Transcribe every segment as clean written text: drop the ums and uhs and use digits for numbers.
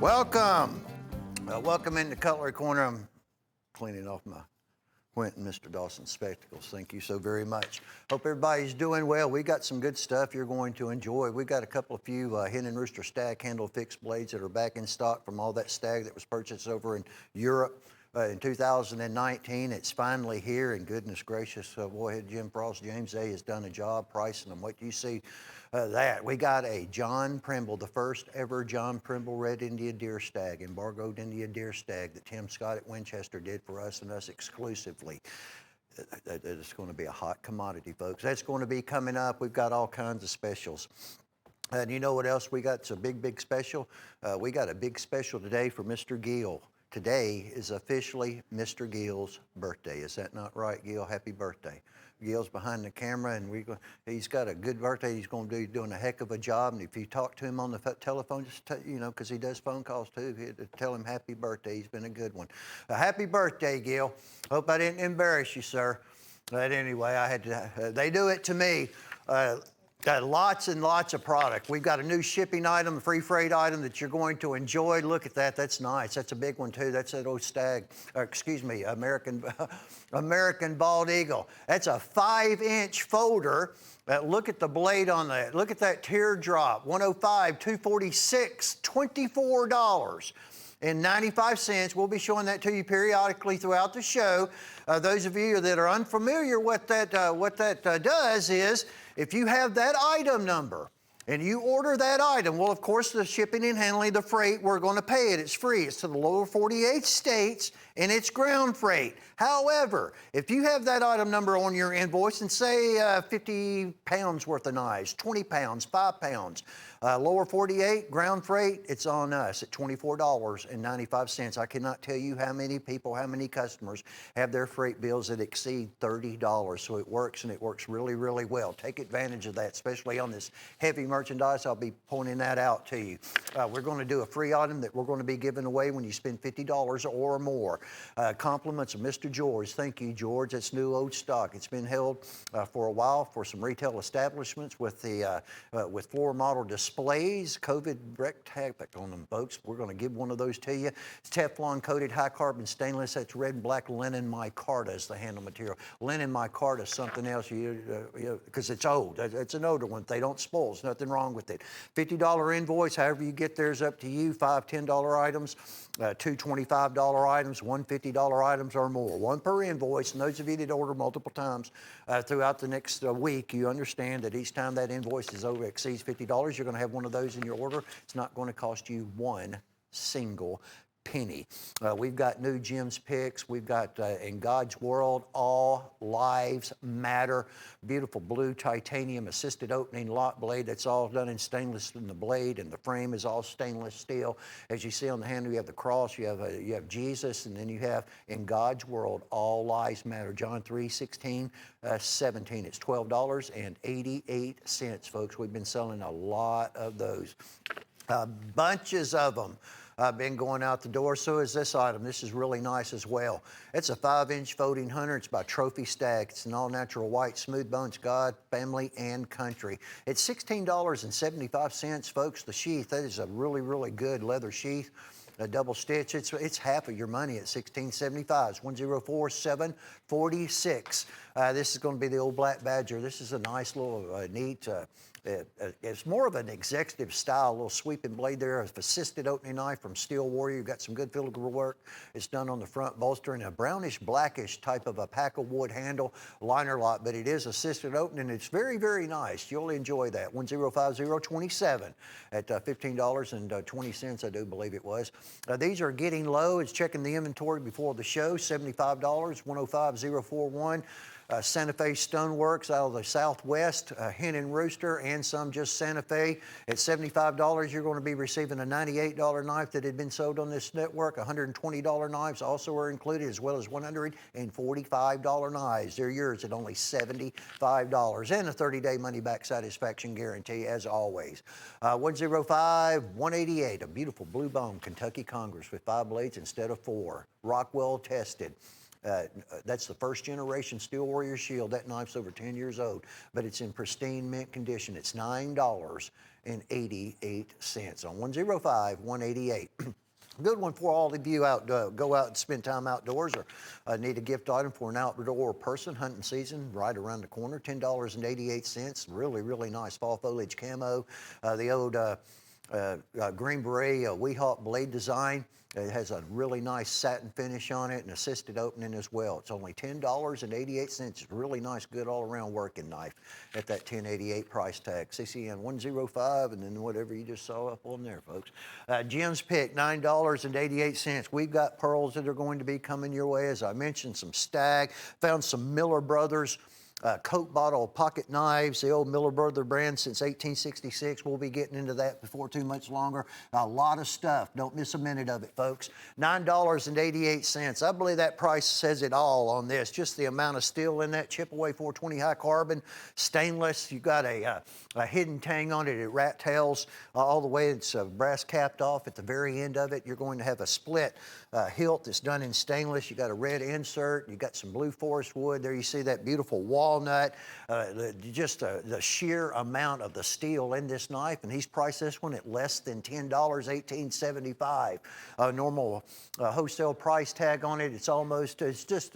Welcome. Welcome into Cutlery Corner. I'm cleaning off my Quentin, Mr. Dawson spectacles. Thank you so very much. Hope everybody's doing well. We got some good stuff you're going to enjoy. We got a few hen and rooster stag handle fixed blades that are back in stock from all that stag that was purchased over in Europe in 2019. It's finally here, and goodness gracious, boy, Jim Frost, James A. has done a job pricing them. What do you see? That we got a John Primble, the first ever John Primble red India deer stag, embargoed India deer stag that Tim Scott at Winchester did for us and us exclusively. It's going to be a hot commodity, folks. That's going to be coming up. We've got all kinds of specials. And you know what else we got? It's a big special. We got a big special today for Mr. Gill. Today is officially Mr. Gill's birthday. Is that not right, Gill? Happy birthday. Gill's behind the camera, and he's got a good birthday. He's going to be doing a heck of a job. And if you talk to him on the telephone, just because he does phone calls too, tell him happy birthday. He's been a good one. Happy birthday, Gill. Hope I didn't embarrass you, sir. But anyway, I had to. They do it to me. Got lots and lots of product. We've got a new shipping item, a free freight item that you're going to enjoy. Look at that. That's nice. That's a big one, too. That's that old stag, American bald eagle. That's a 5-inch folder. Look at the blade on that. Look at that teardrop. 105, 246, $24.95. We'll be showing that to you periodically throughout the show. Those of you that are unfamiliar, what that does is, if you have that item number and you order that item, well, of course, the shipping and handling, the freight, we're going to pay it. It's free. It's to the lower 48 states, and it's ground freight. However, if you have that item number on your invoice and say 50 pounds worth of knives, 20 pounds, 5 pounds, lower 48, ground freight, it's on us at $24.95. I cannot tell you how many people, how many customers have their freight bills that exceed $30. So it works, and it works really, really well. Take advantage of that, especially on this heavy merchandise. I'll be pointing that out to you. We're going to do a free item that we're going to be giving away when you spend $50 or more. Compliments of Mr. George. Thank you, George. That's new old stock. It's been held for a while for some retail establishments with the with floor model displays. COVID wreaked havoc on them, folks. We're going to give one of those to you. It's Teflon coated high carbon stainless. That's red and black linen micarta is the handle material. Linen micarta is something else because it's old. It's an older one. They don't spoil. There's nothing wrong with it. $50 invoice. However you get there is up to you. 5 $10 items, 2 $25 items, 1 $50 items or more. One per invoice. And those of you that order multiple times throughout the next week, you understand that each time that invoice exceeds $50, you're going to have one of those in your order. It's not going to cost you one single penny. We've got new Jim's picks. We've got In God's World, All Lives Matter. Beautiful blue titanium assisted opening lock blade. That's all done in stainless in the blade, and the frame is all stainless steel. As you see on the handle, you have the cross, you have Jesus, and then you have In God's World, All Lives Matter. John 3:16, 17. It's $12.88, folks. We've been selling a lot of those. Bunches of them. Been going out the door. So is this item. This is really nice as well. It's a 5-inch folding hunter. It's by Trophy Stag. It's an all-natural white, smooth bones, God, family, and country. It's $16.75, folks. The sheath, that is a really, really good leather sheath. A double stitch, it's half of your money at $16.75. It's 104746. This is going to be the old Black Badger. This is a nice little neat. It's more of an executive style, little sweeping blade there, a assisted opening knife from Steel Warrior. You've got some good filigree work. It's done on the front bolster and a brownish blackish type of a pack of wood handle, liner lock, but it is assisted opening. It's very, very nice. You'll enjoy that. 105027 at $15.20, I do believe it was. These are getting low. It's checking the inventory before the show. $75, 105041. Santa Fe Stoneworks out of the Southwest, Hen and Rooster, and some just Santa Fe. At $75, you're going to be receiving a $98 knife that had been sold on this network. $120 knives also are included, as well as $145 knives. They're yours at only $75, and a 30-day money-back satisfaction guarantee, as always. 105188, a beautiful blue bone Kentucky Congress with 5 blades instead of 4. Rockwell tested. That's the first generation Steel Warrior Shield. That knife's over 10 years old, but it's in pristine mint condition. It's $9.88 on 105-188. Good one for all of you out, go out and spend time outdoors or need a gift item for an outdoor person. Hunting season right around the corner, $10.88. Really, really nice fall foliage camo. The old Green Beret Weehawk blade design. It has a really nice satin finish on it and assisted opening as well. It's only $10.88. It's really nice, good all-around working knife at that $10.88 price tag. CCN 105 and then whatever you just saw up on there, folks. Jim's Pick, $9.88. We've got pearls that are going to be coming your way. As I mentioned, some Stag. Found some Miller Brothers Coke bottle pocket knives, the old Miller Brother brand since 1866. We'll be getting into that before too much longer. A lot of stuff. Don't miss a minute of it, folks. $9.88. I believe that price says it all on this. Just the amount of steel in that chip away 420 high carbon, stainless. You got a hidden tang on it. It rat tails all the way. It's brass capped off at the very end of it. You're going to have a split hilt that's done in stainless. You got a red insert. You got some blue forest wood. There you see that beautiful walnut. The sheer amount of the steel in this knife, and he's priced this one at less than $10, $18.75. Normal wholesale price tag on it. It's almost, it's less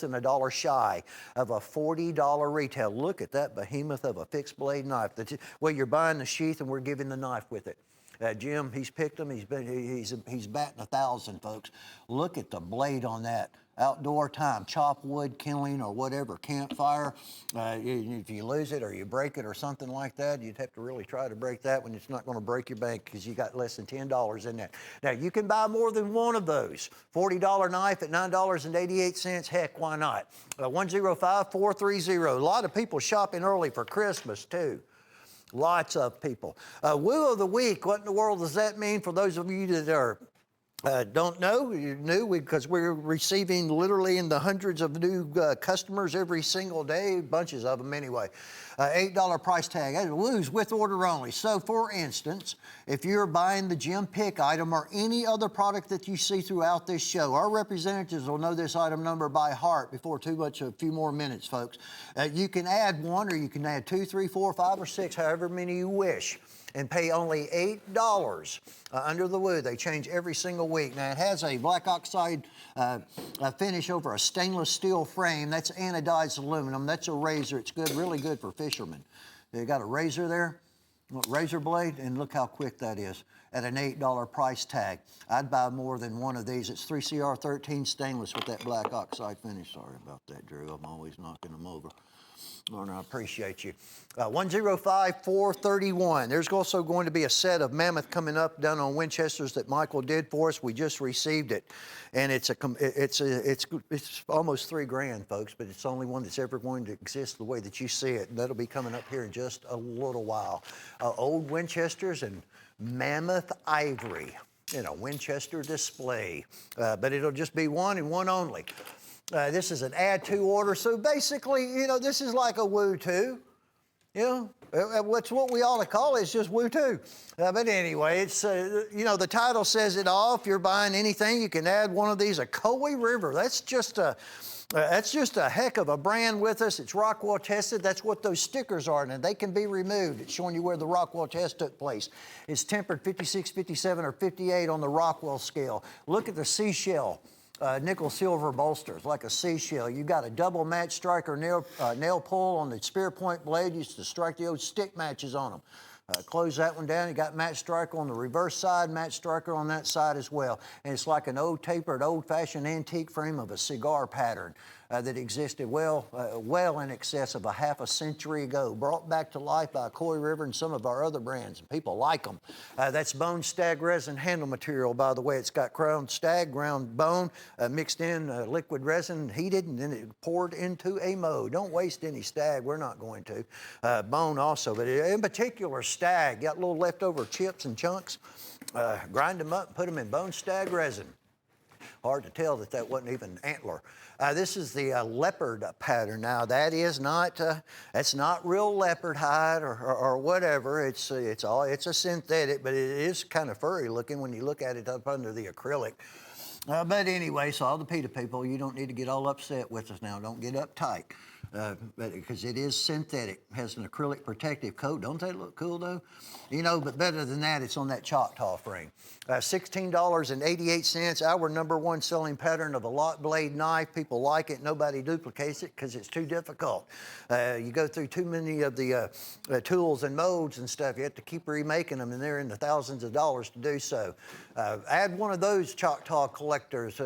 than $1 shy of a $40 retail. Look at that behemoth of a fixed blade knife. Well, you're buying the sheath and we're giving the knife with it. Jim, he's picked them. He's batting 1,000, folks. Look at the blade on that. Outdoor time, chop wood, kindling, or whatever, campfire. If you lose it or you break it or something like that, you'd have to really try to break that one. It's not going to break your bank because you got less than $10 in that. Now, you can buy more than one of those. $40 knife at $9.88. Heck, why not? 105-430. A lot of people shopping early for Christmas, too. Lots of people. Woo of the week, what in the world does that mean for those of you that are don't know? You're new because we're receiving literally in the hundreds of new customers every single day, bunches of them anyway. $8 price tag. Woo's with order only. So, for instance, if you're buying the Jim Pick item or any other product that you see throughout this show, our representatives will know this item number by heart before a few more minutes, folks. You can add one, or you can add 2, 3, 4, 5, or 6, however many you wish, and pay only $8 under the Woo. They change every single week. Now, it has a black oxide finish over a stainless steel frame. That's anodized aluminum. That's a razor. It's good, really good for fishermen. They got a razor there, razor blade, and look how quick that is at an $8 price tag. I'd buy more than one of these. It's 3CR13 stainless with that black oxide finish. Sorry about that, Drew. I'm always knocking them over. Lord, I appreciate you. 105-431. There's also going to be a set of Mammoth coming up done on Winchesters that Michael did for us. We just received it, and it's almost $3,000, folks. But it's the only one that's ever going to exist the way that you see it. And that'll be coming up here in just a little while. Old Winchesters and Mammoth ivory in a Winchester display, but it'll just be one and one only. This is an add to order, so basically, this is like a Woo 2. What's what we ought to call it is just Woo 2. But anyway, it's, the title says it all. If you're buying anything, you can add one of these. A Coey River, that's just a heck of a brand with us. It's Rockwell tested. That's what those stickers are, and they can be removed. It's showing you where the Rockwell test took place. It's tempered 56, 57, or 58 on the Rockwell scale. Look at the seashell. Nickel silver bolsters, like a seashell. You got a double match striker nail pull on the spear point blade. Used to strike the old stick matches on them. Close that one down. You got match striker on the reverse side, match striker on that side as well. And it's like an old tapered, old-fashioned antique frame of a cigar pattern that existed well in excess of a half a century ago. Brought back to life by Coey River and some of our other brands, and people like them. That's bone stag resin handle material, by the way. It's got ground stag, ground bone, mixed in liquid resin, heated, and then it poured into a mold. Don't waste any stag. We're not going to. Bone also, but in particular, stag. Got little leftover chips and chunks. Grind them up and put them in bone stag resin. Hard to tell that wasn't even antler. This is the leopard pattern. Now that is not that's not real leopard hide or whatever. It's a synthetic, but it is kind of furry looking when you look at it up under the acrylic. But anyway, so all the PETA people, you don't need to get all upset with us now. Don't get uptight. Because it is synthetic, has an acrylic protective coat. Don't they look cool though? You know, but better than that, it's on that Choctaw frame. $16.88, our #1 selling pattern of a lock blade knife. People like it, nobody duplicates it because it's too difficult. You go through too many of the tools and molds and stuff. You have to keep remaking them, and they're in the thousands of dollars to do so. Add one of those Choctaw collectors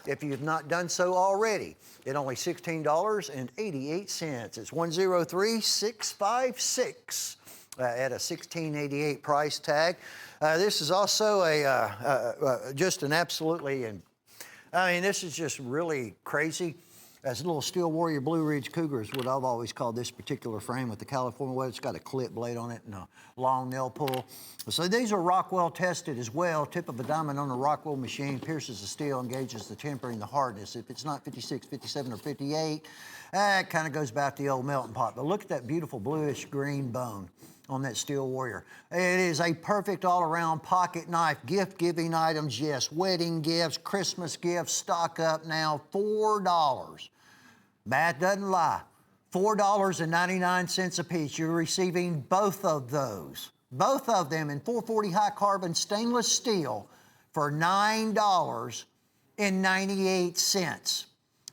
if you've not done so already. At only $16.88. It's 103,656 at a $16.88 price tag. This is also just an absolutely, I mean, this is just really crazy. As a little Steel Warrior Blue Ridge Cougar is what I've always called this particular frame with the California weather. It's got a clip blade on it and a long nail pull. So these are Rockwell tested as well. Tip of a diamond on a Rockwell machine pierces the steel and gauges the temper and the hardness. If it's not 56, 57, or 58, it kind of goes back to the old melting pot. But look at that beautiful bluish green bone on that Steel Warrior. It is a perfect all-around pocket knife. Gift-giving items, yes. Wedding gifts, Christmas gifts, stock up now, $4. Math doesn't lie. $4.99 a piece. You're receiving both of those. Both of them in 440 high carbon stainless steel for $9.98.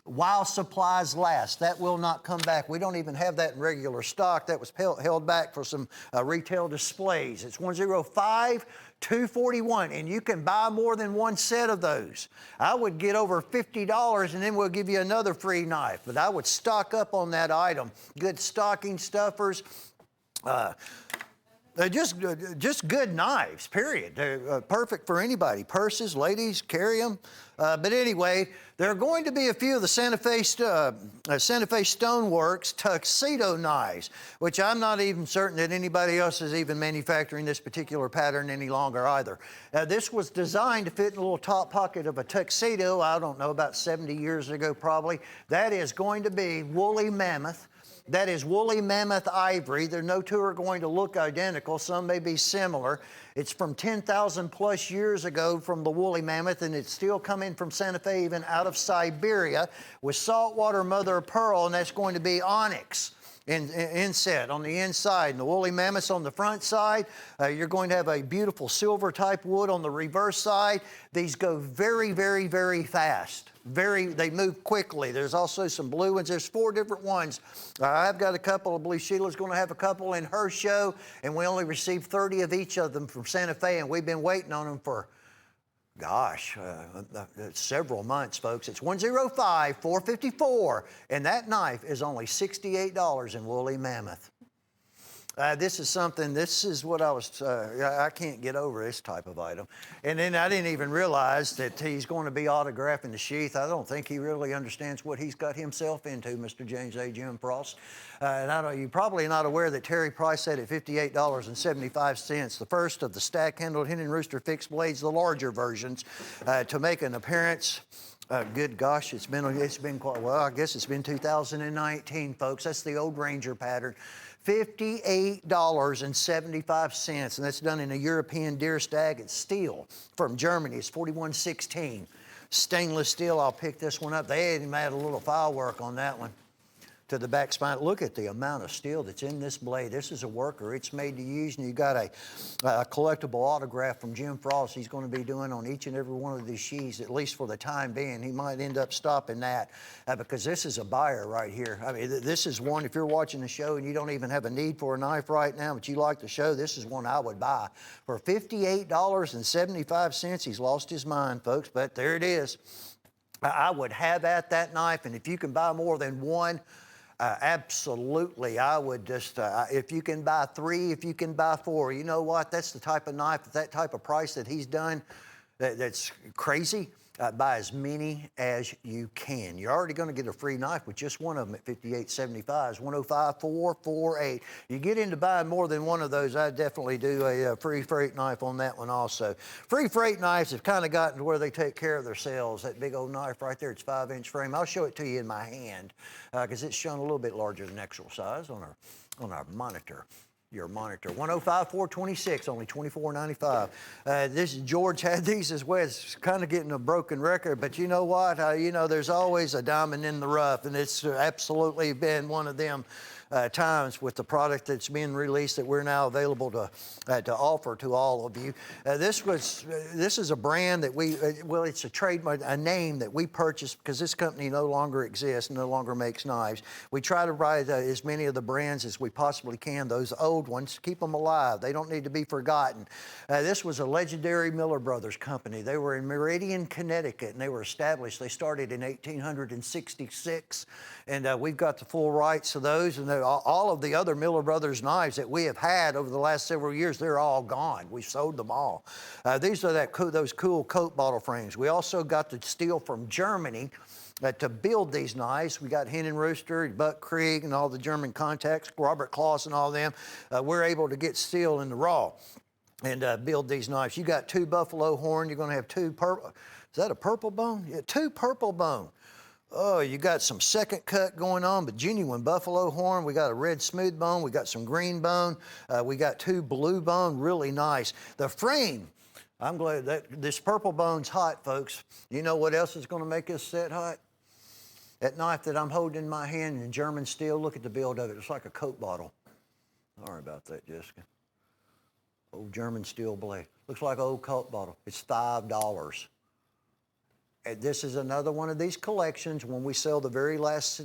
While supplies last. That will not come back. We don't even have that in regular stock. That was held back for some retail displays. It's 105,241, and you can buy more than one set of those. I would get over $50, and then we'll give you another free knife. But I would stock up on that item. Good stocking stuffers. They're just good knives, period. They're perfect for anybody. Purses, ladies, carry them. But anyway, there are going to be a few of the Santa Fe Stoneworks tuxedo knives, which I'm not even certain that anybody else is even manufacturing this particular pattern any longer either. This was designed to fit in the little top pocket of a tuxedo, I don't know, about 70 years ago probably. That is going to be woolly mammoth. That is woolly mammoth ivory. No two are going to look identical. Some may be similar. It's from 10,000 plus years ago from the woolly mammoth, and it's still coming from Santa Fe, even out of Siberia, with saltwater mother of pearl, and that's going to be onyx inset on the inside. And the woolly mammoths on the front side. You're going to have a beautiful silver type wood on the reverse side. These go very, very, very fast. They move quickly. There's also some blue ones. There's 4 different ones. I've got a couple. I believe Sheila's going to have a couple in her show, and we only received 30 of each of them from Santa Fe, and we've been waiting on them for, gosh, several months, folks. It's 105,454, and that knife is only $68 in woolly mammoth. This is what I can't get over this type of item. And then I didn't even realize that he's going to be autographing the sheath. I don't think he really understands what he's got himself into, Mr. James A. Jim Frost. And you're probably not aware that Terry Price said at $58.75, the first of the stack-handled hen and rooster fixed blades, the larger versions, to make an appearance. Good gosh, it's been quite, well, I guess it's been 2019, folks. That's the old Ranger pattern. $58.75, and that's done in a European deer stag. It's steel from Germany. It's 4116. Stainless steel. I'll pick this one up. They even add a little file work on that one to the back spine. Look at the amount of steel that's in this blade. This is a worker. It's made to use, and you got a collectible autograph from Jim Frost he's going to be doing on each and every one of these sheaths, at least for the time being. He might end up stopping that because this is a buyer right here. I mean, this is one, if you're watching the show and you don't even have a need for a knife right now, but you like the show, this is one I would buy. For $58.75, he's lost his mind, folks, but there it is. I would have at that knife, and if you can buy more than one, absolutely, I would just, if you can buy 3, if you can buy 4, you know what? That's the type of knife, that type of price that he's done, that's crazy. Buy as many as you can. You're already going to get a free knife with just one of them at $58.75. 105,448. You get into buying more than one of those, I'd definitely do a free freight knife on that one also. Free freight knives have kind of gotten to where they take care of themselves. That big old knife right there, it's 5-inch frame. I'll show it to you in my hand because it's shown a little bit larger than actual size on our monitor. your monitor. 105 426, only $24.95. This George had these as well. It's kind of getting a broken record, but you know what? There's always a diamond in the rough, and it's absolutely been one of them times with the product that's been released that we're now available to offer to all of you. This is a brand that it's a trademark, a name that we purchased because this company no longer exists, no longer makes knives. We try to buy as many of the brands as we possibly can, those old ones, keep them alive. They don't need to be forgotten. This was a legendary Miller Brothers company. They were in Meridian, Connecticut, and they were established. They started in 1866, and we've got the full rights to those, and all of the other Miller Brothers knives that we have had over the last several years, they're all gone. We sold them all. These are those cool Coke bottle frames. We also got the steel from Germany to build these knives. We got Hen and Rooster, Buck Krieg, and all the German contacts, Robert Kloss and all of them. We're able to get steel in the raw and build these knives. You got 2 buffalo horn. You're going to have 2 purple. Is that a purple bone? Yeah, 2 purple bone. Oh, you got some second cut going on, but genuine buffalo horn. We got a red smooth bone. We got some green bone. We got 2 blue bone, really nice. The frame, I'm glad that this purple bone's hot, folks. You know what else is going to make this set hot? That knife that I'm holding in my hand in German steel, look at the build of it. It's like a Coke bottle. Sorry about that, Jessica. Old German steel blade. Looks like an old Coke bottle. It's $5. And this is another one of these collections. When we sell the very last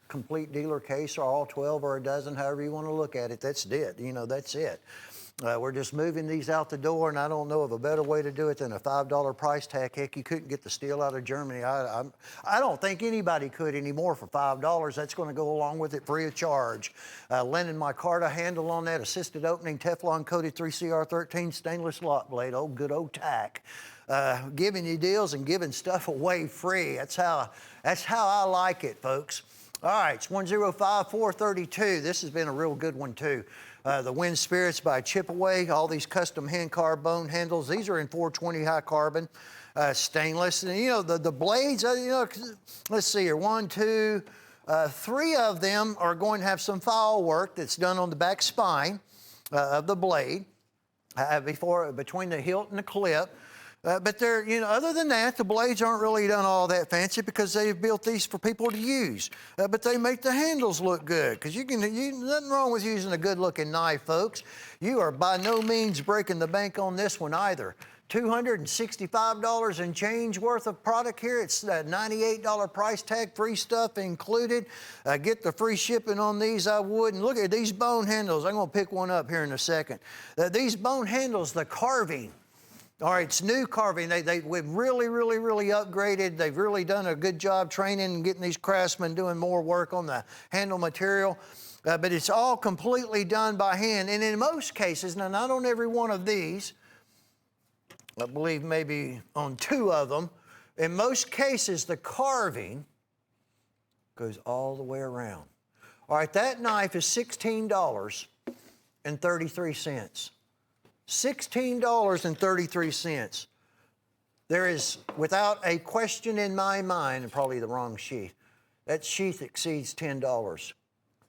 complete dealer case, or all 12 or a dozen, however you want to look at it, that's it. That's it. We're just moving these out the door, and I don't know of a better way to do it than a $5 price tag. Heck, you couldn't get the steel out of Germany. I don't think anybody could anymore for $5. That's going to go along with it free of charge. Lennon micarta handle on that, assisted opening, Teflon coated 3CR13 stainless lock blade. Oh, good old tack. Giving you deals and giving stuff away free. That's how I like it, folks. All right, it's 105 432. This has been a real good one too. The Wind Spirits by Chipaway. All these custom hand carved bone handles. These are in 420 high carbon stainless. And the blades. Let's see here. 1, 2, 3 of them are going to have some file work that's done on the back spine of the blade between the hilt and the clip. But they're, other than that, the blades aren't really done all that fancy because they've built these for people to use. But they make the handles look good because nothing wrong with using a good-looking knife, folks. You are by no means breaking the bank on this one either. $265 and change worth of product here. It's a $98 price tag, free stuff included. Get the free shipping on these, I would. And look at these bone handles. I'm going to pick one up here in a second. These bone handles, the carving. All right, it's new carving. We've really upgraded. They've really done a good job training and getting these craftsmen doing more work on the handle material. But it's all completely done by hand. And in most cases, now not on every one of these, I believe maybe on 2 of them, in most cases the carving goes all the way around. All right, that knife is $16.33. $16.33. There is, without a question in my mind, and probably the wrong sheath, that sheath exceeds $10.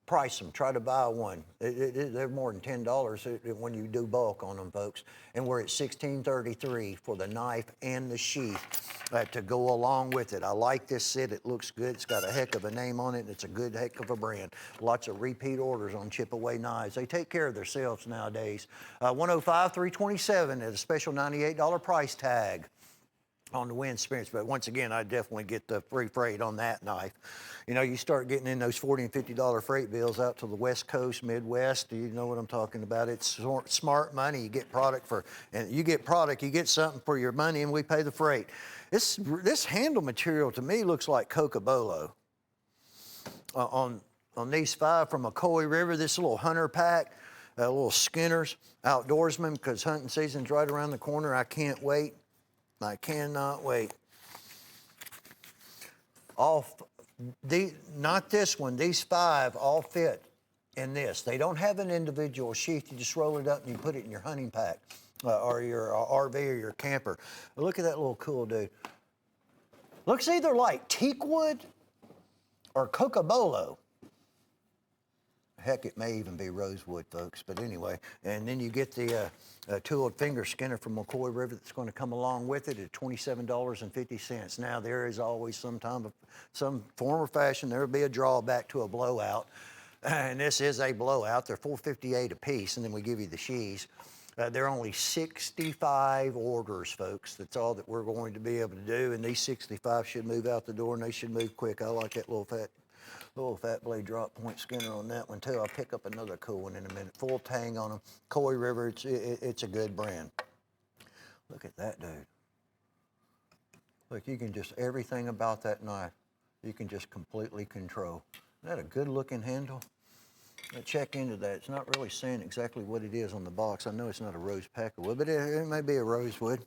Price them. Try to buy one. They're more than $10 when you do bulk on them, folks. And we're at $16.33 for the knife and the sheath to go along with it. I like this set. It looks good. It's got a heck of a name on it, and it's a good heck of a brand. Lots of repeat orders on Chipaway knives. They take care of themselves nowadays. 105 327 at a special $98 price tag on the Wind Spirits. But once again, I definitely get the free freight on that knife. You start getting in those $40 and $50 freight bills out to the West Coast, Midwest. You know what I'm talking about. It's smart money. You get product, you get something for your money, and we pay the freight. This handle material to me looks like Cocobolo. On these 5 from McCoy River, this little hunter pack, little Skinners, outdoorsman, because hunting season's right around the corner. I can't wait. I cannot wait. Not this one, these 5 all fit in this. They don't have an individual sheath. You just roll it up and you put it in your hunting pack or your RV or your camper. Look at that little cool dude. Looks either like teakwood or Cocobolo. Heck, it may even be rosewood, folks. But anyway, and then you get the tooled finger skinner from McCoy River that's going to come along with it at $27.50. Now, there is always some form or fashion, there will be a drawback to a blowout. And this is a blowout. They're $4.58 a piece, and then we give you the sheaves. There are only 65 orders, folks. That's all that we're going to be able to do, and these 65 should move out the door, and they should move quick. I like that little fat blade drop point skinner on that one too. I'll pick up another cool one in a minute. Full tang on them. Coy River, it's a good brand. Look at that, dude. Look, you can just, everything about that knife, you can just completely control. Isn't that a good looking handle? Check into that. It's not really saying exactly what it is on the box. I know it's not a rose packer wood, but it may be a rosewood.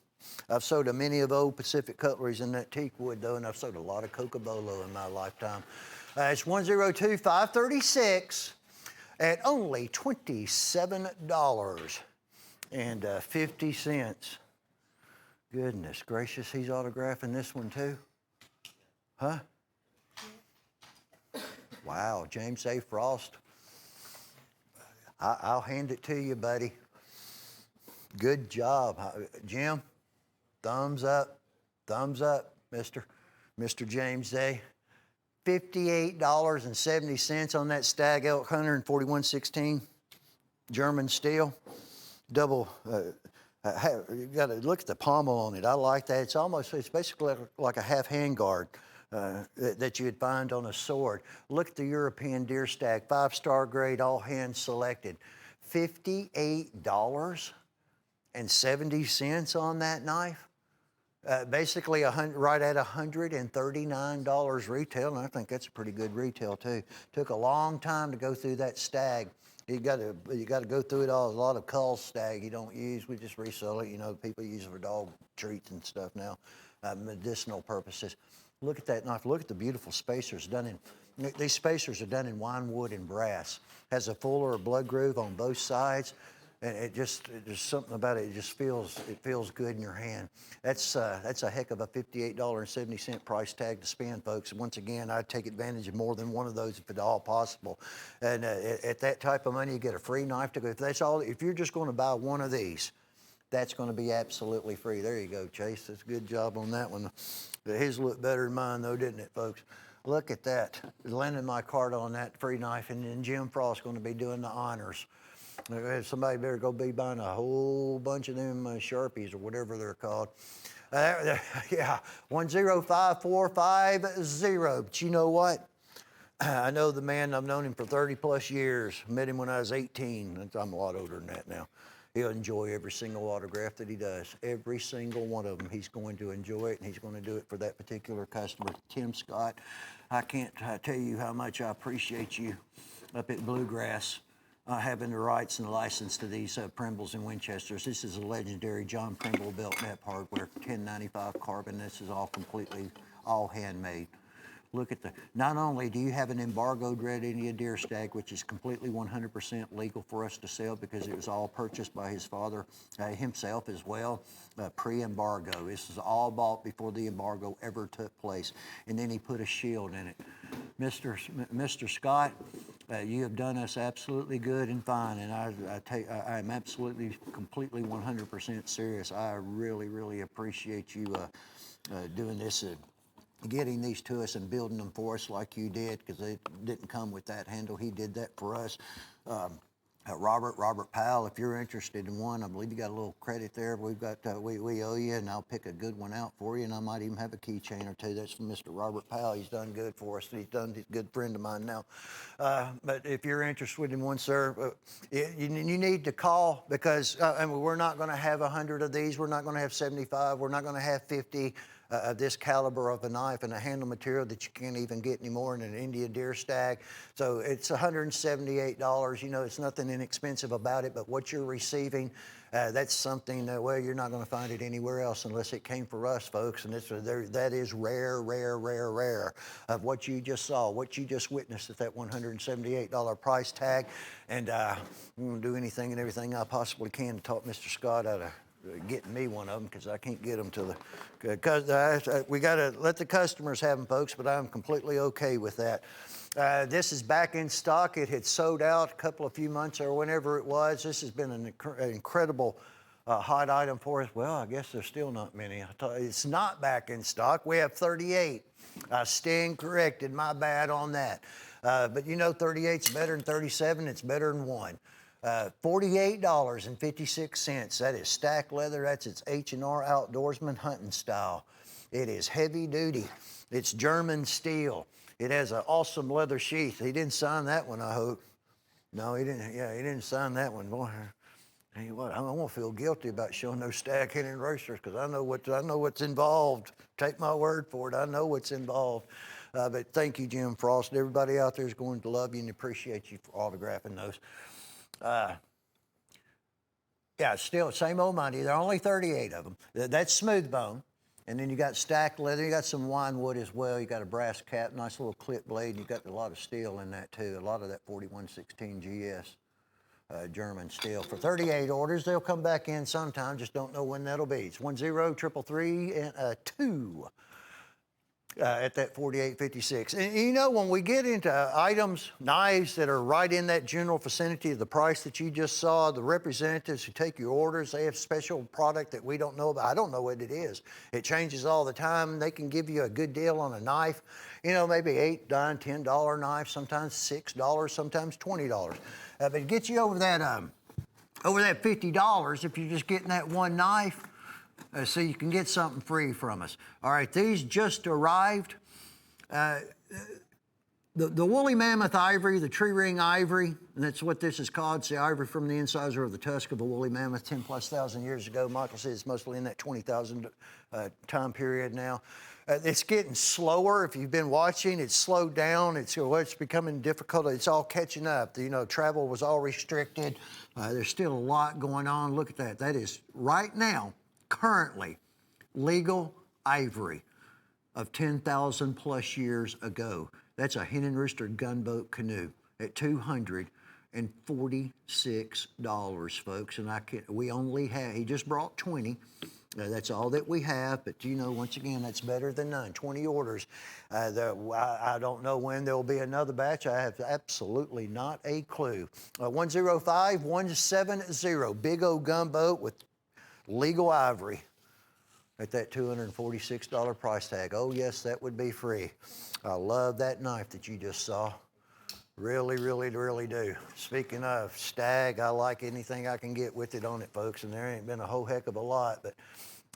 I've sold many of old Pacific cutleries in that teak wood though, and I've sold a lot of Cocobolo in my lifetime. It's $102,536 at only $27.50. Goodness gracious, he's autographing this one too? Huh? Wow, James A. Frost. I'll hand it to you, buddy. Good job. Jim, thumbs up, Mr. James A. $58.70 on that Stag Elk 141/16 German steel. Double, you got to look at the pommel on it. I like that. It's basically like a half hand guard. That you'd find on a sword. Look at the European deer stag, 5-star grade, all hand selected. $58.70 on that knife. Basically right at $139 retail, and I think that's a pretty good retail too. Took a long time to go through that stag. You got to go through it all. A lot of cull stag you don't use. We just resell it. You know, people use it for dog treats and stuff now, medicinal purposes. Look at that knife. Look at the beautiful spacers these spacers are done in wine wood and brass. Has a fuller or blood groove on both sides. And there's something about it. It feels good in your hand. That's a heck of a $58.70 price tag to spend, folks. And once again, I'd take advantage of more than one of those if at all possible. And at that type of money, you get a free knife to go. If you're just going to buy one of these, that's going to be absolutely free. There you go, Chase. That's a good job on that one. His looked better than mine, though, didn't it, folks? Look at that. Landing my card on that free knife, and then Jim Frost's going to be doing the honors. Somebody better go be buying a whole bunch of them Sharpies or whatever they're called. Yeah, 105450. But you know what? I know the man. I've known him for 30 plus years. Met him when I was 18. I'm a lot older than that now. He'll enjoy every single autograph that he does. Every single one of them, he's going to enjoy it, and he's going to do it for that particular customer. Tim Scott, I can't tell you how much I appreciate you up at Bluegrass having the rights and the license to these Primbles and Winchesters. This is a legendary John Primble built Nep hardware, 1095 carbon. This is all handmade. Look at not only do you have an embargoed red India deer stag, which is completely 100% legal for us to sell because it was all purchased by his father himself as well, pre-embargo. This is all bought before the embargo ever took place. And then he put a shield in it. Mr. Scott, you have done us absolutely good and fine, and I am absolutely, completely 100% serious. I really, really appreciate you doing this getting these to us and building them for us like you did, because they didn't come with that handle. He did that for us. Robert Powell, if you're interested in one, I believe you got a little credit there. We've got, we owe you, and I'll pick a good one out for you, and I might even have a keychain or two. That's from Mr. Robert Powell. He's done good for us. He's a good friend of mine now. But if you're interested in one, sir, you need to call, because we're not going to have 100 of these. We're not going to have 75. We're not going to have 50. This caliber of a knife and a handle material that you can't even get anymore in an India deer stag. So it's $178. You know, it's nothing inexpensive about it, but what you're receiving, that's something that, well, you're not going to find it anywhere else unless it came for us, folks. And that is rare, rare, rare, rare of what you just saw, what you just witnessed at that $178 price tag. And I'm going to do anything and everything I possibly can to talk Mr. Scott out of getting me one of them because I can't get them to the, because we got to let the customers have them, folks, but I'm completely okay with that. This is back in stock. It had sold out a few months or whenever it was. This has been an incredible hot item for us. Well, I guess there's still not many. It's not back in stock. We have 38. I stand corrected. My bad on that. But you know, 38's better than 37. It's better than 1. $48.56. That is stack leather. That's its H&R Outdoorsman hunting style. It is heavy duty. It's German steel. It has an awesome leather sheath. He didn't sign that one, I hope. No, he didn't. Yeah, he didn't sign that one. Boy, tell you what, I won't feel guilty about showing those Stag Henning racers because I know what's involved. Take my word for it. I know what's involved. But thank you, Jim Frost. Everybody out there is going to love you and appreciate you for autographing those. Yeah, still same old money. There are only 38 of them. That's smooth bone. And then you got stacked leather. You got some wine wood as well. You got a brass cap, nice little clip blade. You got a lot of steel in that too. A lot of that 4116 GS German steel. For 38 orders, they'll come back in sometime. Just don't know when that'll be. It's 10333 and 2. At that 48.56. And you know, when we get into items, knives that are right in that general vicinity of the price that you just saw, the representatives who take your orders, they have special product that we don't know about. I don't know what it is. It changes all the time. They can give you a good deal on a knife, you know, maybe $8, $9, $10 knife, sometimes $6, sometimes $20. But it gets you over that $50 if you're just getting that one knife. So you can get something free from us. All right, these just arrived. The woolly mammoth ivory, the tree ring ivory, and that's what this is called. It's the ivory from the incisor of the tusk of a woolly mammoth 10,000+ years ago. Michael says it's mostly in that 20,000 time period now. It's getting slower. If you've been watching, it's slowed down. It's becoming difficult. It's all catching up. You know, travel was all restricted. There's still a lot going on. Look at that. That is right now, currently, legal ivory of 10,000+ years ago. That's a hen and rooster gunboat canoe at $246, folks. And we only have, he just brought 20. That's all that we have, but you know, once again, that's better than none. 20 orders. I don't know when there will be another batch. I have absolutely not a clue. 105170, big old gunboat with legal ivory at that $246 price tag. Oh yes, that would be free. I love that knife that you just saw. Really, really, really do. Speaking of stag, I like anything I can get with it on it, folks, and there ain't been a whole heck of a lot, but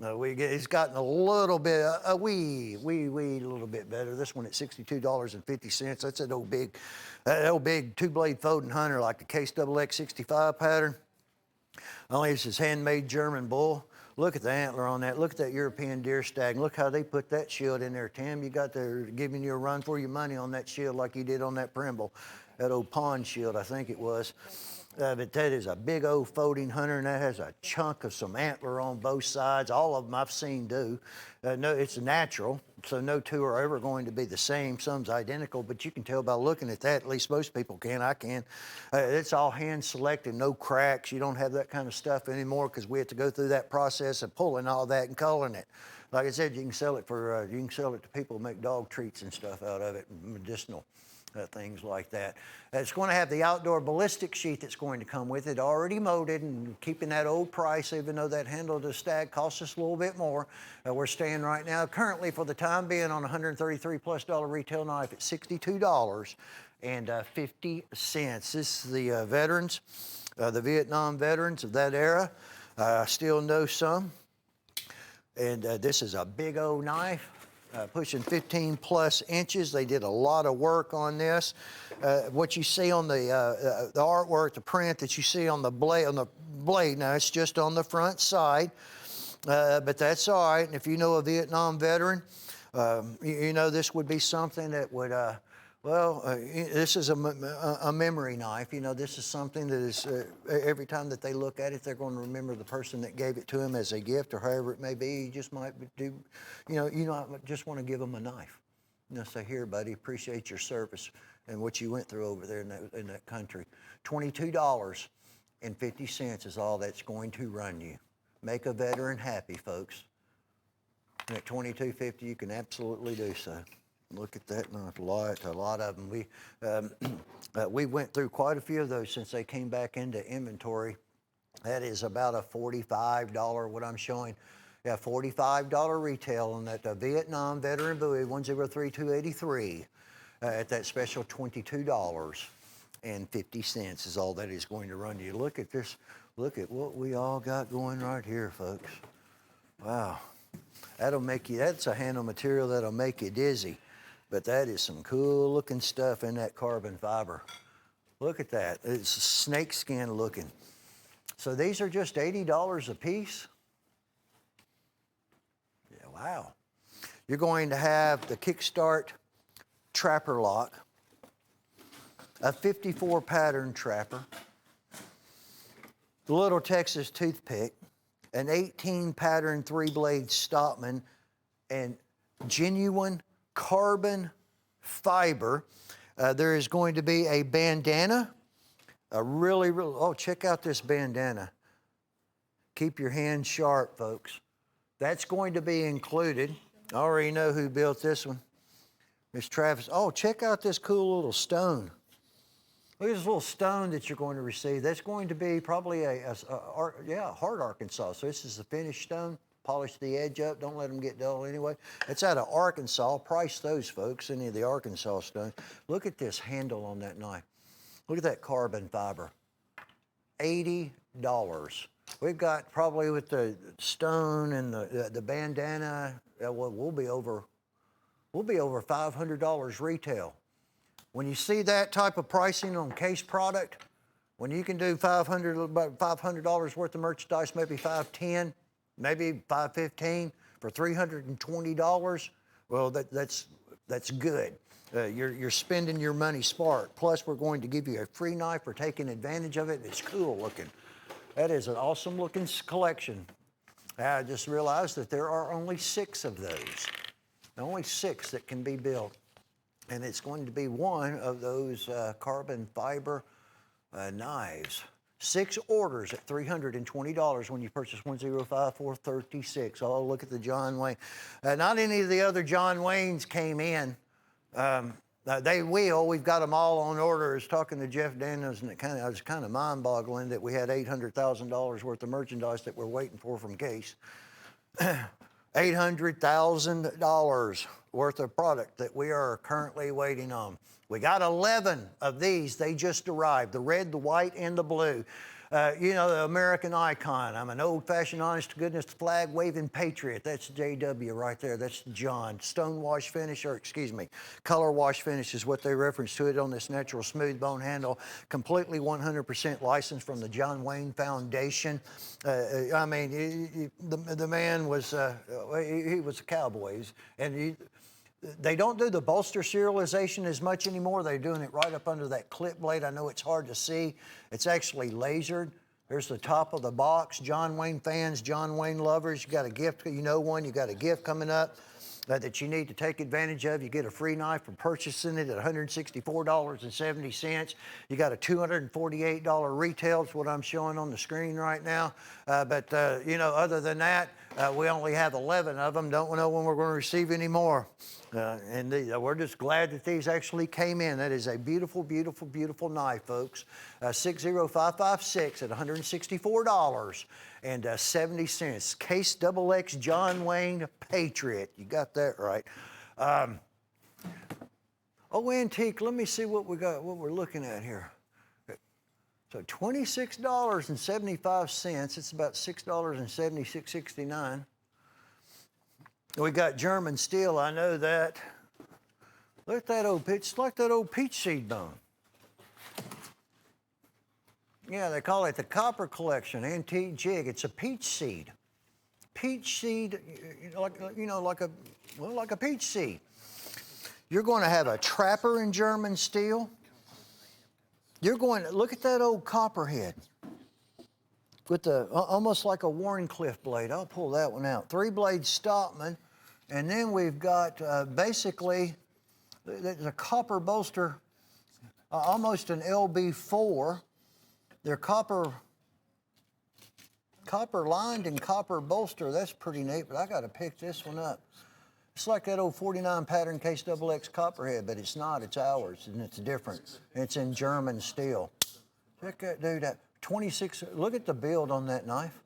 it's gotten a little bit, a wee little bit better. This one at $62.50. That's that old big two-blade folding hunter like the KXXX 65 pattern. Only this is handmade German bull. Look at the antler on that. Look at that European deer stag. Look how they put that shield in there, Tim. You got there giving you a run for your money on that shield like you did on that Primble. That old pond shield, I think it was. But that is a big old folding hunter, and that has a chunk of some antler on both sides. All of them I've seen do. No, it's natural, so no two are ever going to be the same. Some's identical, but you can tell by looking at that. At least most people can. I can. It's all hand selected, no cracks. You don't have that kind of stuff anymore because we have to go through that process of pulling all that and coloring it. Like I said, you can sell it to people who make dog treats and stuff out of it, medicinal. Things like that. It's going to have the outdoor ballistic sheath that's going to come with it, already molded and keeping that old price, even though that handle of the stag costs us a little bit more. We're staying right now, currently for the time being, on $133+ retail knife at $62.50. This is the veterans, the Vietnam veterans of that era. I still know some. And this is a big old knife. Pushing 15+ inches. They did a lot of work on this. What you see on the artwork, the print that you see on the blade, now it's just on the front side, but that's all right. And if you know a Vietnam veteran, you know this would be something that would, this is a memory knife. You know, this is something that is, every time that they look at it, they're going to remember the person that gave it to them as a gift or however it may be. You just might do, just want to give them a knife. Say, here, buddy, appreciate your service and what you went through over there in that country. $22.50 is all that's going to run you. Make a veteran happy, folks. And at $22.50, you can absolutely do so. Look at that knife, a lot of them. We went through quite a few of those since they came back into inventory. That is about a $45, what I'm showing. Yeah, $45 retail on that Vietnam Veteran Bowie 103283 at that special $22.50 is all that is going to run you. Look at this. Look at what we all got going right here, folks. Wow. That'll make you, that's a handle material that'll make you dizzy. But that is some cool looking stuff in that carbon fiber. Look at that. It's snake skin looking. So these are just $80 a piece. Yeah, wow. You're going to have the Kickstart Trapper Lock, a 54 pattern trapper, the little Texas toothpick, an 18 pattern 3-blade Stockman, and genuine carbon fiber. There is going to be a bandana, oh, check out this bandana. Keep your hands sharp, folks. That's going to be included. I already know who built this one. Miss Travis. Oh, check out this cool little stone. Look at this little stone that you're going to receive. That's going to be probably hard Arkansas. So this is a finished stone. Polish the edge up. Don't let them get dull anyway. It's out of Arkansas. Price those, folks, any of the Arkansas stone. Look at this handle on that knife. Look at that carbon fiber. $80. We've got probably with the stone and the bandana, we'll be over $500 retail. When you see that type of pricing on case product, when you can do about $500 worth of merchandise, maybe $510, maybe $515 for $320, well, that's good. You're spending your money smart. Plus, we're going to give you a free knife for taking advantage of it. It's cool looking. That is an awesome looking collection. I just realized that there are only 6 of those. Only 6 that can be built. And it's going to be one of those carbon fiber knives. 6 orders at $320 when you purchase 105436. Oh, look at the John Wayne. Not any of the other John Waynes came in. They will. We've got them all on order. I was talking to Jeff Daniels, and it was kind of mind-boggling that we had $800,000 worth of merchandise that we're waiting for from Case. $800,000 worth of product that we are currently waiting on. We got 11 of these. They just arrived, the red, the white, and the blue. You know, the American icon. I'm an old-fashioned, honest-to-goodness, flag-waving patriot. That's JW right there. That's John. Stone wash finish, or excuse me, color wash finish is what they reference to it on this natural smooth bone handle. Completely 100% licensed from the John Wayne Foundation. I mean, the man was, he was a cowboy. And they don't do the bolster serialization as much anymore. They're doing it right up under that clip blade. I know it's hard to see. It's actually lasered. There's the top of the box. John Wayne fans, John Wayne lovers, you got a gift, you know one, you got a gift coming up that you need to take advantage of. You get a free knife for purchasing it at $164.70. You got a $248 retail, is what I'm showing on the screen right now. You know, other than that, we only have 11 of them. Don't know when we're going to receive any more. We're just glad that these actually came in. That is a beautiful, beautiful, beautiful knife, folks. 60556 at $164.70. Case XX John Wayne Patriot. You got that right. Antique, let me see what we got, what we're looking at here. So $26.75. It's about $6.76.69. We got German steel, I know that. Look at that old pitch, it's like that old peach seed bone. Yeah, they call it the Copper Collection Antique Jig. It's a peach seed. Peach seed, like a peach seed. You're going to have a trapper in German steel. You're going to, look at that old copperhead with the, almost like a Warncliffe blade. I'll pull that one out. 3-blade Stockman. And then we've got basically the copper bolster, almost an LB4. They're copper copper lined and copper bolster. That's pretty neat, but I got to pick this one up. It's like that old 49 pattern case XX Copperhead, but it's not. It's ours, and it's different. It's in German steel. Check that dude out. 26. Look at the build on that knife.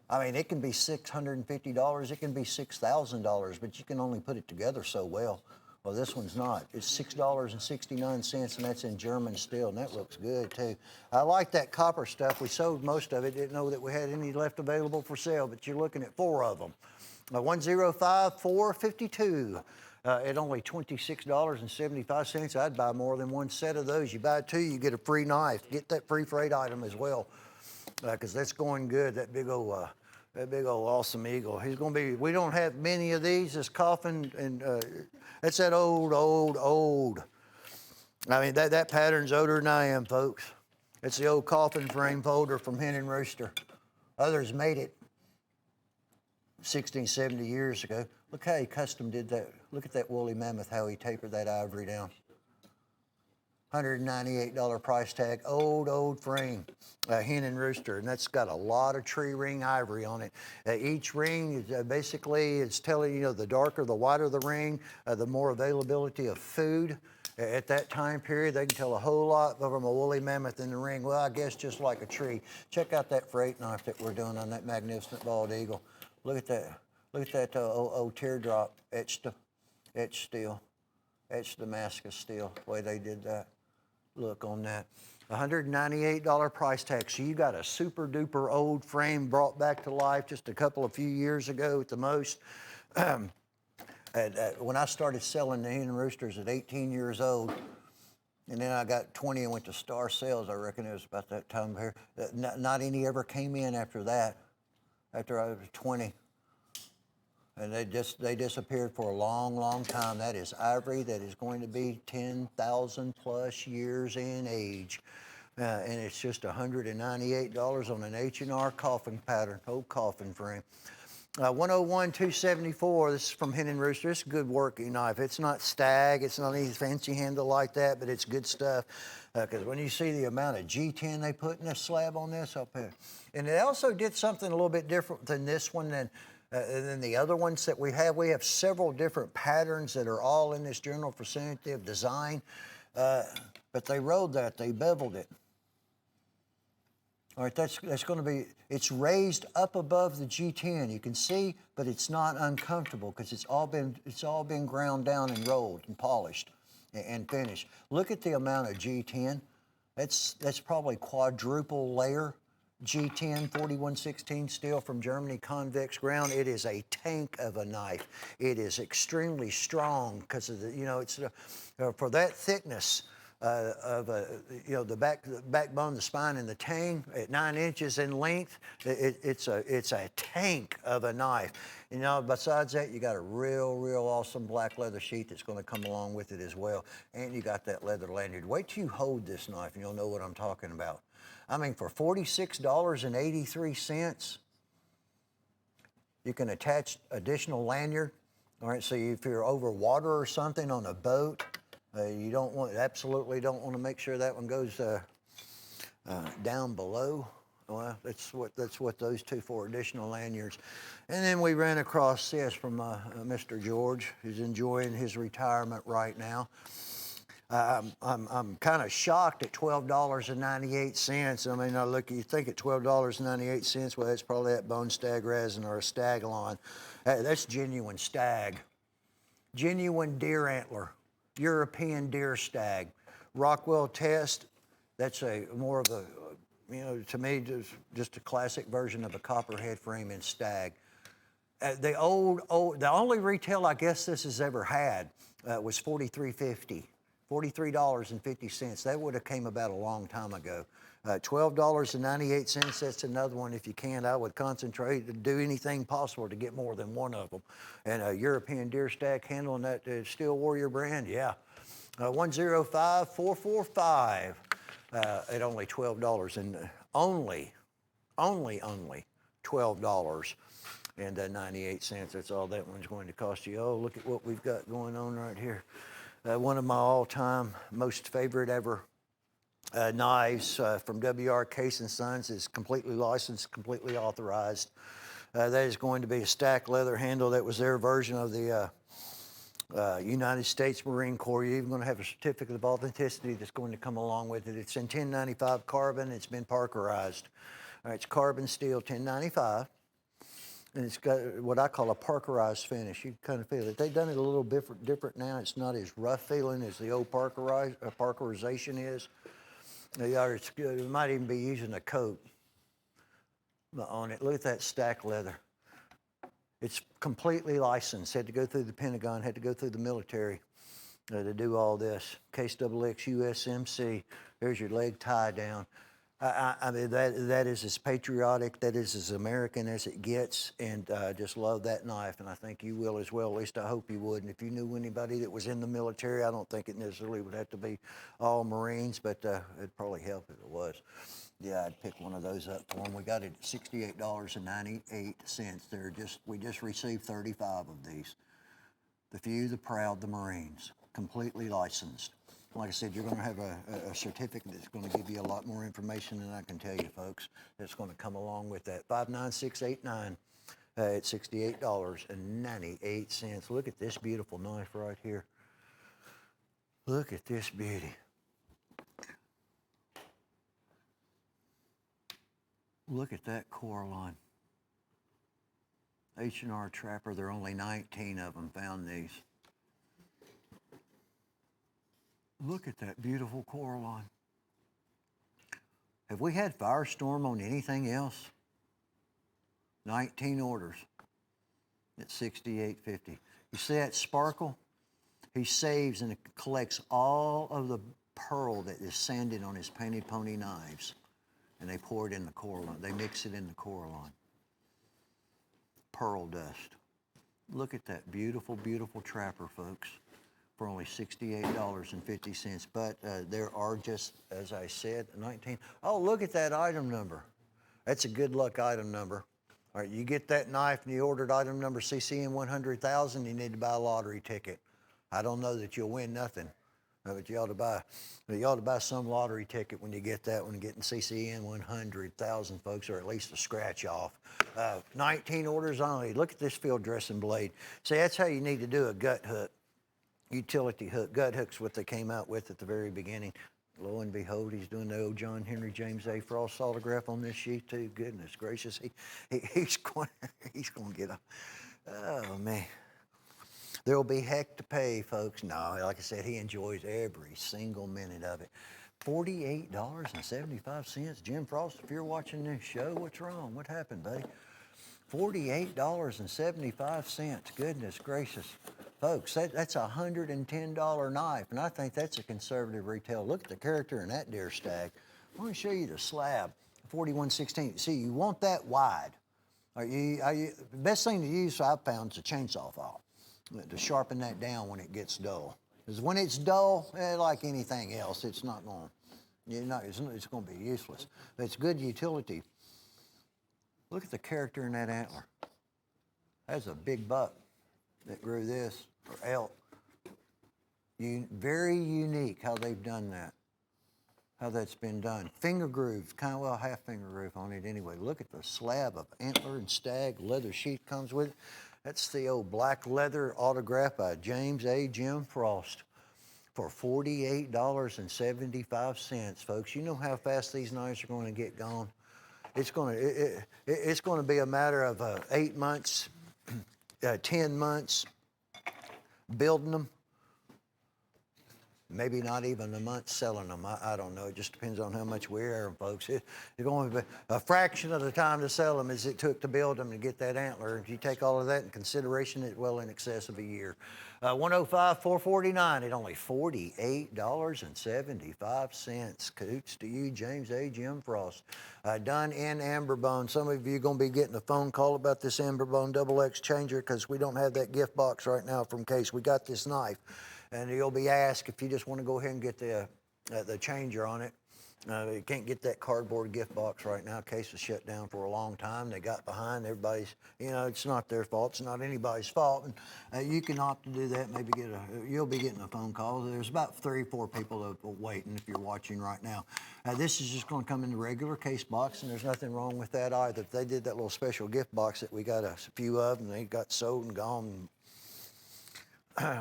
I mean, it can be $650. It can be $6,000, but you can only put it together so well. Well, this one's not. It's $6.69, and that's in German steel, and that looks good, too. I like that copper stuff. We sold most of it. Didn't know that we had any left available for sale, but you're looking at 4 of them. 105-452 at only $26.75. I'd buy more than one set of those. You buy 2, you get a free knife. Get that free freight item as well, because that's going good. That big old awesome eagle. He's going to be. We don't have many of these. This coffin, and that's that old. I mean, that pattern's older than I am, folks. It's the old coffin frame folder from Hen and Rooster. Others made it 60, 70 years ago. Look how he custom did that. Look at that woolly mammoth, how he tapered that ivory down. $198 price tag, old frame, Hen and Rooster, and that's got a lot of tree ring ivory on it. Each ring is basically, it's telling you, the darker, the wider the ring, the more availability of food. At that time period, they can tell a whole lot from a woolly mammoth in the ring. Well, I guess just like a tree. Check out that freight knife that we're doing on that magnificent bald eagle. Look at that. Look at that old teardrop etched steel, etched Damascus steel, the way they did that. Look on that. $198 price tag. So you got a super duper old frame brought back to life just a few years ago at the most. When I started selling the Hen and Roosters at 18 years old, and then I got 20 and went to Star Sales, I reckon it was about that time here. Not any ever came in after that, after I was 20. And they disappeared for a long time. That is ivory that is going to be 10,000 plus years in age. And it's just $198 on an H&R coffin pattern, old coffin frame. 101-274, this is from Hen and Rooster. It's a good working knife. It's not stag, it's not any fancy handle like that, but it's good stuff. Because when you see the amount of G10 they put in this slab on this up here. And it also did something a little bit different than this one than the other ones that we have. We have several different patterns that are all in this general vicinity of design, but they rolled that, they beveled it. All right, that's going to be, it's raised up above the G10. You can see, but it's not uncomfortable because it's all been ground down and rolled and polished and finished. Look at the amount of G10. That's probably quadruple layer G10 4116 steel from Germany, convex ground. It is a tank of a knife. It is extremely strong because of the, it's for that thickness. The backbone, the spine, and the tang at 9 inches in length, it's a tank of a knife. Besides that, you got a real awesome black leather sheath that's going to come along with it as well, and you got that leather lanyard. Wait till you hold this knife, and you'll know what I'm talking about. I mean, for $46.83, you can attach additional lanyard. All right, so if you're over water or something on a boat. You absolutely don't want to make sure that one goes down below. Well, that's what those two for, additional lanyards. And then we ran across this from Mr. George, who's enjoying his retirement right now. I'm kind of shocked at $12.98. I mean, you think at $12.98, well, that's probably that bone stag resin or a stagline. That's genuine stag, genuine deer antler. European deer stag. Rockwell test, that's more of a, to me, just a classic version of a copperhead frame in stag. The only retail I guess this has ever had was $43.50. That would have came about a long time ago. $12.98, that's another one. If you can, I would concentrate to do anything possible to get more than one of them. And a European deer stag handle in that Steel Warrior brand, yeah. 105-445 at only $12 and only $12.98. That's all that one's going to cost you. Oh, look at what we've got going on right here. One of my all-time most favorite ever knives from W.R. Case & Sons is completely licensed, completely authorized. That is going to be a stack leather handle. That was their version of the United States Marine Corps. You're even going to have a certificate of authenticity that's going to come along with it. It's in 1095 carbon. It's been Parkerized. All right, it's carbon steel 1095. And it's got what I call a Parkerized finish. You can kind of feel it. They've done it a little different now. It's not as rough feeling as the old Parkerization is. It's good. We might even be using a coat on it. Look at that stack leather. It's completely licensed. Had to go through the Pentagon, had to go through the military to do all this. Case XX USMC. There's your leg tie down. I mean, that is as patriotic, that is as American as it gets, and I just love that knife, and I think you will as well. At least I hope you would. And if you knew anybody that was in the military, I don't think it necessarily would have to be all Marines, but it'd probably help if it was. Yeah, I'd pick one of those up for them. We got it at $68.98. We just received 35 of these. The few, the proud, the Marines, completely licensed. Like I said, you're going to have a certificate that's going to give you a lot more information than I can tell you, folks. That's going to come along with that. 59689 at $68.98. Look at this beautiful knife right here. Look at this beauty. Look at that core line. H&R Trapper, there are only 19 of them found these. Look at that beautiful core line. Have we had Firestorm on anything else? 19 orders at $68.50. You see that sparkle? He saves and collects all of the pearl that is sanded on his painted pony knives, and they pour it in the core line. They mix it in the core line. Pearl dust. Look at that beautiful, beautiful trapper, folks, for only $68.50. But there are just, as I said, 19. Oh, look at that item number. That's a good luck item number. All right, you get that knife and you ordered item number CCN 100,000, you need to buy a lottery ticket. I don't know that you'll win nothing, but you ought to buy some lottery ticket when you get that one, getting CCN 100,000, folks, or at least a scratch off. 19 orders only. Look at this field dressing blade. See, that's how you need to do a gut hook. Utility hook. Gut hook's what they came out with at the very beginning. Lo and behold, he's doing the old John Henry James A. Frost autograph on this sheet too. Goodness gracious, he's going to get a. Oh man, there'll be heck to pay, folks. No, like I said, he enjoys every single minute of it. $48.75. Jim Frost, if you're watching this show, what's wrong? What happened, buddy? $48.75. Goodness gracious. Folks, that's a $110 knife, and I think that's a conservative retail. Look at the character in that deer stag. I want to show you the slab, 41/16. See, you want that wide. The best thing to use, I've found, is a chainsaw file to sharpen that down when it gets dull. Because when it's dull, like anything else, it's not going. It's going to be useless. But it's good utility. Look at the character in that antler. That's a big buck that grew this, or elk. Very unique how they've done that, how that's been done. Finger grooves, kind of, well, half finger groove on it anyway. Look at the slab of antler and stag. Leather sheath comes with it. That's the old black leather autograph by James A. Jim Frost for $48.75, folks. You know how fast these knives are going to get gone. It's going to be a matter of 8 months, 10 months building them. Maybe not even a month selling them. I don't know. It just depends on how much we air them, folks. It's going to be a fraction of the time to sell them as it took to build them and get that antler. If you take all of that in consideration, it's well in excess of a year. 105,449 at only $48.75. Coots to you, James A. Jim Frost. Done in amber bone. Some of you are going to be getting a phone call about this amber bone XX changer because we don't have that gift box right now from Case. We got this knife. And you'll be asked if you just want to go ahead and get the changer on it. You can't get that cardboard gift box right now. Case was shut down for a long time. They got behind. Everybody's, it's not their fault. It's not anybody's fault. And you can opt to do that. Maybe you'll be getting a phone call. There's about 3 or 4 people waiting if you're watching right now. This is just going to come in the regular case box, and there's nothing wrong with that either. If they did that little special gift box that we got a few of, and they got sold and gone.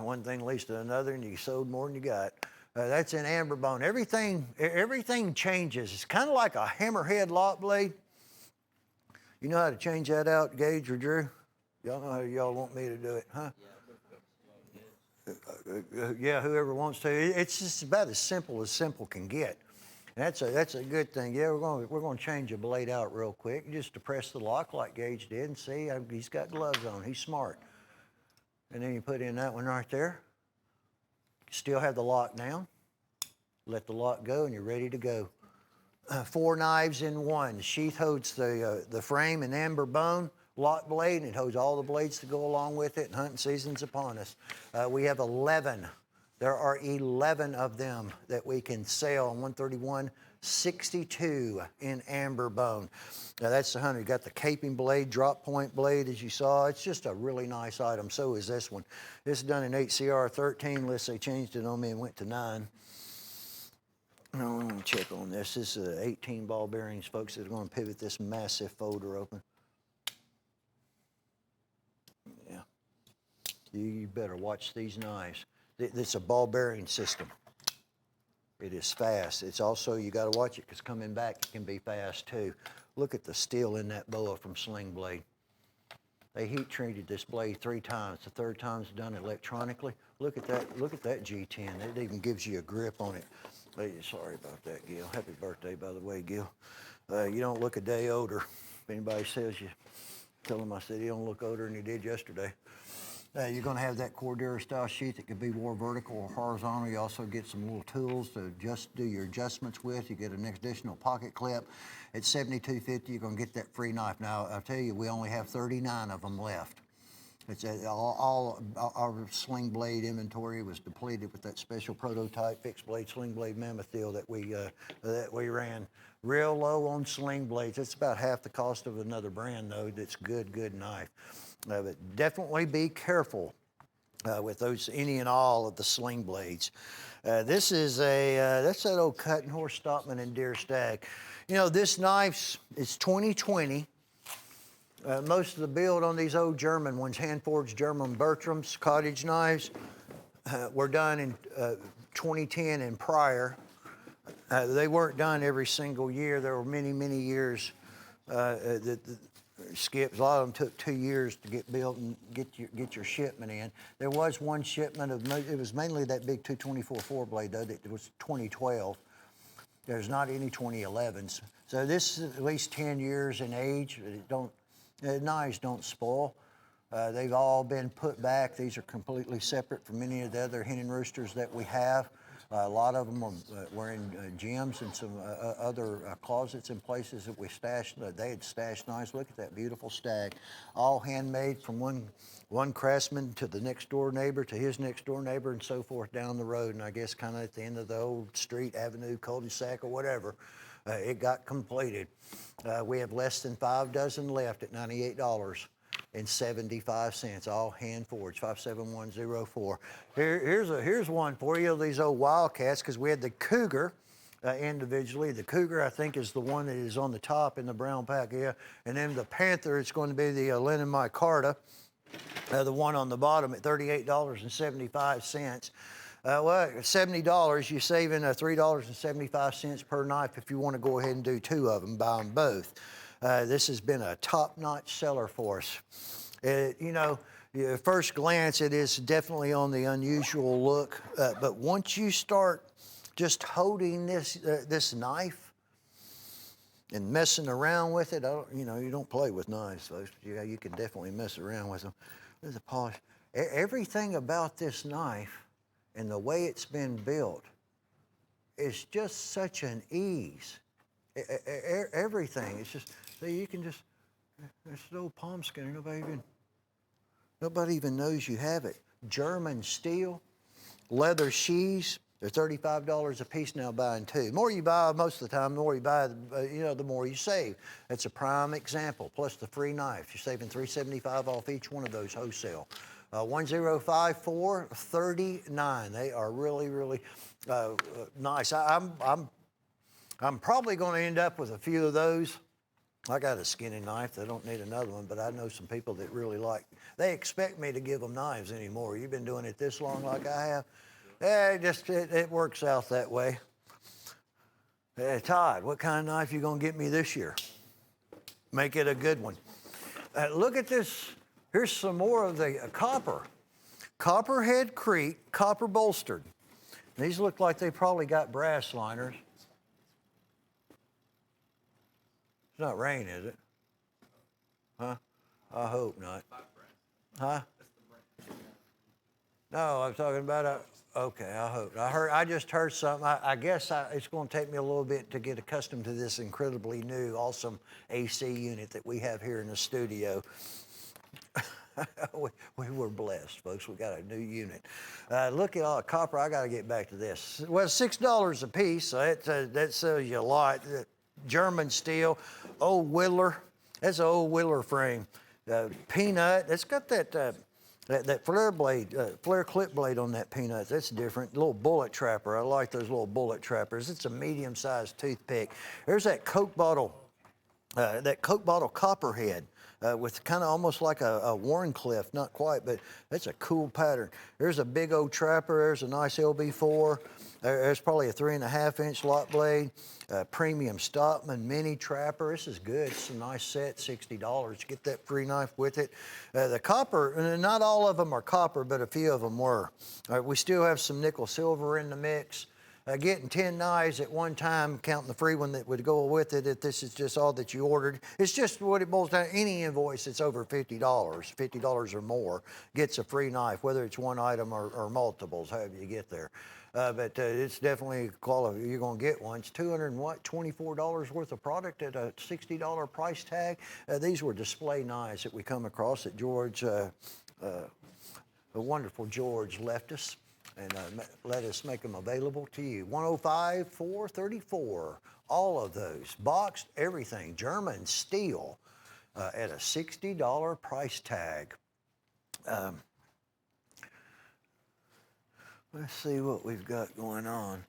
One thing leads to another, and you sold more than you got. That's in amber bone. Everything changes. It's kind of like a hammerhead lock blade. You know how to change that out, Gage or Drew? Y'all know how y'all want me to do it, huh? Yeah, whoever wants to. It's just about as simple can get. And that's a good thing. Yeah, we're going to change a blade out real quick, just to press the lock like Gage did, and see, he's got gloves on. He's smart. And then you put in that one right there. Still have the lock down. Let the lock go, and you're ready to go. 4 knives in one. The sheath holds the frame and amber bone lock blade, and it holds all the blades to go along with it. And hunting season's upon us. We have 11. There are 11 of them that we can sell on 131.62 in amber bone. Now that's the hunter. You got the caping blade, drop point blade, as you saw. It's just a really nice item. So is this one. This is done in 8CR13, unless they changed it on me and went to 9. Now let me check on this. This is 18 ball bearings, folks, that are going to pivot this massive folder open. Yeah. You better watch these knives. It's a ball bearing system. It is fast. It's also, you got to watch it, because coming back it can be fast too. Look at the steel in that boa from Sling Blade. They heat treated this blade 3 times. The 3rd time's done electronically. Look at that G10. It even gives you a grip on it. Hey, sorry about that, Gil. Happy birthday, by the way, Gil. You don't look a day older. If anybody says you, tell them I said you don't look older than you did yesterday. You're going to have that Cordura style sheath that can be more vertical or horizontal. You also get some little tools to just do your adjustments with. You get an additional pocket clip. At $72.50, you're going to get that free knife. Now, I'll tell you, we only have 39 of them left. It's all our Sling Blade inventory was depleted with that special prototype fixed blade Sling Blade Mammoth deal that we ran. Real low on Sling Blades. It's about half the cost of another brand, though. That's good knife. But definitely be careful with those, any and all of the Sling Blades. This is that's that old cutting horse Stockman and deer stag. This knife is 2020. Most of the build on these old German ones, hand-forged German Bertrams cottage knives, were done in 2010 and prior. They weren't done every single year. There were many years that skips. A lot of them took 2 years to get built and get your shipment in. There was one shipment it was mainly that big 224 4-blade though. That was 2012. There's not any 2011s. So this is at least 10 years in age. The knives don't spoil. They've all been put back. These are completely separate from any of the other hen and roosters that we have. A lot of them were in gyms and some other closets and places that we stashed. They had stashed knives. Look at that beautiful stag. All handmade from one craftsman to the next door neighbor to his next door neighbor and so forth down the road. And I guess kind of at the end of the old street, avenue, cul-de-sac or whatever, it got completed. We have less than 5 dozen left at $98.75, all hand forged, 57104. Here's one for you, these old Wildcats, because we had the Cougar individually. The Cougar, I think, is the one that is on the top in the brown pack here. And then the Panther, it's going to be the Lennon Micarta, the one on the bottom at $38.75. Well, $70, you're saving $3.75 per knife if you want to go ahead and do 2 of them, buy them both. This has been a top-notch seller for us. At first glance, it is definitely on the unusual look, but once you start just holding this knife and messing around with it, you don't play with knives, folks. You can definitely mess around with them. There's a polish. Everything about this knife and the way it's been built is just such an ease. Everything. It's just, see, you can just, there's no palm skinner. Nobody even knows you have it. German steel, leather sheaths, They're $35 a piece now buying two. The more you buy, most of the time, the more you buy, the more you save. That's a prime example, plus the free knife. You're saving $3.75 off each one of those wholesale. 105439. They are really, really nice. I'm probably going to end up with a few of those. I got a skinny knife. They don't need another one, but I know some people that really like. They expect me to give them knives anymore. You've been doing it this long like I have. Yeah, it works out that way. Hey, Todd, what kind of knife you gonna get me this year? Make it a good one. Look at this. Here's some more of the copper. Copperhead Crete, copper bolstered. These look like they probably got brass liners. It's not rain, is it? Huh? I hope not. Huh? No, I'm talking about okay, I hope. I just heard something. I guess it's going to take me a little bit to get accustomed to this incredibly new, awesome AC unit that we have here in the studio. we were blessed, folks. We got a new unit. Look at all the copper. I got to get back to this. Well, $6 a piece, so that sells you a lot. German steel, old Whittler. That's an old Whittler frame. Peanut. It's got that flare clip blade on that peanut. That's different. Little bullet trapper. I like those little bullet trappers. It's a medium-sized toothpick. There's that Coke bottle copperhead with kind of almost like a Warncliffe, not quite, but that's a cool pattern. There's a big old trapper. There's a nice LB4. There's probably a 3.5-inch lock blade. Premium Stockman mini trapper. This is good. It's a nice set, $60. Get that free knife with it. The copper, not all of them are copper, but a few of them were. We still have some nickel silver in the mix. Getting 10 knives at one time, counting the free one that would go with it, if this is just all that you ordered. It's just what it boils down to. Any invoice that's over $50, $50 or more, gets a free knife, whether it's one item or multiples, however you get there. But it's definitely quality. You're going to get one. It's $224 worth of product at a $60 price tag. These were display knives that we come across that George, the wonderful George, left us and let us make them available to you. 105434. All of those, boxed, everything, German steel, at a $60 price tag. Let's see what we've got going on.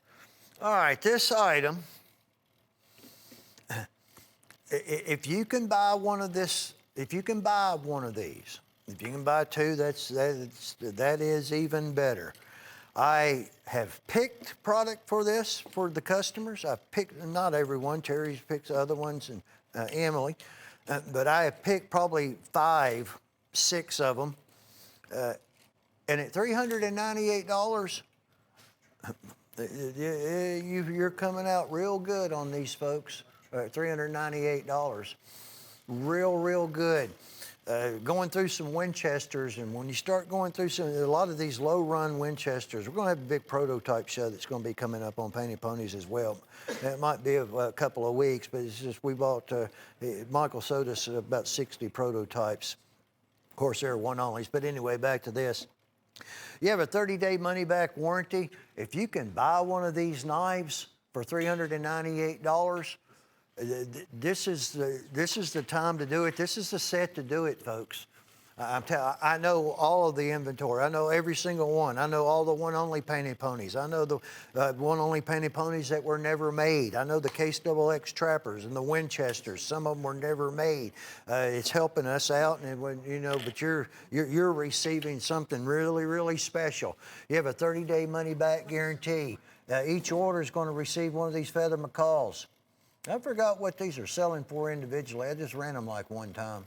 All right, this item, if you can buy one of these, if you can buy two, that is even better. I have picked product for this for the customers. I've picked, not everyone, Terry's picks other ones, and Emily, but I have picked probably 5, 6 of them. And at $398, you're coming out real good on these folks. $398, real good. Going through some Winchesters, and when you start going through a lot of these low-run Winchesters, we're going to have a big prototype show that's going to be coming up on Painted Ponies as well. It might be a couple of weeks, but it's just we bought, Michael sold us about 60 prototypes. Of course, they're one-onlys, but anyway, back to this. You have a 30-day money-back warranty. If you can buy one of these knives for $398, this is the time to do it. This is the set to do it, folks. I know all of the inventory. I know every single one. I know all the one-only painted ponies. I know the one-only painted ponies that were never made. I know the Case XX Trappers and the Winchesters. Some of them were never made. It's helping us out, and but you're receiving something really, really special. You have a 30-day money-back guarantee. Each order is going to receive one of these feather macaws. I forgot what these are selling for individually. I just ran them like one time.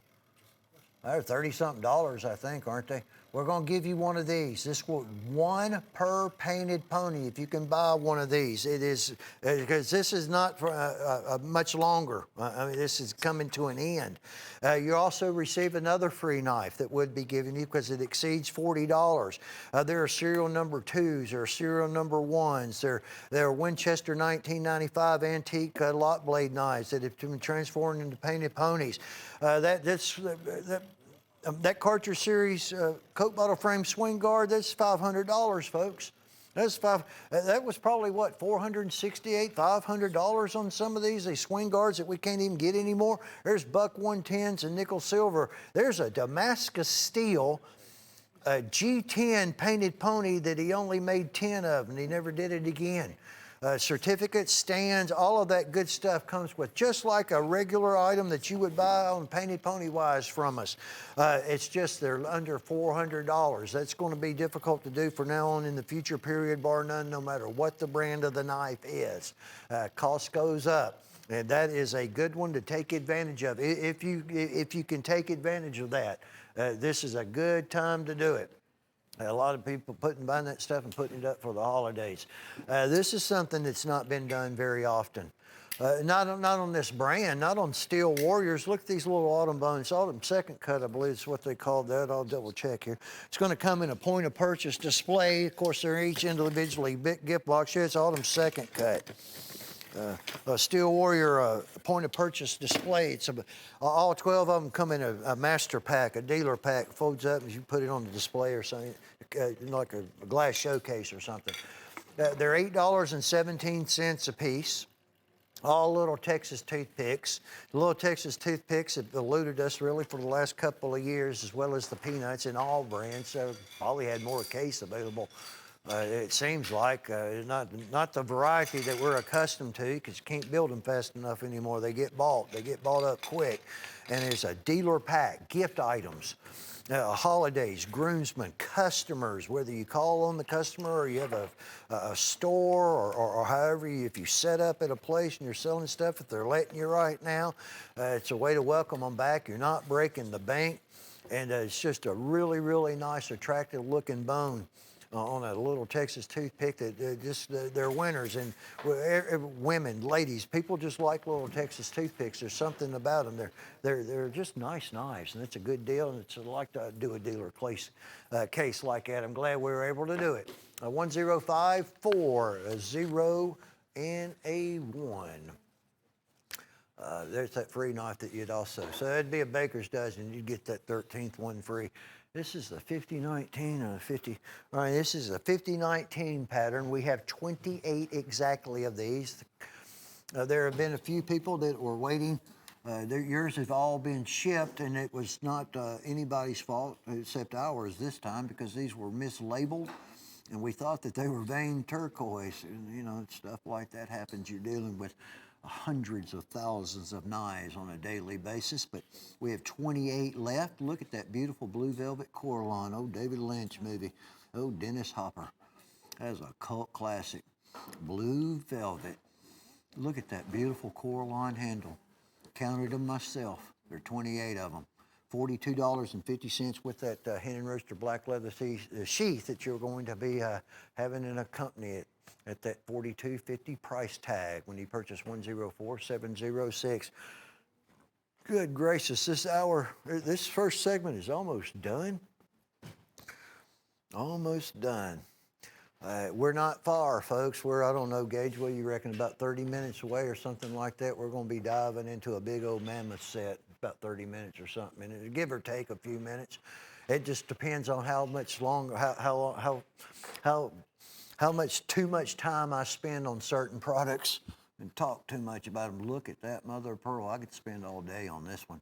They're $30-something, I think, aren't they? We're going to give you one of these. This will one per painted pony. If you can buy one of these, it is because this is not for much longer. I mean, this is coming to an end. You also receive another free knife that would be given you because it exceeds $40. There are serial number 2s. There are serial number 1s. There are Winchester 1995 antique lock blade knives that have been transformed into painted ponies. That Carter Series Coke bottle frame swing guard, that's $500, folks. That's that was probably what, $468, $500 on some of these swing guards that we can't even get anymore. There's buck 110s and nickel silver. There's a Damascus steel G10 painted pony that he only made 10 of and he never did it again. Certificates, stands, all of that good stuff comes with, just like a regular item that you would buy on Painted Pony Wise from us. It's just they're under $400. That's going to be difficult to do from now on in the future, period, bar none, no matter what the brand of the knife is. Cost goes up. And that is a good one to take advantage of. If you can take advantage of that, this is a good time to do it. A lot of people buying that stuff and putting it up for the holidays. This is something that's not been done very often. Not on this brand, not on Steel Warriors. Look at these little Autumn Bones. Autumn Second Cut, I believe is what they call that. I'll double check here. It's going to come in a point of purchase display. Of course, they're each individually big gift box. Here it's Autumn Second Cut. A Steel Warrior point of purchase display. It's all 12 of them come in a master pack, a dealer pack. Folds up and you put it on the display or something, like a glass showcase or something. They're $8.17 a piece. All little Texas toothpicks. The little Texas toothpicks have eluded us really for the last couple of years, as well as the peanuts in all brands. So probably had more case available. It seems like not the variety that we're accustomed to, because you can't build them fast enough anymore. They get bought up quick. And it's a dealer pack, gift items, holidays, groomsmen, customers, whether you call on the customer or you have a store or however, if you set up at a place and you're selling stuff, if they're letting you right now, it's a way to welcome them back. You're not breaking the bank. And it's just a really, really nice, attractive looking bone on a little Texas toothpick that they're winners. And women, ladies, people just like little Texas toothpicks. There's something about them. They're just nice knives, and it's a good deal. And it's like to do a dealer case like that. I'm glad we were able to do it. 10540 and a 1. There's that free knife that you'd also. So that'd be a baker's dozen. You'd get that 13th one free. This is the 5019 or 50. All right, this is a 5019 pattern. We have 28 exactly of these. There have been a few people that were waiting. Yours have all been shipped, and it was not anybody's fault except ours this time, because these were mislabeled, and we thought that they were vein turquoise. And, stuff like that happens. You're dealing with hundreds of thousands of knives on a daily basis, but we have 28 left. Look at that beautiful blue velvet Coraline. Oh, David Lynch movie. Oh, Dennis Hopper. That is a cult classic. Blue velvet. Look at that beautiful Coraline handle. Counted them myself. There are 28 of them. $42.50 with that Hen and Rooster black leather sheath that you're going to be having in accompany it at that $42.50 price tag when you purchase 104706. Good gracious, this first segment is almost done. Almost done. We're not far, folks. We're, I don't know, Gage, what do you reckon, about 30 minutes away or something like that? We're going to be diving into a big old mammoth set, about 30 minutes or something, and it'll give or take a few minutes. It just depends on how much longer, how much too much time I spend on certain products and talk too much about them. Look at that mother of pearl. I could spend all day on this one.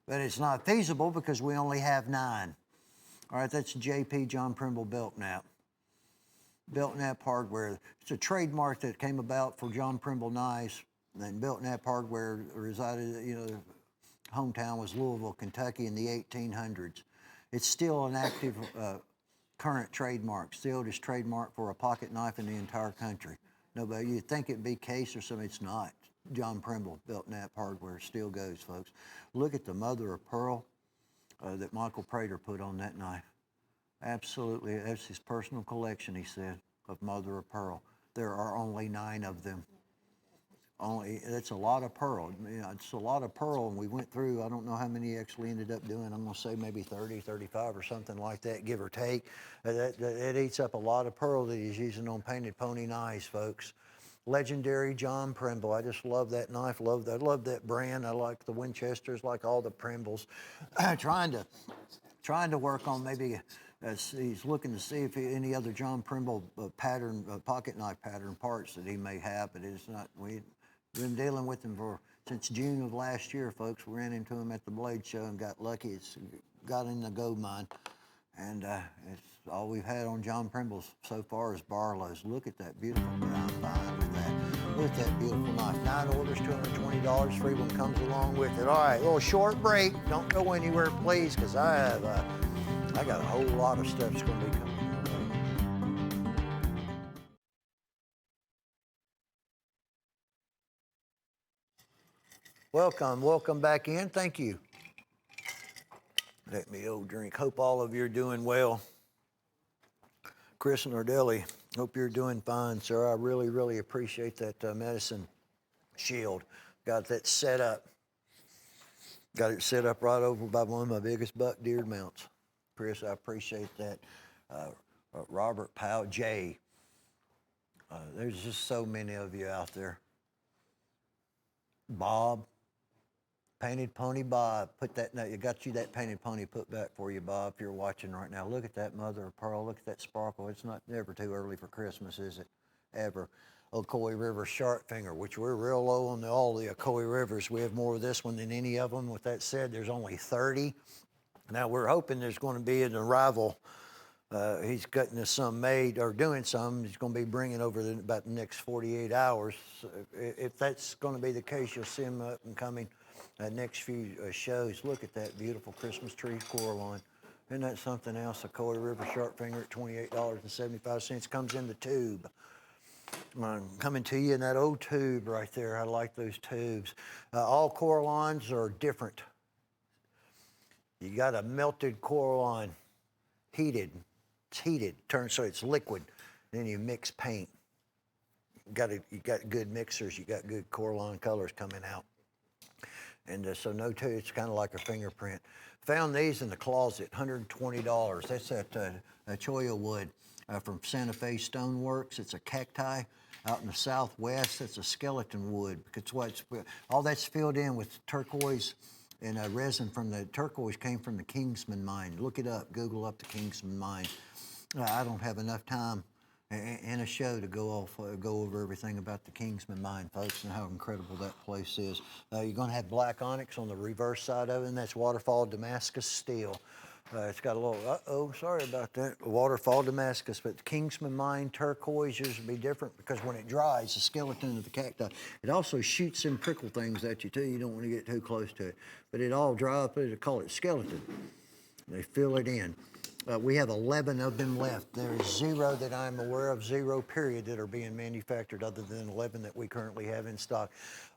But it's not feasible because we only have 9. All right, that's JP John Primble belt nap. Belt nap hardware. It's a trademark that came about for John Primble knives. And belt nap hardware resided, hometown was Louisville, Kentucky in the 1800s. It's still an active current trademark, still just trademark for a pocket knife in the entire country. Nobody, you'd think it'd be Case or something, it's not. John Primble, belt nap hardware, still goes, folks. Look at the mother of pearl that Michael Prater put on that knife. Absolutely, that's his personal collection, he said, of mother of pearl. There are only 9 of them. That's a lot of pearl. It's a lot of pearl, and we went through, I don't know how many actually ended up doing. I'm going to say maybe 30, 35 or something like that, give or take. It eats up a lot of pearl that he's using on Painted Pony knives, folks. Legendary John Primble. I just love that knife. I love that brand. I like the Winchesters, like all the Primbles. trying to work on maybe he's looking to see if any other John Primble pattern, pocket knife pattern parts that he may have, but it's not. We've been dealing with him since June of last year, folks. We ran into him at the Blade Show and got lucky. It's got in the gold mine, and it's all we've had on John Primble's so far is Barlow's. Look at that beautiful. I'm fine with that. Look at that beautiful knife. 9 orders, $220. Free one comes along with it. All right, a little short break. Don't go anywhere, please, because I got a whole lot of stuff that's going to be coming your way. Welcome back in. Thank you. Let me drink. Hope all of you are doing well. Chris and Ardelli, hope you're doing fine, sir. I really, really appreciate that medicine shield. Got that set up. Got it set up right over by one of my biggest buck deer mounts. Chris, I appreciate that. Robert Powell, Jay. There's just so many of you out there. Bob, Painted Pony Bob, put that, no, you got you that Painted Pony put back for you, Bob, if you're watching right now. Look at that mother of pearl, look at that sparkle. It's never too early for Christmas, is it? Ever. Ocoee River Shark Finger, which we're real low on all the Ocoee Rivers. We have more of this one than any of them. With that said, there's only 30. Now we're hoping there's going to be an arrival. He's getting us some made, or doing some. He's going to be bringing over about the next 48 hours. So if that's going to be the case, you'll see him up and coming next few shows. Look at that beautiful Christmas tree Coraline. Isn't that something else? Ocoee River Shark Finger at $28.75. Comes in the tube. Coming to you in that old tube right there. I like those tubes. All Coralines are different. You got a melted Coraline, heated. It's heated, turns so it's liquid. Then you mix paint. You got good mixers. You got good Coraline colors coming out. And so no tube. It's kind of like a fingerprint. Found these in the closet, $120. That's that cholla wood from Santa Fe Stoneworks. It's a cacti out in the southwest. It's a skeleton wood because all that's filled in with turquoise and resin from the turquoise came from the Kingsman mine. Look it up. Google up the Kingsman mine. I don't have enough time in a show to go over everything about the Kingsman mine, folks, and how incredible that place is. You're going to have black onyx on the reverse side of it, and that's waterfall Damascus steel. It's got a little, sorry about that, waterfall Damascus, but the Kingsman mine turquoise yours will be different because when it dries, the skeleton of the cacti, it also shoots some prickle things at you too. You don't want to get too close to it. But it all dry up, they call it skeleton. They fill it in. We have 11 of them left. There is 0 that I'm aware of, 0 period, that are being manufactured other than 11 that we currently have in stock.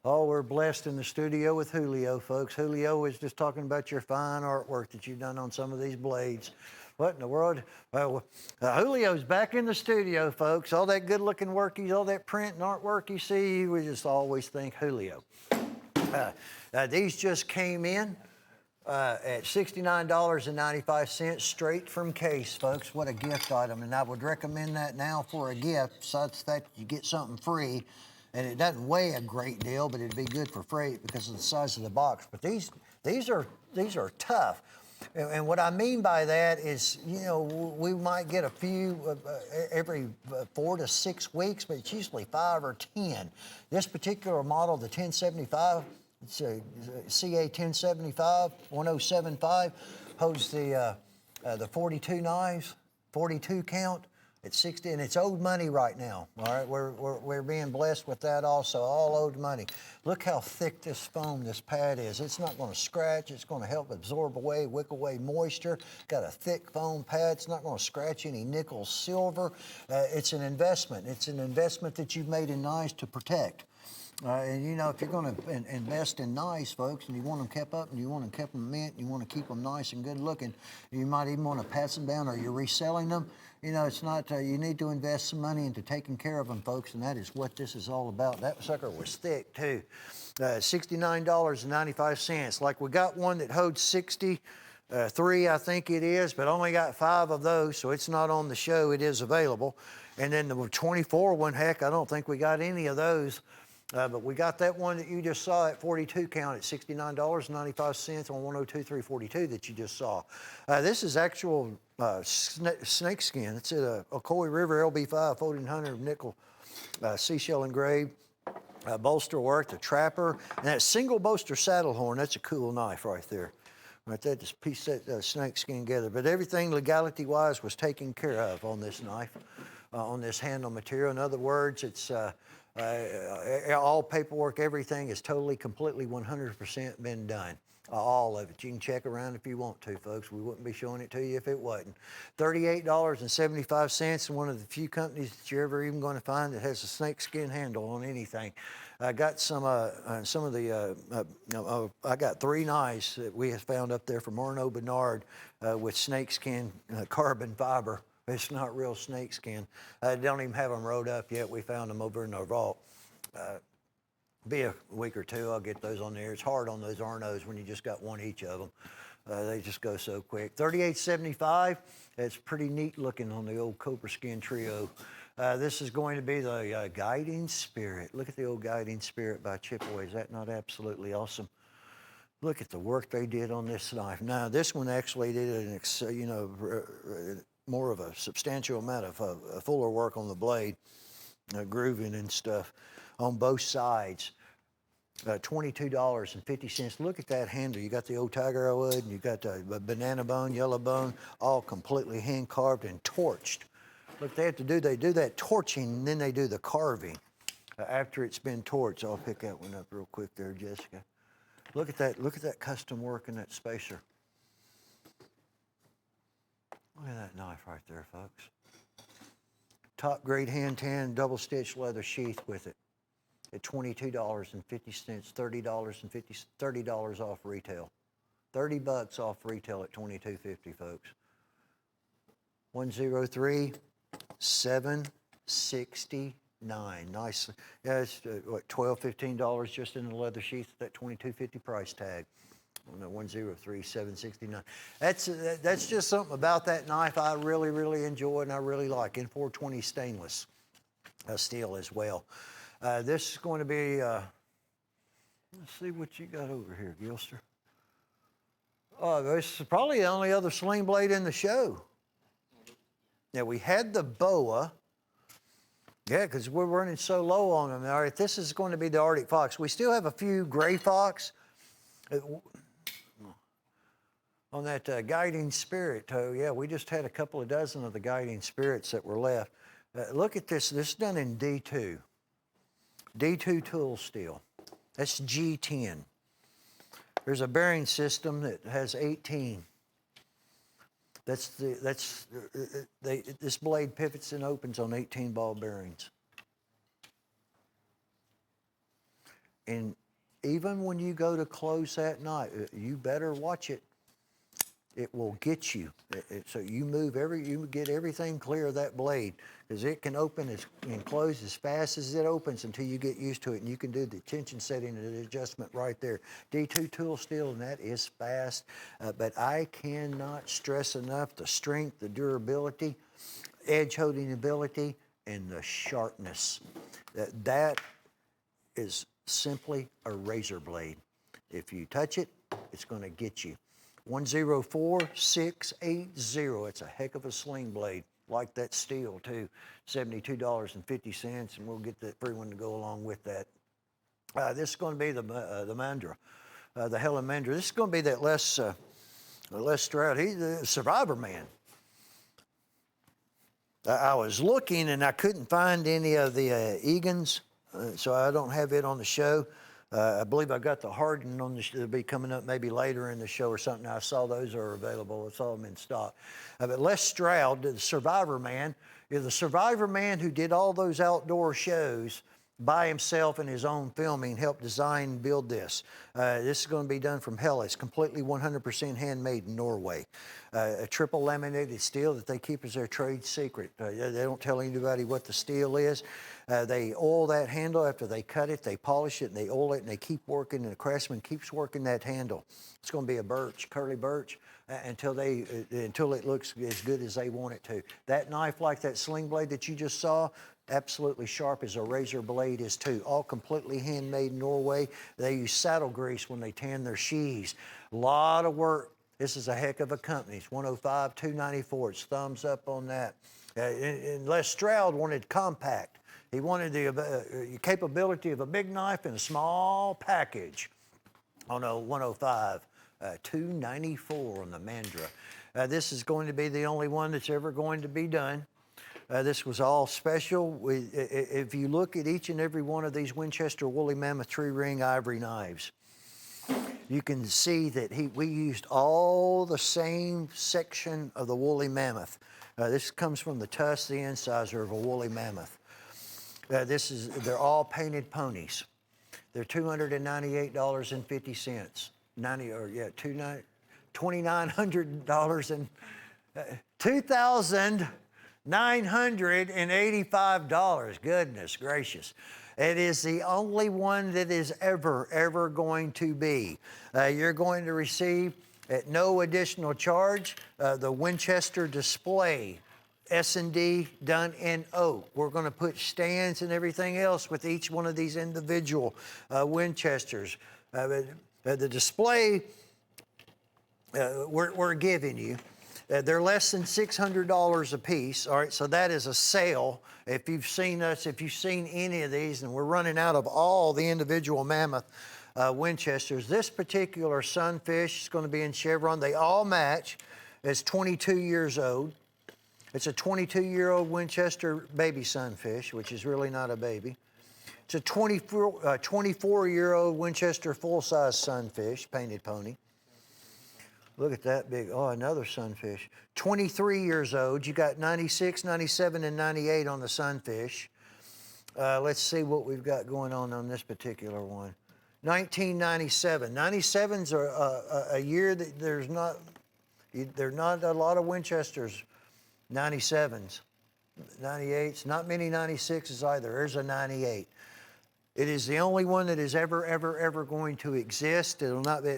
Oh, we're blessed in the studio with Julio, folks. Julio is just talking about your fine artwork that you've done on some of these blades. What in the world? Julio's back in the studio, folks. All that good-looking work, all that print and artwork you see, we just always think Julio. These just came in. At $69.95 straight from case, folks. What a gift item, and I would recommend that now for a gift, such that you get something free, and it doesn't weigh a great deal, but it'd be good for freight because of the size of the box. But these are tough, and what I mean by that is, we might get a few every 4 to 6 weeks, but it's usually 5 or 10. This particular model, the 1075. It's a CA 1075, 1075, holds the 42 knives, 42 count at 60, and it's owed money right now. All right, we're being blessed with that also, all owed money. Look how thick this foam, this pad is. It's not going to scratch. It's going to help absorb away, wick away moisture. Got a thick foam pad. It's not going to scratch any nickel, silver. It's an investment. It's an investment that you've made in knives to protect. And if you're going to invest in nice, folks, and you want them kept up, and you want them kept them mint, and you want to keep them nice and good looking, you might even want to pass them down, or you're reselling them. It's not, you need to invest some money into taking care of them, folks, and that is what this is all about. That sucker was thick, too. $69.95. Like, we got one that holds 63, I think it is, but only got 5 of those, so it's not on the show. It is available. And then the 24 one, heck, I don't think we got any of those. But we got that one that you just saw at 42 count at $69.95 on 102.342 that you just saw. This is actual snake skin. It's a Ocoee River LB5 1400 nickel seashell engraved. Bolster work, the trapper, and that single bolster saddle horn, that's a cool knife right there. Right there, just piece that snake skin together. But everything legality-wise was taken care of on this knife, on this handle material. In other words, it's all paperwork, everything is totally, completely, 100% been done. All of it. You can check around if you want to, folks. We wouldn't be showing it to you if it wasn't. $38.75, and one of the few companies that you're ever even going to find that has a snakeskin handle on anything. I got some of the, I got 3 knives that we have found up there from Orno Bernard with snakeskin carbon fiber. It's not real snakeskin. I don't even have them rolled up yet. We found them over in our vault. Be a week or two, I'll get those on there. It's hard on those Arnos when you just got one each of them. They just go so quick. $38.75. It's pretty neat looking on the old Cobra Skin Trio. This is going to be the Guiding Spirit. Look at the old Guiding Spirit by Chipaway. Is that not absolutely awesome? Look at the work they did on this knife. Now, this one actually did more of a substantial amount of fuller work on the blade, grooving and stuff on both sides. $22.50. Look at that handle. You got the old tiger wood, and you got the banana bone, yellow bone, all completely hand carved and torched. Look, they do that torching, and then they do the carving after it's been torched. I'll pick that one up real quick there, Jessica. Look at that custom work in that spacer. Look at that knife right there, folks. Top grade hand tan, double stitched leather sheath with it at $22.50, $30 off retail. $30 off retail at $22.50, folks. 103-769. Nice. Yeah, it's what, $12, $15 just in the leather sheath at that $22.50 price tag. On the 103-769. That's just something about that knife I really, really enjoy and I really like. In 420 stainless steel as well. This is going to be, let's see what you got over here, Gilster. Oh, this is probably the only other sling blade in the show. Now, we had the boa. Yeah, because we're running so low on them. All right, this is going to be the Arctic Fox. We still have a few gray fox. On that Guiding Spirit toe, yeah, we just had a couple of dozen of the Guiding Spirits that were left. Look at this. This is done in D2. D2 tool steel. That's G10. There's a bearing system that has 18. This blade pivots and opens on 18 ball bearings. And even when you go to close that knot, you better watch it. It will get you. So you get everything clear of that blade, because it can open and close as fast as it opens until you get used to it, and you can do the tension setting and the adjustment right there. D2 tool steel, and that is fast, but I cannot stress enough the strength, the durability, edge holding ability, and the sharpness. That is simply a razor blade. If you touch it, it's going to get you. 104-680. It's a heck of a sling blade. Like that steel too. $72.50, and we'll get that free one to go along with that. This is going to be the Mandra, the Helen Mandra. This is going to be that Les Stroud. He's the Survivor Man. I was looking and I couldn't find any of the Egans, so I don't have it on the show. I believe I got the Harden on the show. It'll be coming up maybe later in the show or something. I saw those are available. I saw them in stock. But Les Stroud, the Survivor Man, is the Survivor Man who did all those outdoor shows by himself in his own filming, helped design and build this. This is going to be done from Hella. It's completely 100% handmade in Norway. A triple laminated steel that they keep as their trade secret. They don't tell anybody what the steel is. They oil that handle after they cut it, they polish it, and they oil it, and they keep working, and the craftsman keeps working that handle. It's going to be a birch, curly birch, until it looks as good as they want it to. That knife, like that sling blade that you just saw, absolutely sharp as a razor blade is too. All completely handmade in Norway. They use saddle grease when they tan their sheaths. A lot of work This is a heck of a company. It's 105, 294. It's thumbs up on that. And Les Stroud wanted compact. He wanted the capability of a big knife in a small package on a 105, 294 on the Mandra. This is going to be the only one that's ever going to be done. This was all special. If you look at each and every one of these Winchester Woolly Mammoth Tree Ring ivory knives, you can see that we used all the same section of the woolly mammoth. This comes from the tusk, the incisor of a woolly mammoth. They're all painted ponies. They're $298.50. $2,900 and $2,985. Goodness gracious. It is the only one that is ever going to be. You're going to receive at no additional charge the Winchester display, S&D done in oak. We're going to put stands and everything else with each one of these individual Winchesters. The display we're giving you, they're less than $600 a piece. All right, so that is a sale. If you've seen us, if you've seen any of these, and we're running out of all the individual mammoth Winchesters. This particular Sunfish is going to be in chevron. They all match. It's 22 years old. It's a 22-year-old Winchester baby Sunfish, which is really not a baby. It's a 24-year-old Winchester full-size Sunfish, painted pony. Look at that big, another Sunfish. 23 years old. You got 96, 97, and 98 on the Sunfish. Let's see what we've got going on this particular one. 1997. 97's a year that there's not a lot of Winchesters. 97s. 98s, not many 96s either. There's a 98. It is the only one that is ever going to exist. It'll not be,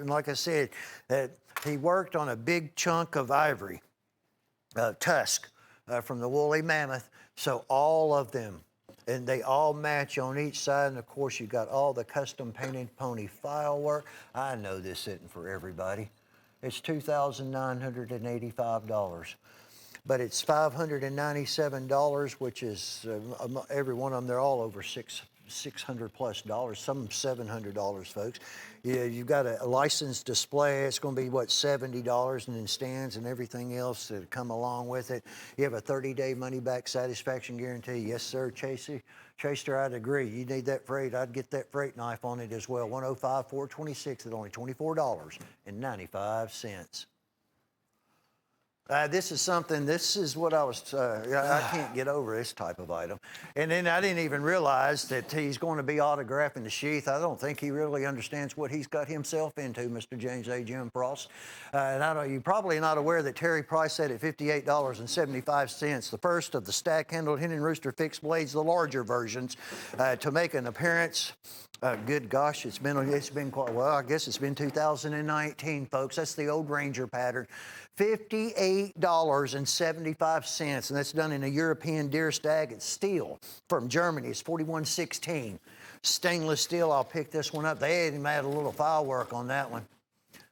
like I said, he worked on a big chunk of ivory, tusk, from the woolly mammoth. So all of them, and they all match on each side. And of course, you've got all the custom painted pony file work. I know this isn't for everybody. It's $2,985. But it's $597, which is every one of them. They're all over $600+ dollars. Some $700, folks. Yeah, you've got a licensed display. It's going to be what, $70, and then stands and everything else that come along with it. You have a 30-day money-back satisfaction guarantee. Yes, sir, Chaser, I'd agree. You need that freight. I'd get that freight knife on it as well. 105, 426 at only $24.95. This is what I was, I can't get over this type of item. And then I didn't even realize that he's going to be autographing the sheath. I don't think he really understands what he's got himself into, Mr. James A. Jim Frost. And you're probably not aware that Terry Price said at $58.75, the first of the stack-handled hen and rooster fixed blades, the larger versions, to make an appearance. Good gosh, it's been quite, well, I guess it's been 2019, folks. That's the old Ranger pattern. $58.75, and that's done in a European deer stag. It's steel from Germany. It's 4116. Stainless steel. I'll pick this one up. They even add a little file work on that one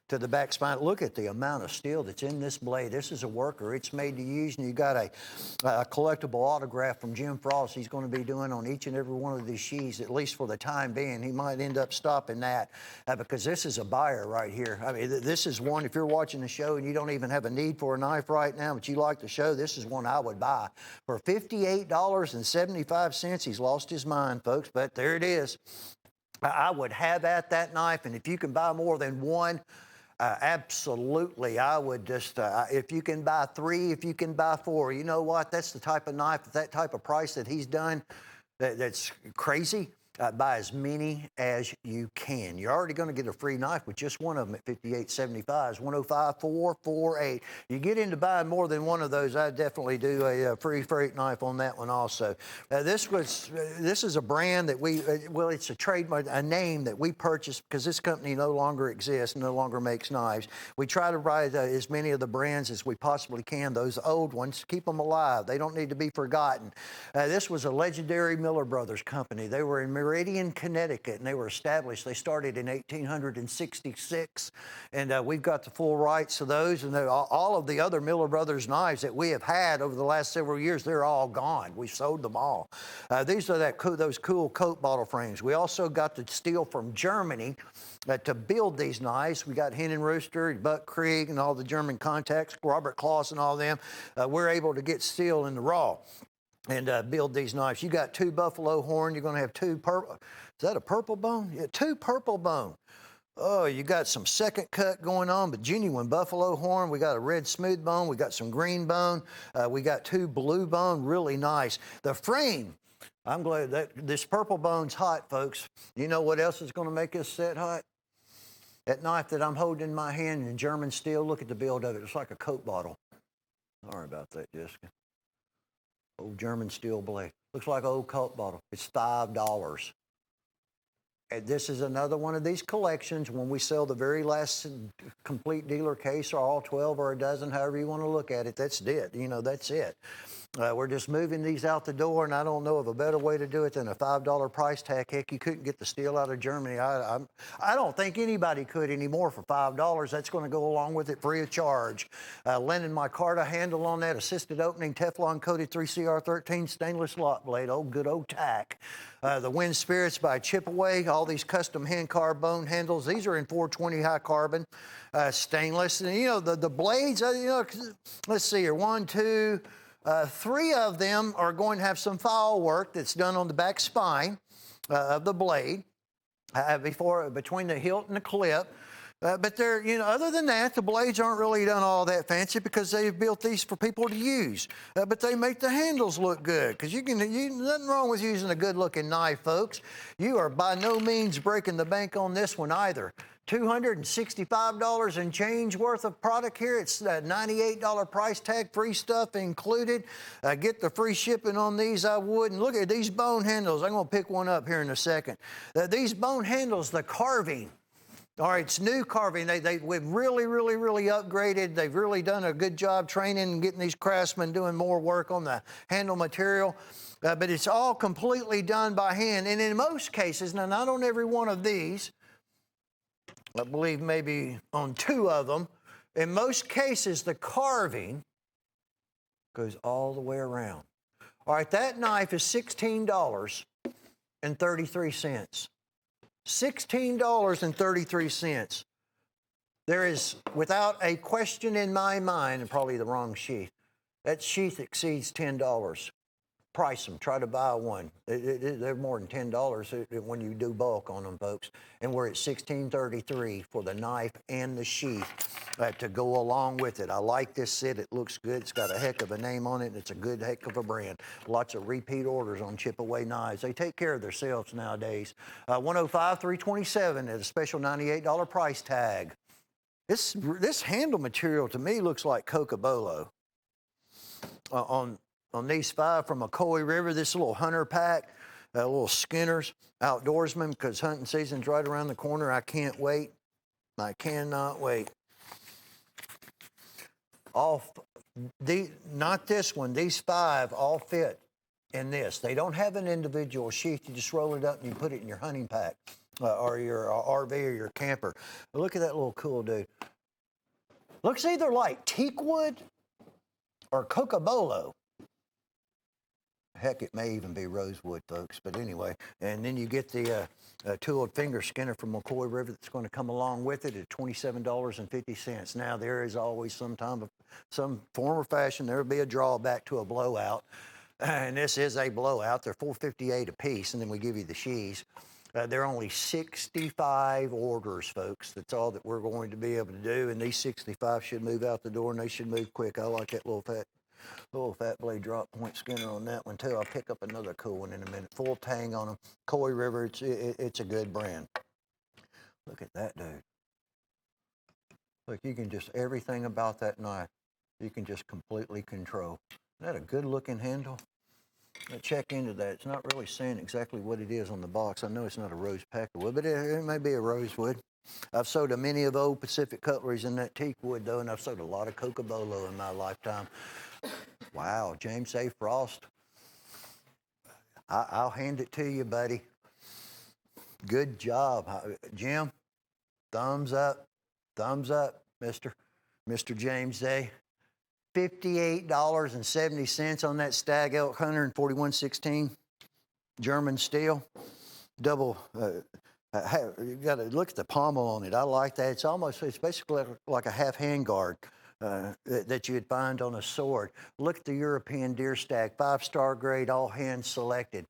to the back spine. Look at the amount of steel that's in this blade. This is a worker. It's made to use, and you got a collectible autograph from Jim Frost he's going to be doing on each and every one of these sheaths, at least for the time being. He might end up stopping that because this is a buyer right here. I mean, this is one, if you're watching the show and you don't even have a need for a knife right now, but you like the show, this is one I would buy. For $58.75, he's lost his mind, folks, but there it is. I would have at that knife, and if you can buy more than one, absolutely, I would just, if you can buy 3, if you can buy 4, you know what? That's the type of knife, that type of price that he's done, that's crazy. Buy as many as you can. You're already going to get a free knife with just one of them at $58.75. 105-448. You get into buying more than one of those, I'd definitely do a free freight knife on that one also. This is a brand that it's a trademark, a name that we purchased because this company no longer exists, no longer makes knives. We try to write as many of the brands as we possibly can. Those old ones, keep them alive. They don't need to be forgotten. This was a legendary Miller Brothers company. They were in Meridian, Connecticut, and they were established. They started in 1866, and we've got the full rights to those. And all of the other Miller Brothers knives that we have had over the last several years, they're all gone. We sold them all. These are those cool Coke bottle frames. We also got the steel from Germany to build these knives. We got Hen and Rooster, Buck Krieg, and all the German contacts, Robert Claus and all them. We're able to get steel in the raw and build these knives. You got 2 buffalo horn. You're going to have 2 purple. Is that a purple bone? Yeah, 2 purple bone. Oh, you got some second cut going on, but genuine buffalo horn. We got a red smooth bone. We got some green bone. We got 2 blue bone. Really nice. The frame. I'm glad that this purple bone's hot, folks. You know what else is going to make this set hot? That knife that I'm holding in my hand in German steel. Look at the build of it. It's like a Coke bottle. Sorry about that, Jessica. Old German steel blade. Looks like an old Coke bottle. It's $5. And this is another one of these collections. When we sell the very last complete dealer case, or all 12 or a dozen, however you want to look at it, that's it. You know, that's it. We're just moving these out the door, and I don't know of a better way to do it than a $5 price tag. Heck, you couldn't get the steel out of Germany. I don't think anybody could anymore for $5. That's going to go along with it free of charge. Lennon micarta handle on that, assisted opening, Teflon coated 3CR13 stainless lock blade, good old tack. The Wind Spirits by Chipaway, all these custom hand carved bone handles. These are in 420 high carbon stainless. And you know, the blades, you know, let's see here, 1, 2, 3 of them are going to have some file work that's done on the back spine of the blade between the hilt and the clip. But they're, you know, other than that, the blades aren't really done all that fancy because they've built these for people to use. But they make the handles look good because nothing wrong with using a good-looking knife, folks. You are by no means breaking the bank on this one either. $265 and change worth of product here. It's a $98 price tag, free stuff included. Get the free shipping on these, I would. And look at these bone handles. I'm going to pick one up here in a second. These bone handles, the carving. All right, it's new carving. We've really upgraded. They've really done a good job training and getting these craftsmen doing more work on the handle material. But it's all completely done by hand. And in most cases, now not on every one of these, I believe maybe on 2 of them, in most cases, the carving goes all the way around. All right, that knife is $16.33. $16.33. There is, without a question in my mind, and probably the wrong sheath, that sheath exceeds $10. Price them. Try to buy one. They're more than $10 when you do bulk on them, folks. And we're at $16.33 for the knife and the sheath to go along with it. I like this set. It looks good. It's got a heck of a name on it, and it's a good heck of a brand. Lots of repeat orders on Chipaway knives. They take care of themselves nowadays. 105-327 at a special $98 price tag. This handle material to me looks like Cocobolo. On these 5 from McCoy River, this little hunter pack, little Skinners, outdoorsman, because hunting season's right around the corner. I can't wait. I cannot wait. Not this one, these 5 all fit in this. They don't have an individual sheath. You just roll it up and you put it in your hunting pack or your RV or your camper. But look at that little cool dude. Looks either like teakwood or Cocobolo. Heck, it may even be rosewood, folks, but anyway. And then you get the tooled finger skinner from McCoy River that's going to come along with it at $27.50. Now, there is always some form or fashion, there will be a drawback to a blowout. And this is a blowout. They're $4.58 a piece, and then we give you the sheaths. There are only 65 orders, folks. That's all that we're going to be able to do, and these 65 should move out the door, and they should move quick. I like that little fat blade drop point skinner on that one too. I'll pick up another cool one in a minute. Full tang on them. Coy River, it's a good brand. Look at that dude. Look, you can just, everything about that knife, you can just completely control. Isn't that a good looking handle? I'll check into that. It's not really saying exactly what it is on the box. I know it's not a rose packer wood, but it may be a rosewood. I've sold many of old Pacific cutleries in that teak wood though, and I've sold a lot of Cocobolo in my lifetime. Wow, James A. Frost. I'll hand it to you, buddy. Good job, Jim. Thumbs up, Mr. James Day. $58.70 on that Stag Elk 14116 German steel. Double, you got to look at the pommel on it. I like that. It's basically like a half handguard that you'd find on a sword. Look at the European deer stag, 5-star grade, all hand selected.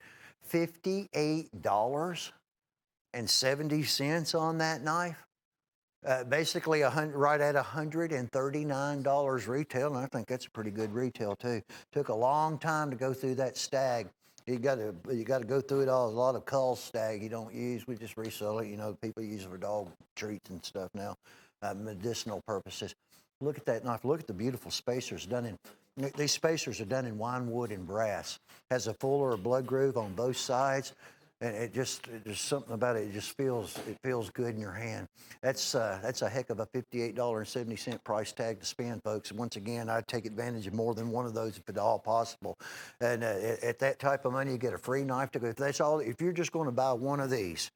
$58.70 on that knife. Basically, right at $139 retail, and I think that's a pretty good retail too. Took a long time to go through that stag. You got to go through it all. There's a lot of cull stag you don't use. We just resell it. You know, people use it for dog treats and stuff now, medicinal purposes. Look at that knife. Look at the beautiful spacers done in. These spacers are done in wine wood and brass. Has a fuller blood groove on both sides. And there's something about it. It feels good in your hand. That's a heck of a $58.70 price tag to spend, folks. Once again, I'd take advantage of more than one of those if at all possible. And at that type of money, you get a free knife to go. If you're just going to buy one of these,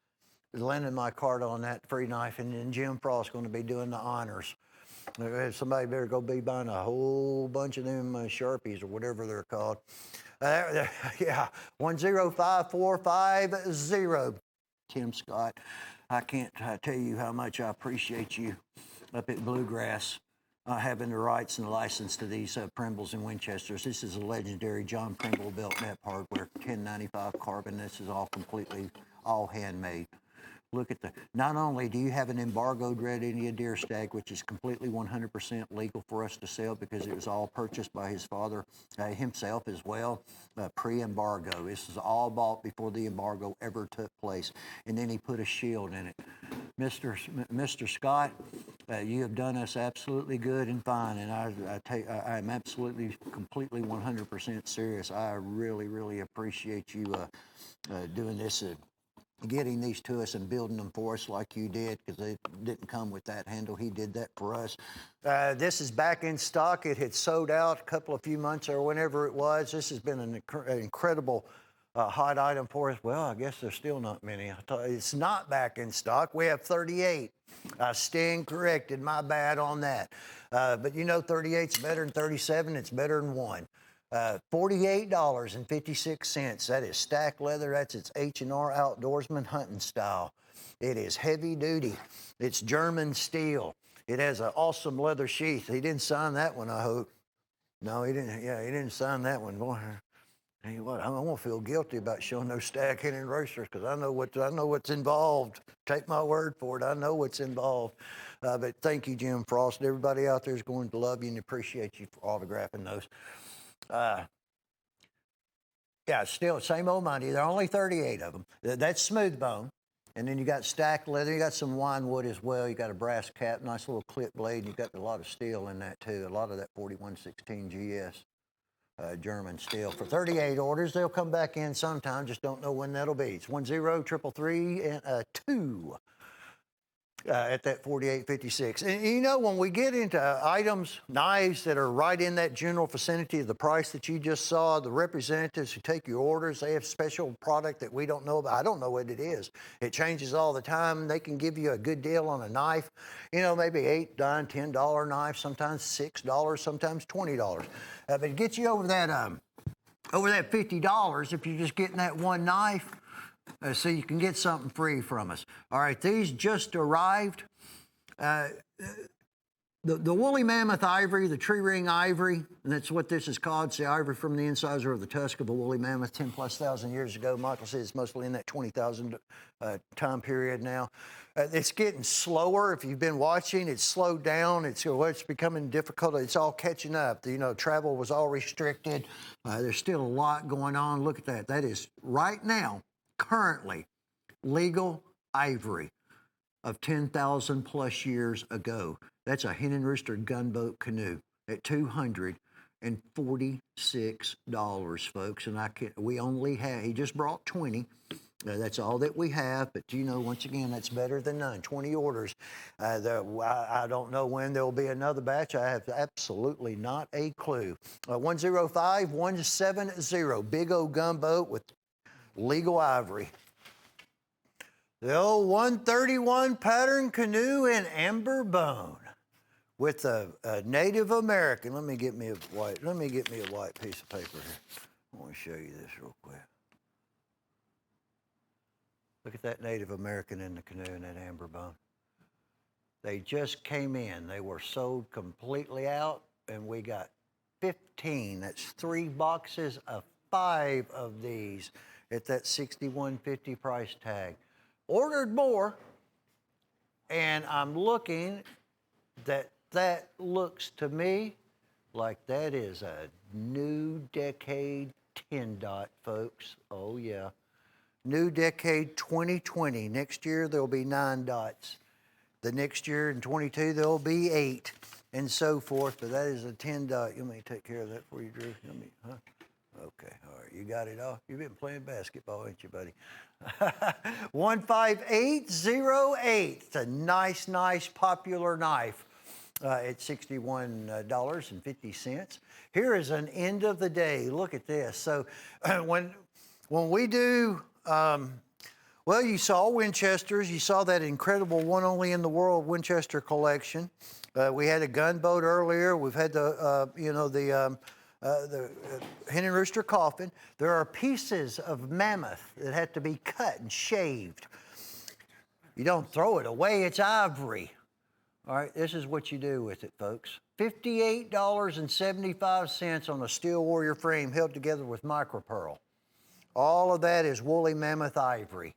landing my card on that free knife, and then Jim Frost's going to be doing the honors. Somebody better go be buying a whole bunch of them Sharpies or whatever they're called. Yeah, 105450. Tim Scott, I can't tell you how much I appreciate you up at Bluegrass having the rights and the license to these Primbles and Winchesters. This is a legendary John Primble built net hardware, 1095 carbon. This is all handmade. Look at not only do you have an embargoed red India deer stag, which is completely 100% legal for us to sell because it was all purchased by his father himself as well, pre-embargo. This is all bought before the embargo ever took place. And then he put a shield in it. Mr. Scott, you have done us absolutely good and fine, and I am absolutely, completely 100% serious. I really, really appreciate you doing this, getting these to us and building them for us like you did, because they didn't come with that handle. He did that for us. This is back in stock. It had sold out a few months or whenever it was. This has been an incredible hot item for us. Well, I guess there's still not many. It's not back in stock. We have 38. I stand corrected. My bad on that. But you know, 38's better than 37. It's better than 1. $48.56. That is stack leather. That's its H&R Outdoorsman hunting style. It is heavy duty. It's German steel. It has an awesome leather sheath. He didn't sign that one, I hope. No, he didn't. Yeah, he didn't sign that one. Boy, tell you what, I'm gonna feel guilty about showing those Stag Henning racers, because I know what's involved. Take my word for it. I know what's involved. But thank you, Jim Frost. Everybody out there is going to love you and appreciate you for autographing those. Yeah, still same old money. There are only 38 of them. That's smooth bone. And then you got stacked leather. You got some wine wood as well. You got a brass cap, nice little clip blade. And you got a lot of steel in that too. A lot of that 4116 GS German steel. For 38 orders, they'll come back in sometime. Just don't know when that'll be. It's 10-333 and 2. At that 48.56. And you know, when we get into items, knives that are right in that general vicinity of the price that you just saw, the representatives who take your orders, they have special product that we don't know about. I don't know what it is. It changes all the time. They can give you a good deal on a knife, you know, maybe $8, $9, $10 knife, sometimes $6, sometimes $20. But it gets you over that $50 if you're just getting that one knife. So you can get something free from us. All right, these just arrived. The woolly mammoth ivory, the tree ring ivory, and that's what this is called. It's the ivory from the incisor of the tusk of a woolly mammoth 10,000+ years ago. Michael says it's mostly in that 20,000 time period now. It's getting slower. If you've been watching, it's slowed down. It's becoming difficult. It's all catching up. You know, travel was all restricted. There's still a lot going on. Look at that. That is right now, currently, legal ivory of 10,000+ years ago. That's a Hen and Rooster gunboat canoe at $246, folks. And he just brought 20. That's all that we have. But, you know, once again, that's better than none. 20 orders. I don't know when there will be another batch. I have absolutely not a clue. 105170, big old gunboat with legal ivory. The old 131 pattern canoe in amber bone with a Native American. Let me get me a white piece of paper here. I want to show you this real quick. Look at that Native American in the canoe in that amber bone. They just came in. They were sold completely out, and we got 15. That's 3 boxes of 5 of these at that $61.50 price tag. Ordered more, and I'm looking that looks to me like that is a new decade 10 dot, folks. Oh yeah. New decade 2020. Next year there'll be 9 dots. The next year in 22 there'll be 8 and so forth. But that is a 10 dot. You may take care of that for you, Drew. Okay, all right. You got it all. You've been playing basketball, ain't you, buddy? 15808. It's a nice popular knife at $61.50. Here is an end of the day. Look at this. So when we do, well, you saw Winchesters. You saw that incredible one only in the world Winchester collection. We had a gunboat earlier. We've had the Hen and Rooster coffin. There are pieces of mammoth that have to be cut and shaved. You don't throw it away, it's ivory. All right, this is what you do with it, folks. $58.75 on a steel warrior frame held together with micropearl. All of that is woolly mammoth ivory.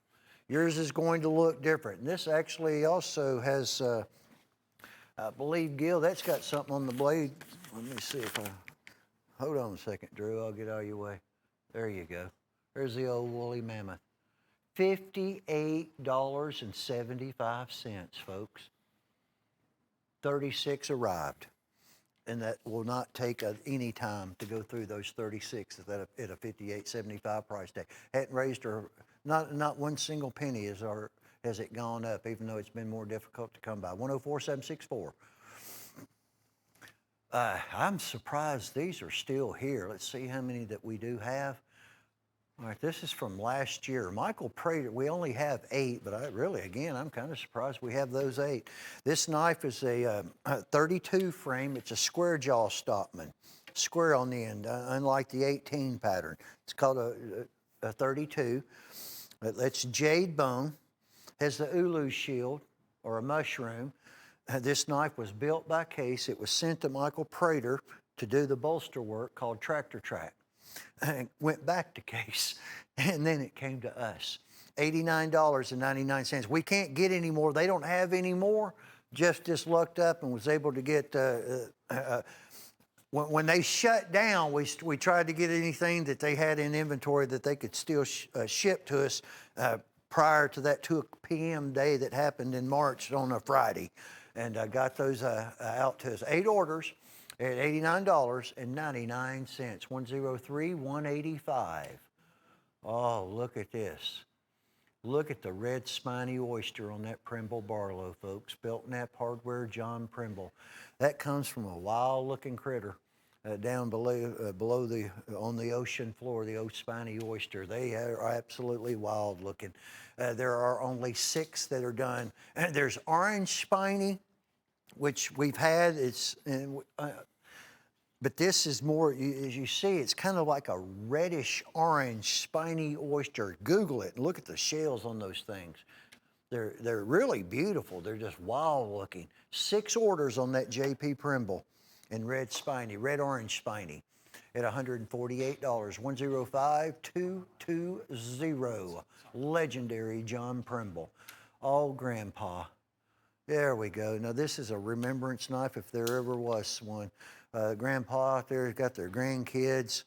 Yours is going to look different. And this actually also has, I believe, Gil, that's got something on the blade. Let me see if I... Hold on a second, Drew. I'll get out of your way. There you go. There's the old woolly mammoth. $58.75, folks. 36 arrived. And that will not take any time to go through those 36 at a $58.75 price tag. Hadn't raised her, not one single penny has it gone up, even though it's been more difficult to come by. 104-764. I'm surprised these are still here. Let's see how many that we do have. All right, this is from last year. Michael Prater, we only have 8, but I'm kind of surprised we have those 8. This knife is a 32 frame. It's a square jaw Stockman, square on the end, unlike the 18 pattern. It's called a 32. That's jade bone, has the ulu shield or a mushroom. This knife was built by Case. It was sent to Michael Prater to do the bolster work called Tractor Track. And went back to Case, and then it came to us. $89.99. We can't get any more. They don't have any more. Jeff just lucked up and was able to get, when they shut down, we tried to get anything that they had in inventory that they could still ship to us prior to that 2 p.m. day that happened in March on a Friday. And I got those out to us. 8 orders at $89.99, 103-185. Oh, look at this. Look at the red spiny oyster on that Primble Barlow, folks. Belknap Hardware, John Primble. That comes from a wild-looking critter down below on the ocean floor, the old spiny oyster. They are absolutely wild-looking. There are only 6 that are done. There's orange spiny, which we've had. But this is more, as you see, it's kind of like a reddish orange spiny oyster. Google it and look at the shells on those things. They're really beautiful. They're just wild looking. 6 orders on that JP Primble in red orange spiny at $148. 105-220. Legendary John Primble. All Grandpa. There we go. Now this is a remembrance knife if there ever was one. Grandpa out there has got their grandkids.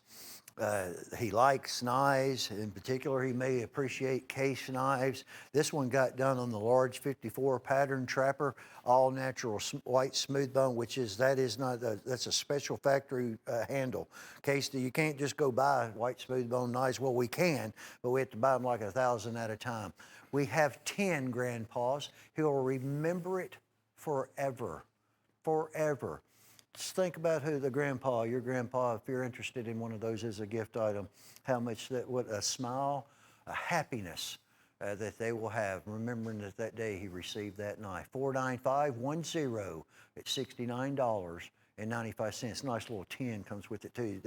He likes knives. In particular, he may appreciate Case knives. This one got done on the large 54 pattern trapper, all natural white smooth bone, that's a special factory handle. Case, you can't just go buy white smooth bone knives. Well, we can, but we have to buy them like 1,000 at a time. We have 10 grandpas. He'll remember it forever, forever. Just think about who your grandpa, if you're interested in one of those as a gift item, how much what a smile, a happiness that they will have, remembering that that day he received that knife. 49510 at $69.95. Nice little tin comes with it too.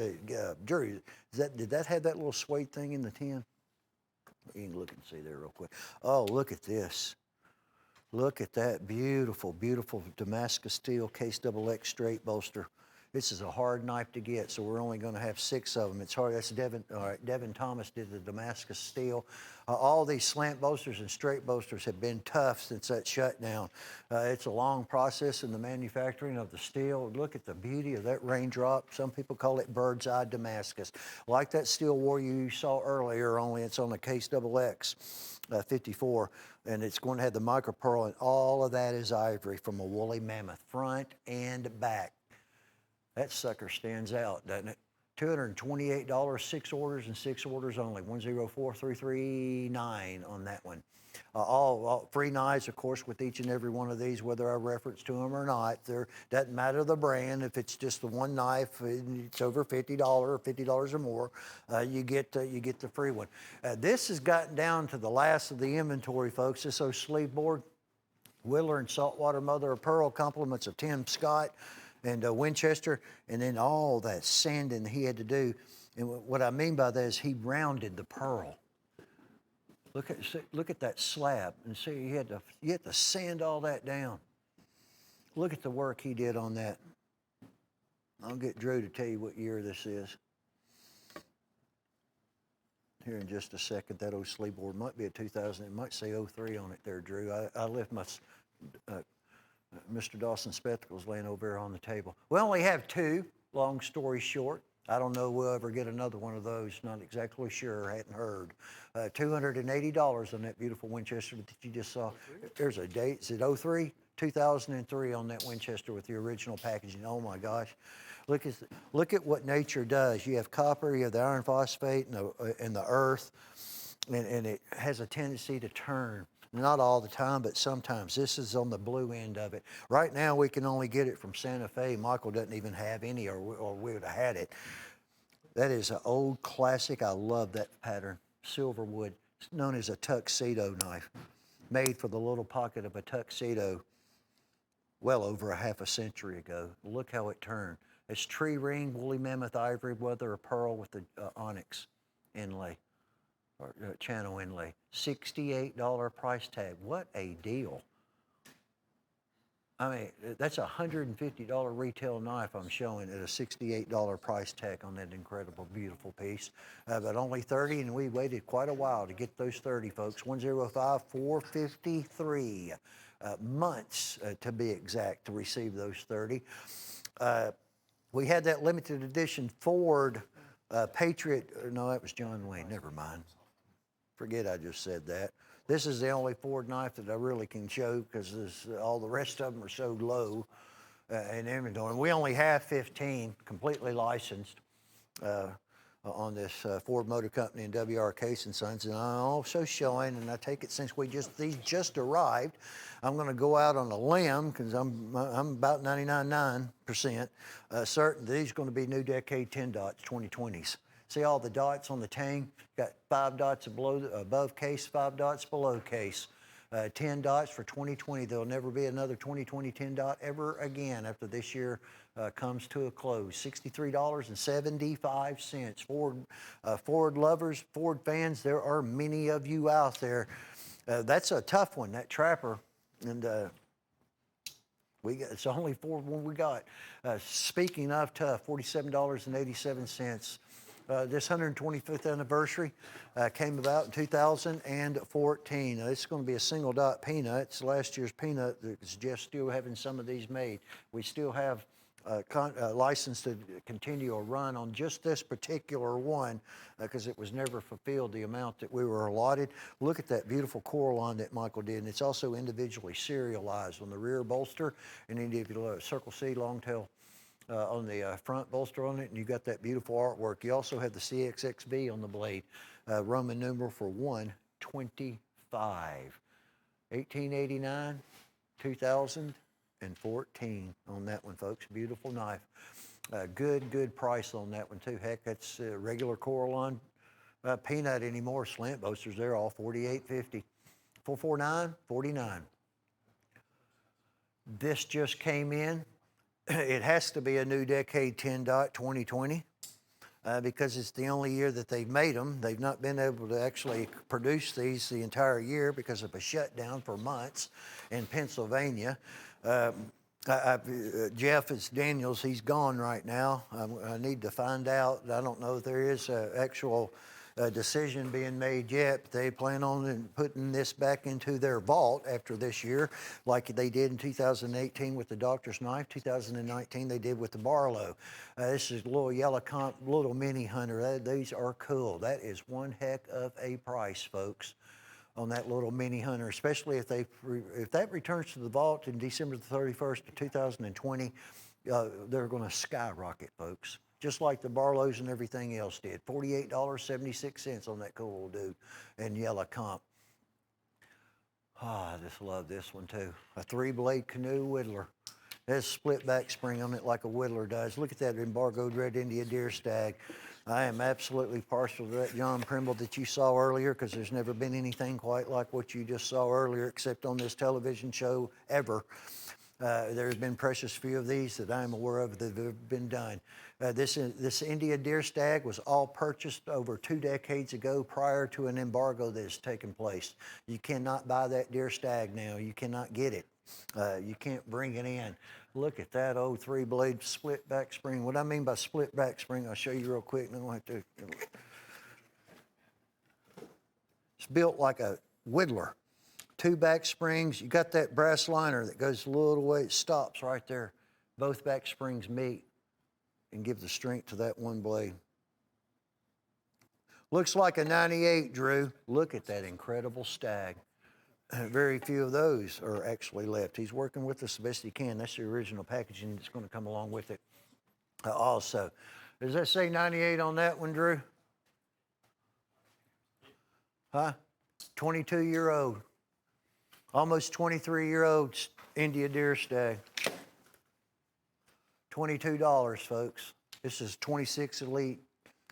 Drew, did that have that little suede thing in the tin? You can look and see there real quick. Oh, look at this. Look at that beautiful, beautiful Damascus steel case XX straight bolster. This is a hard knife to get, so we're only going to have 6 of them. It's hard. That's Devin. All right, Devin Thomas did the Damascus steel. All these slant bolsters and straight bolsters have been tough since that shutdown. It's a long process in the manufacturing of the steel. Look at the beauty of that raindrop. Some people call it bird's eye Damascus. Like that steel warrior you saw earlier, only it's on the case XX 54, and it's going to have the micro pearl, and all of that is ivory from a woolly mammoth, front and back. That sucker stands out, doesn't it? $228, 6 orders and 6 orders only. 104339 on that one. All free knives, of course, with each and every one of these, whether I reference to them or not. There doesn't matter the brand. If it's just the one knife, it's over $50 or $50 or more. You get the free one. This has gotten down to the last of the inventory, folks. This old sleeve board, Whittler and Saltwater Mother of Pearl, compliments of Tim Scott and Winchester, and then all that sanding he had to do. And what I mean by that is he rounded the pearl. Look at that slab, and see you had to sand all that down. Look at the work he did on that. I'll get Drew to tell you what year this is here in just a second. That old sleeve board might be a 2000. It might say 03 on it there, Drew. I left my Mr. Dawson's spectacles laying over there on the table. We only have 2, long story short. I don't know we'll ever get another one of those. Not exactly sure, hadn't heard. $280 on that beautiful Winchester that you just saw. There's a date. Is it 03? 2003 on that Winchester with the original packaging. Oh my gosh. Look at what nature does. You have copper, you have the iron phosphate and the earth, and it has a tendency to turn. Not all the time, but sometimes. This is on the blue end of it. Right now, we can only get it from Santa Fe. Michael doesn't even have any, or we would have had it. That is an old classic. I love that pattern. Silverwood. It's known as a tuxedo knife. Made for the little pocket of a tuxedo well over a half a century ago. Look how it turned. It's tree ring, woolly mammoth ivory, whether a pearl with the onyx inlay. Or channel inlay. $68 price tag. What a deal. I mean, that's a $150 retail knife I'm showing at a $68 price tag on that incredible, beautiful piece. But only 30, and we waited quite a while to get those 30, folks. 105,453 months to be exact to receive those 30. We had that limited edition Ford Patriot. No, that was John Wayne. Never mind. Forget I just said that. This is the only Ford knife that I really can show because all the rest of them are so low in inventory. And we only have 15 completely licensed on this Ford Motor Company and WR Case & Sons. And I'm also showing, and I take it since these just arrived, I'm going to go out on a limb because I'm about 99.9% certain these are going to be new decade 10 dots, 2020s. See all the dots on the tang? Got 5 dots above case, 5 dots below case. 10 dots for 2020. There'll never be another 2020 10 dot ever again after this year comes to a close. $63.75. Ford lovers, Ford fans, there are many of you out there. That's a tough one, that Trapper. And it's the only Ford one we got. Speaking of tough, $47.87. This 125th anniversary came about in 2014. Now, this is going to be a single dot peanut. It's last year's peanut. It's just still having some of these made. We still have license to continue a run on just this particular one because it was never fulfilled the amount that we were allotted. Look at that beautiful coral line that Michael did, and it's also individually serialized on the rear bolster and individual Circle C long tail on the front bolster on it, and you got that beautiful artwork. You also have the CXXB on the blade, Roman numeral for 125. 1889, 2014 on that one, folks. Beautiful knife. Good price on that one too. Heck, that's regular Coraline Peanut anymore. Slant boasters, they're all $48.50. $449, $49. This just came in. It has to be a new decade 10 dot 2020 because it's the only year that they've made them. They've not been able to actually produce these the entire year because of a shutdown for months in Pennsylvania. Jeff is Daniels. He's gone right now. I need to find out. I don't know if there is an actual decision being made yet. But they plan on putting this back into their vault after this year, like they did in 2018 with the Doctor's Knife. 2019 they did with the Barlow. This is a little yellow comp, little mini hunter. These are cool. That is one heck of a price, folks, on that little mini hunter, especially if that returns to the vault in December the 31st of 2020, they're going to skyrocket, folks, just like the Barlows and everything else did. $48.76 on that cool little dude in yellow comp. I just love this one too. A 3-blade canoe whittler. There's a split back spring on it like a whittler does. Look at that embargoed red India deer stag. I am absolutely partial to that John Primble that you saw earlier because there's never been anything quite like what you just saw earlier except on this television show ever. There's been precious few of these that I'm aware of that have been done. This India deer stag was all purchased over 2 decades ago prior to an embargo that has taken place. You cannot buy that deer stag now. You cannot get it. You can't bring it in. Look at that old 3-blade split back spring. What I mean by split back spring, I'll show you real quick. And I have to. It's built like a whittler. 2 back springs. You got that brass liner that goes a little way. It stops right there. Both back springs meet and give the strength to that one blade. Looks like a 98, Drew. Look at that incredible stag. Very few of those are actually left. He's working with us the best he can. That's the original packaging that's going to come along with it also. Does that say 98 on that one, Drew? Huh? 22-year-old. Almost 23-year-old India deer stag. $22, folks. This is 26 Elite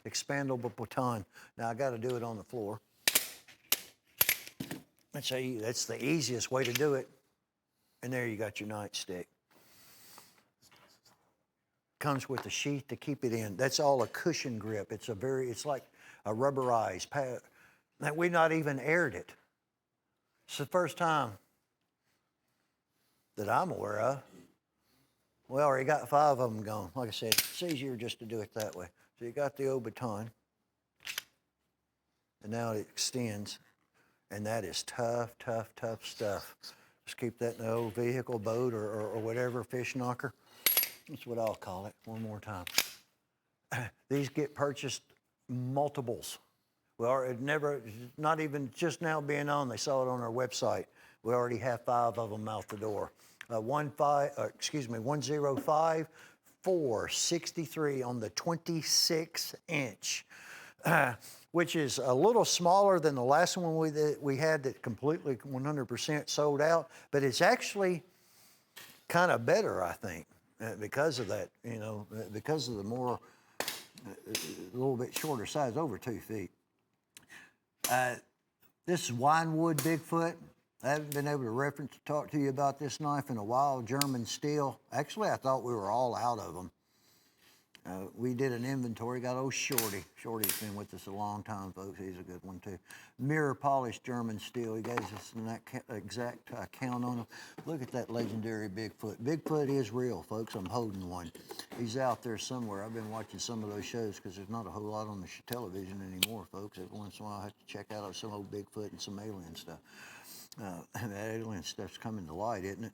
expandable baton. Now, I got to do it on the floor. That's the easiest way to do it. And there you got your nightstick. Comes with a sheath to keep it in. That's all a cushion grip. It's like a rubberized pad. We've not even aired it. It's the first time that I'm aware of. We already got 5 of them gone. Like I said, it's easier just to do it that way. So you got the old baton. And now it extends. And that is tough, tough, tough stuff. Just keep that in the old vehicle, boat, or whatever, fish knocker. That's what I'll call it. One more time. These get purchased multiples. Well, not even just now being on, they saw it on our website. We already have 5 of them out the door. 105, 463 on the 26-inch. Which is a little smaller than the last one we had that completely 100% sold out, but it's actually kind of better, I think, because of that, because of the more, a little bit shorter size, over 2 feet. This is Winewood Bigfoot. I haven't been able to talk to you about this knife in a while, German steel. Actually, I thought we were all out of them. We did an inventory, got old Shorty. Shorty's been with us a long time, folks. He's a good one, too. Mirror polished German steel. He gave us that exact count on him. Look at that legendary Bigfoot. Bigfoot is real, folks. I'm holding one. He's out there somewhere. I've been watching some of those shows because there's not a whole lot on the television anymore, folks. Every once in a while, I have to check out some old Bigfoot and some alien stuff. That alien stuff's coming to light, isn't it?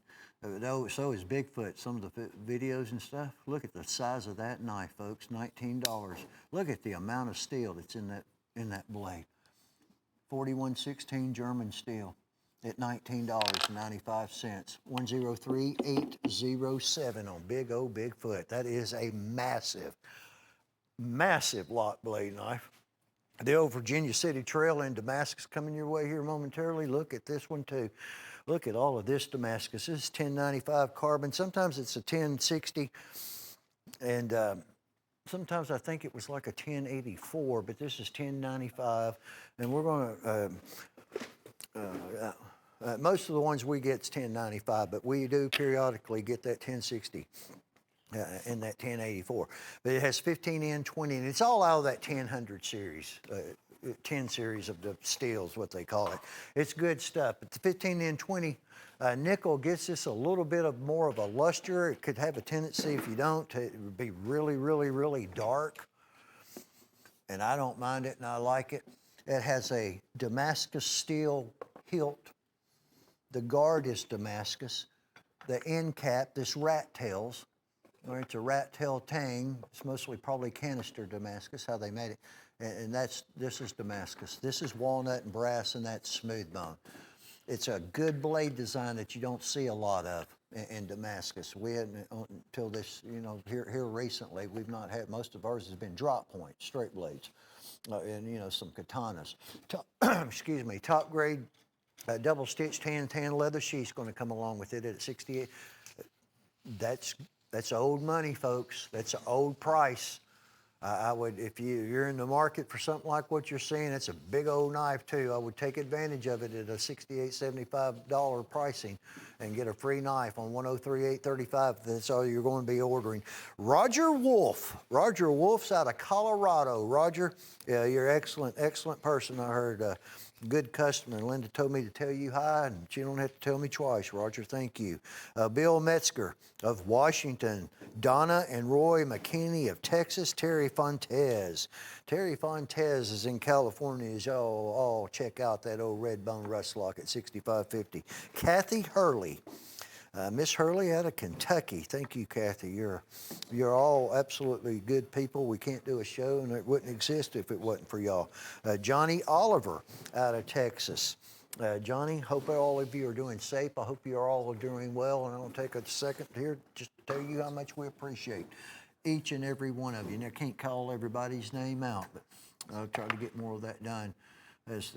So is Bigfoot. Some of the videos and stuff. Look at the size of that knife, folks. $19. Look at the amount of steel that's in that blade. 4116 German steel at $19.95. 103807 on big old Bigfoot. That is a massive, massive lot blade knife. The old Virginia City Trail in Damascus coming your way here momentarily. Look at this one too. Look at all of this Damascus. This is 1095 carbon. Sometimes it's a 1060. And sometimes I think it was like a 1084, but this is 1095, and we're going to. Most of the ones we get is 1095, but we do periodically get that 1060 in that 1084. But it has 15N, 20, and it's all out of that 1000 series. 10 series of the steels, what they call it. It's good stuff. But the 15N 20 nickel gets this a little bit of more of a luster. It could have a tendency, if you don't, it would be really, really, really dark. And I don't mind it, and I like it. It has a Damascus steel hilt. The guard is Damascus. The end cap, this rat tails, or it's a rat tail tang. It's mostly probably canister Damascus, how they made it. And this is Damascus. This is walnut and brass, and that's smooth bone. It's a good blade design that you don't see a lot of in Damascus. We hadn't, until this, here recently, we've not had, most of ours has been drop point, straight blades, and, some katanas. Excuse me, top grade, double stitched tan leather sheath's going to come along with it at 68. That's old money, folks. That's an old price. I would, if you're in the market for something like what you're seeing, it's a big old knife too. I would take advantage of it at a $68, $75 pricing and get a free knife on 103-835. That's all you're going to be ordering. Roger Wolf. Roger Wolf's out of Colorado. Roger, you're excellent person. I heard good customer. Linda told me to tell you hi, and she don't have to tell me twice. Roger, thank you. Bill Metzger of Washington. Donna and Roy McKinney of Texas. Terry Fontes. Terry Fontes is in California. All check out that old red bone rust lock at 6550. Kathy Hurley. Miss Hurley out of Kentucky. Thank you, Kathy. You're all absolutely good people. We can't do a show, and it wouldn't exist if it wasn't for y'all. Johnny Oliver out of Texas. Johnny, hope all of you are doing safe. I hope you are all doing well, and I'll take a second here just to tell you how much we appreciate each and every one of you. And I can't call everybody's name out, but I'll try to get more of that done as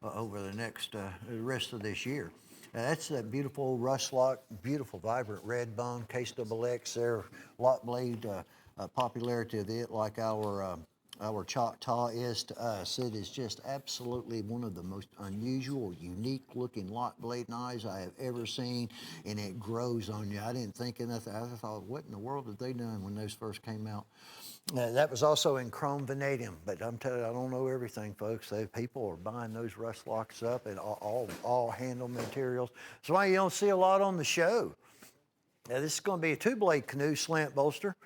over the rest of this year. That's that beautiful rust lock, beautiful vibrant red bone, case double X there, lock blade popularity of it, like our Choctaw is to us. It is just absolutely one of the most unusual, unique looking lock blade knives I have ever seen, and it grows on you. I didn't think of nothing. I thought, what in the world have they done when those first came out? That was also in chrome vanadium, but I'm telling you, I don't know everything, folks. People are buying those rust locks up and all handle materials. That's why you don't see a lot on the show. Now, this is going to be a 2-blade canoe slant bolster,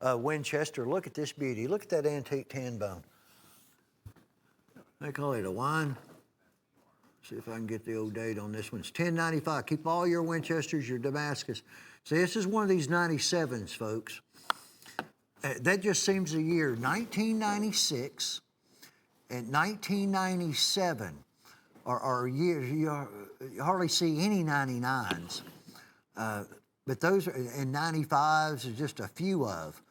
Winchester. Look at this beauty. Look at that antique tan bone. They call it a wine. See if I can get the old date on this one. It's 1095. Keep all your Winchesters, your Damascus. See, this is one of these 97s, folks. That just seems a year. 1996 and 1997 are years. You hardly see any 99s. But those are, and 95s are just a few of,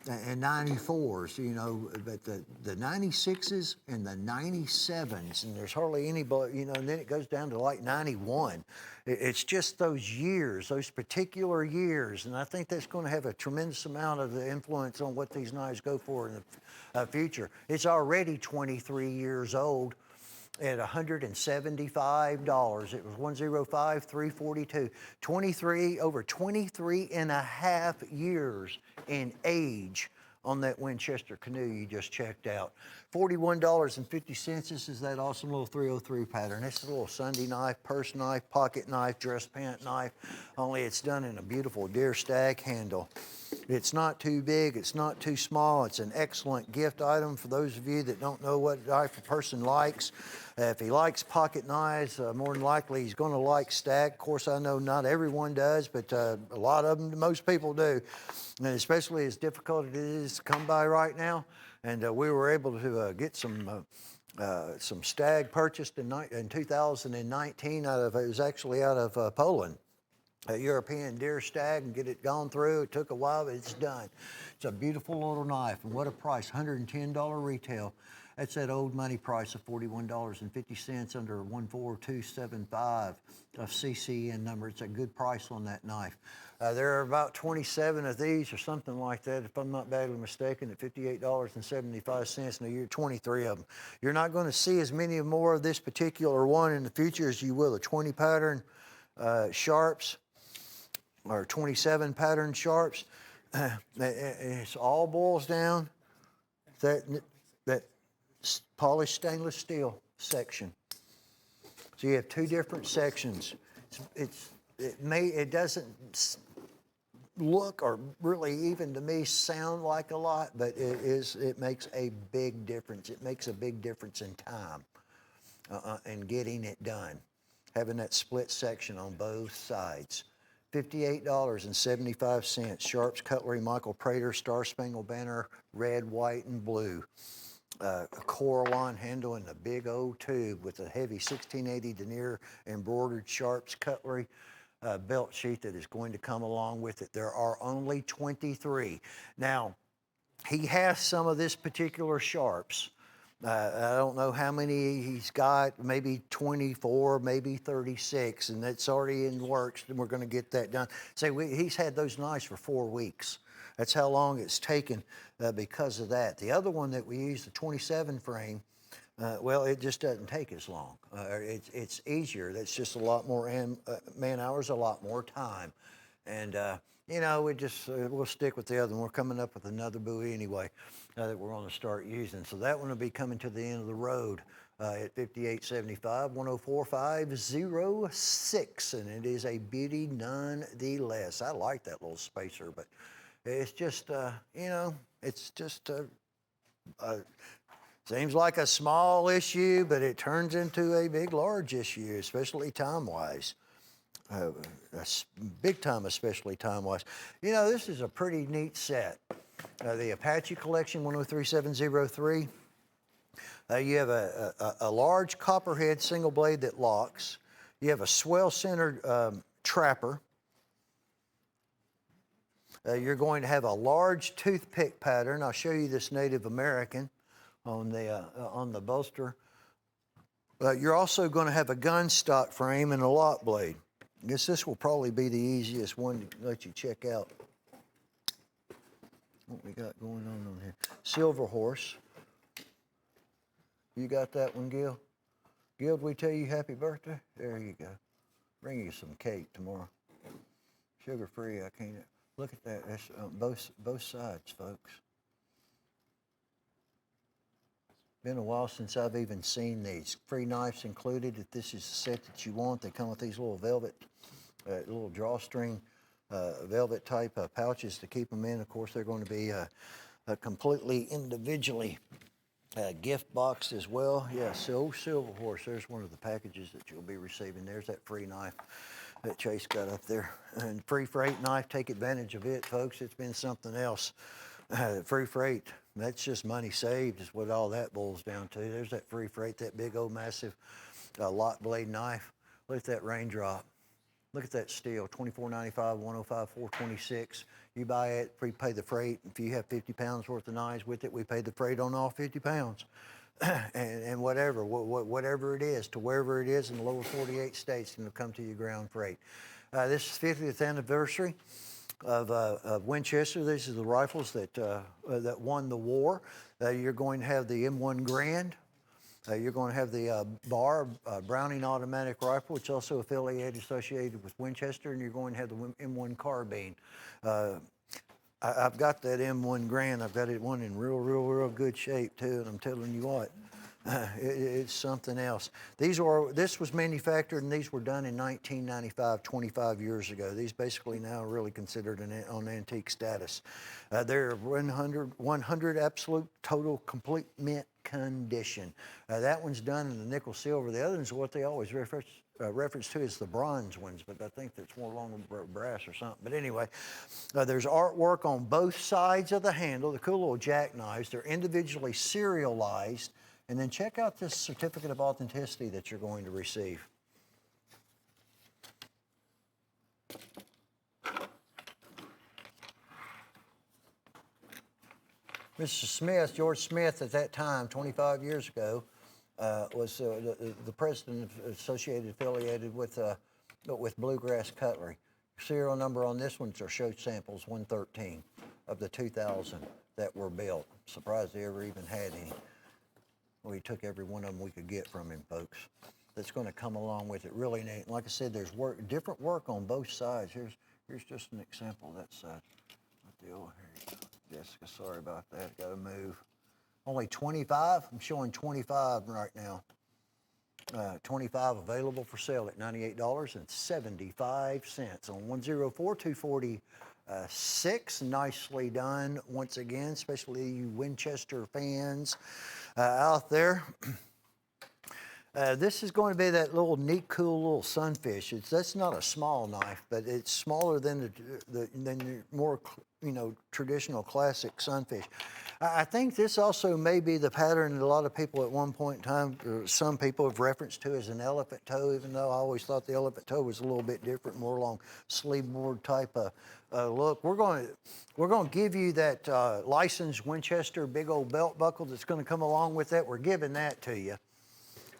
and 94s, but the 96s and the 97s, and there's hardly any, and then it goes down to like 91. It's just those years, those particular years, and I think that's going to have a tremendous amount of the influence on what these knives go for in the future. It's already 23 years old at $175. It was $105,342. Over 23 and a half years in age on that Winchester canoe you just checked out. $41.50. This is that awesome little 303 pattern. It's a little Sunday knife, purse knife, pocket knife, dress pant knife, only it's done in a beautiful deer stag handle. It's not too big, it's not too small. It's an excellent gift item for those of you that don't know what knife a person likes. If he likes pocket knives, more than likely he's going to like stag. Of course, I know not everyone does, but a lot of them, most people do. And especially as difficult it is to come by right now. And we were able to get some stag purchased in 2019 it was actually out of Poland. A European deer stag, and get it gone through. It took a while, but it's done. It's a beautiful little knife, and what a price, $110 retail. That's that old money price of $41.50 under 14275 of CCN number. It's a good price on that knife. There are about 27 of these or something like that, if I'm not badly mistaken, at $58.75, and you're 23 of them. You're not going to see as many more of this particular one in the future as you will the 20 pattern sharps or 27 pattern sharps. It all boils down to that polished stainless steel section. So you have two different sections. It doesn't look or really even to me sound like a lot, but it makes a big difference. It makes a big difference in time and getting it done. Having that split section on both sides. $58.75. Sharps Cutlery Michael Prater Star Spangled Banner, red, white, and blue. A Coraline handle in the big old tube with a heavy 1680 denier embroidered Sharps Cutlery belt sheath that is going to come along with it. There are only 23. Now, he has some of this particular Sharps. I don't know how many he's got, maybe 24, maybe 36, and that's already in works, and we're going to get that done. He's had those knives for 4 weeks. That's how long it's taken because of that. The other one that we use, the 27 frame, well, it just doesn't take as long. It's easier. That's just a lot more man hours, a lot more time. And, we'll stick with the other one. We're coming up with another buoy anyway that we're going to start using. So that one will be coming to the end of the road at 5875 104506. And it is a beauty nonetheless. I like that little spacer, but it's just, seems like a small issue, but it turns into a big, large issue, especially time-wise. Big time, especially time-wise. This is a pretty neat set. The Apache Collection 103703. You have a large copperhead single blade that locks. You have a swell-centered trapper. You're going to have a large toothpick pattern. I'll show you this Native American on the bolster. You're also going to have a gun stock frame and a lock blade. I guess this will probably be the easiest one to let you check out what we got going on here. Silver Horse. You got that one, Gil? Gil, did we tell you happy birthday? There you go. Bring you some cake tomorrow. Sugar-free, I can't. Look at that. That's both sides, folks. Been a while since I've even seen these. Free knives included. If this is the set that you want, they come with these little velvet, little drawstring, velvet type pouches to keep them in. Of course, they're going to be completely individually gift boxed as well. Yeah, Silver Horse. There's one of the packages that you'll be receiving. There's that free knife that Chase got up there. And free freight knife, take advantage of it, folks. It's been something else. Free freight, that's just money saved is what all that boils down to. There's that free freight, that big old massive lock blade knife. Look at that raindrop. Look at that steel, $24.95, $105, $426. You buy it, we pay the freight. If you have 50 pounds worth of knives with it, we pay the freight on all 50 pounds. and whatever it is, to wherever it is in the lower 48 states, it'll come to you ground freight. This is 50th anniversary of Winchester. These are the rifles that won the war. You're going to have the M1 Grand. You're going to have the Browning automatic rifle, which is also associated with Winchester, and you're going to have the M1 carbine. I've got that M1 Grand. I've got one in real good shape too, and I'm telling you what, it's something else. This was manufactured, and these were done in 1995, 25 years ago. These basically now are really considered on antique status. They're 100 absolute, total, complete mint condition. That one's done in the nickel silver. The other ones are what they always reference to as the bronze ones, but I think that's more along brass or something. But anyway, there's artwork on both sides of the handle, the cool little jackknives. They're individually serialized. And then check out this certificate of authenticity that you're going to receive. Mr. Smith, George Smith, at that time, 25 years ago, was the president affiliated with Bluegrass Cutlery. Serial number on this one, or show samples 113 of the 2,000 that were built. Surprised they ever even had any. We took every one of them we could get from him, folks. That's going to come along with it. Really neat. Like I said, there's different work on both sides. Here's just an example of that side. Here you go. Jessica, sorry about that. Got to move. Only 25. I'm showing 25 right now. 25 available for sale at $98.75 on 104-246. Nicely done once again, especially you Winchester fans out there. This is going to be that little neat, cool little sunfish. That's not a small knife, but it's smaller than the more traditional classic sunfish. I think this also may be the pattern that a lot of people at one point in time, or some people have referenced to as an elephant toe, even though I always thought the elephant toe was a little bit different, more along sleeve board type of look. We're going to give you that licensed Winchester big old belt buckle that's going to come along with that. We're giving that to you.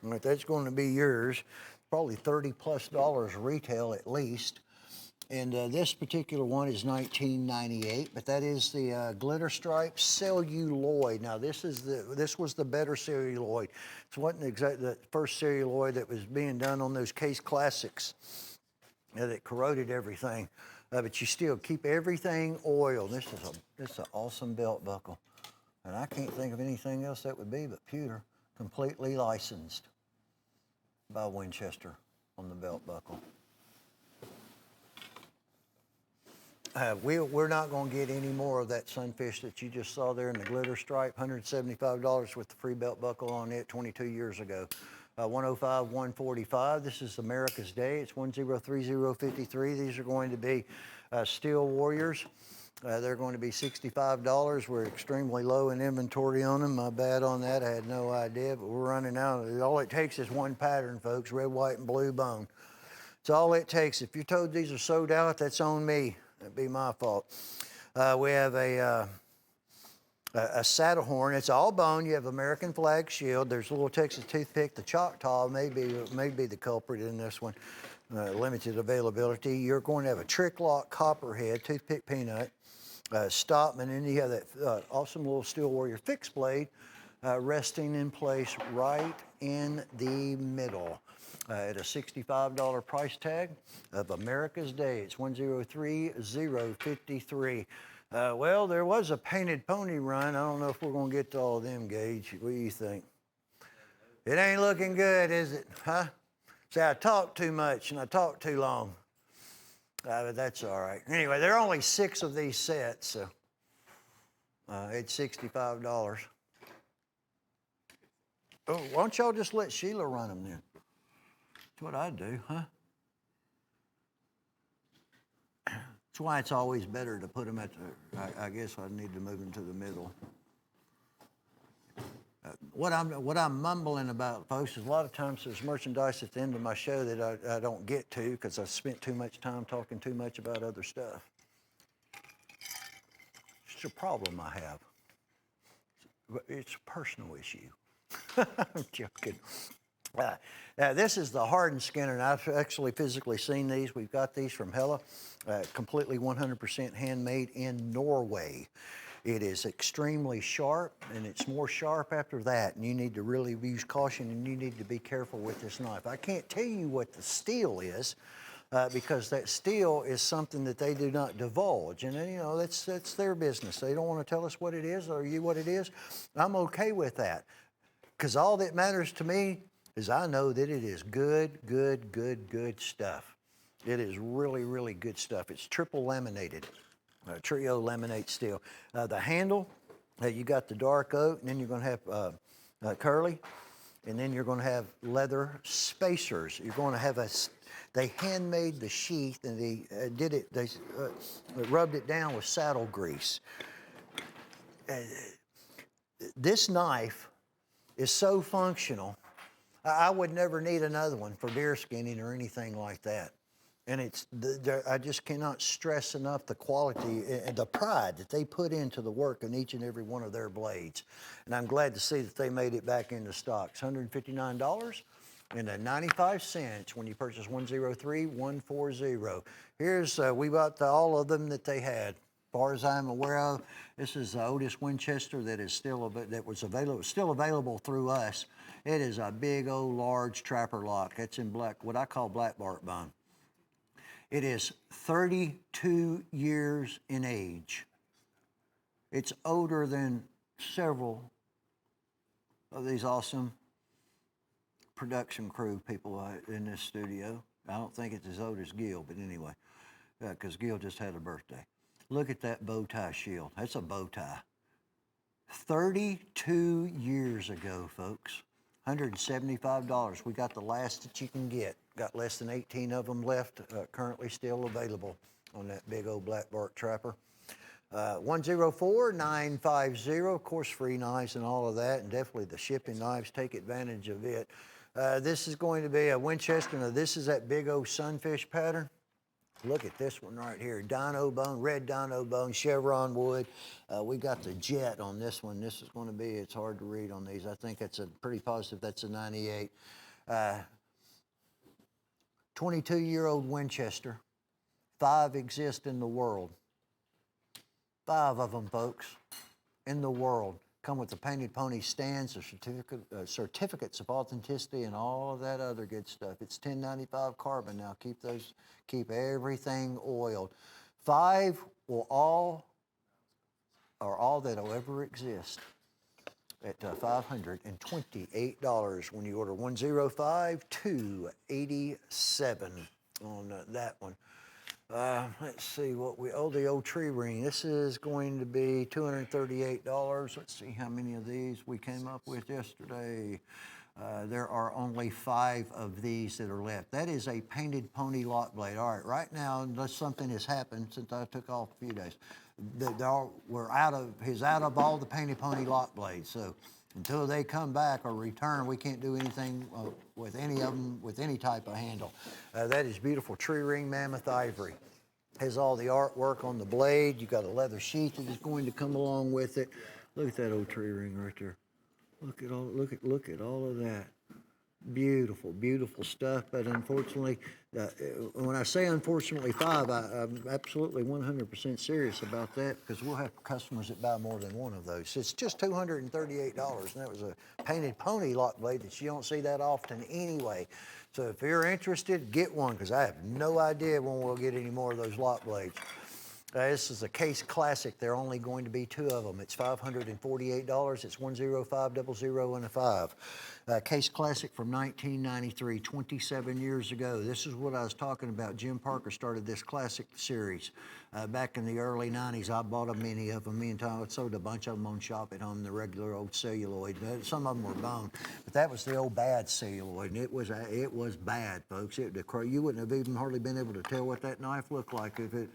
All right, that's going to be yours. Probably $30+ retail at least. And this particular one is $19.98, but that is the glitter stripe celluloid. Now this was the better celluloid. It wasn't exactly the first celluloid that was being done on those Case Classics that corroded everything. But you still keep everything oiled. This is an awesome belt buckle, and I can't think of anything else that would be but pewter, completely licensed by Winchester on the belt buckle. We're not going to get any more of that sunfish that you just saw there in the glitter stripe. $175 with the free belt buckle on it 22 years ago. 105, 145. This is America's Day. It's 103053. These are going to be Steel Warriors. They're going to be $65. We're extremely low in inventory on them. My bad on that. I had no idea, but we're running out. All it takes is one pattern, folks. Red, white, and blue bone. It's all it takes. If you're told these are sold out, that's on me. That'd be my fault. We have a saddle horn. It's all bone. You have American flag shield. There's a little Texas toothpick. The Choctaw may be the culprit in this one. Limited availability. You're going to have a trick lock copperhead, toothpick peanut, Stopman, and you have that awesome little Steel Warrior fixed blade resting in place right in the middle. At a $65 price tag of America's Day. It's 103053. Well, there was a painted pony run. I don't know if we're going to get to all of them, Gage. What do you think? It ain't looking good, is it? Huh? See, I talk too much and I talk too long. But that's all right. Anyway, there are only 6 of these sets, so it's $65. Oh, why don't y'all just let Sheila run them then? That's what I do, huh? That's why it's always better to put them at the, I guess I need to move them to the middle. What I'm mumbling about, folks, is a lot of times there's merchandise at the end of my show that I don't get to because I spent too much time talking too much about other stuff. It's a problem I have. It's a personal issue. I'm joking. This is the hardened Skinner, and I've actually physically seen these. We've got these from Hella, completely 100% handmade in Norway. It is extremely sharp, and it's more sharp after that, and you need to really use caution, and you need to be careful with this knife. I can't tell you what the steel is, because that steel is something that they do not divulge, and that's their business. They don't want to tell us what it is or you what it is. I'm okay with that, because all that matters to me is I know that it is good stuff. It is really, really good stuff. It's triple laminated, trio laminate steel. The handle, you got the dark oak, and then you're going to have curly, and then you're going to have leather spacers. You're going to have they handmade the sheath, and they rubbed it down with saddle grease. This knife is so functional. I would never need another one for deer skinning or anything like that. And I just cannot stress enough the quality and the pride that they put into the work on each and every one of their blades. And I'm glad to see that they made it back into stock. It's $159.95 when you purchase 103140. Here's, we bought all of them that they had. As far as I'm aware of, this is the Otis Winchester that is still available through us. It is a big old large trapper lock. It's in black, what I call black bark bone. It is 32 years in age. It's older than several of these awesome production crew people in this studio. I don't think it's as old as Gil, but anyway, because Gil just had a birthday. Look at that bow tie shield. That's a bow tie. 32 years ago, folks. $175. We got the last that you can get. Got less than 18 of them left, currently still available on that big old black bark trapper. 104950, of course, free knives and all of that, and definitely the shipping knives, take advantage of it. This is going to be a Winchester. Now, this is that big old sunfish pattern. Look at this one right here, dino bone, red dino bone, chevron wood. We got the jet on this one. This is going to be, it's hard to read on these. I think that's a pretty positive, that's a 98. 22-year-old Winchester. 5 exist in the world. 5 of them, folks, in the world. Come with the Painted Pony stands, the certificates of authenticity, and all of that other good stuff. It's 1095 carbon now. Keep everything oiled. 5 will all that'll ever exist at $528 when you order 105287 on that one. Let's see what the old tree ring. This is going to be $238. Let's see how many of these we came up with yesterday. There are only 5 of these that are left. That is a Painted Pony lock blade. All right, right now, unless something has happened since I took off a few days, he's out of all the Painted Pony lock blades. So until they come back or return, we can't do anything with any of them with any type of handle. That is beautiful tree ring mammoth ivory. Has all the artwork on the blade. You got a leather sheath that is going to come along with it. Look at that old tree ring right there. Look at all of that. Beautiful, beautiful stuff. But unfortunately, when I say unfortunately 5, I'm absolutely 100% serious about that, because we'll have customers that buy more than one of those. It's just $238, and that was a Painted Pony lock blade that you don't see that often anyway. So if you're interested, get one, because I have no idea when we'll get any more of those lock blades. This is a Case Classic. There are only going to be 2 of them. It's $548. It's 105000 and a 5. Case Classic from 1993, 27 years ago. This is what I was talking about. Jim Parker started this classic series back in the early 90s. I bought many of them. Me and Tom sold a bunch of them on Shop at Home, the regular old celluloid. Some of them were bone, but that was the old bad celluloid, and it was bad, folks. You wouldn't have even hardly been able to tell what that knife looked like if it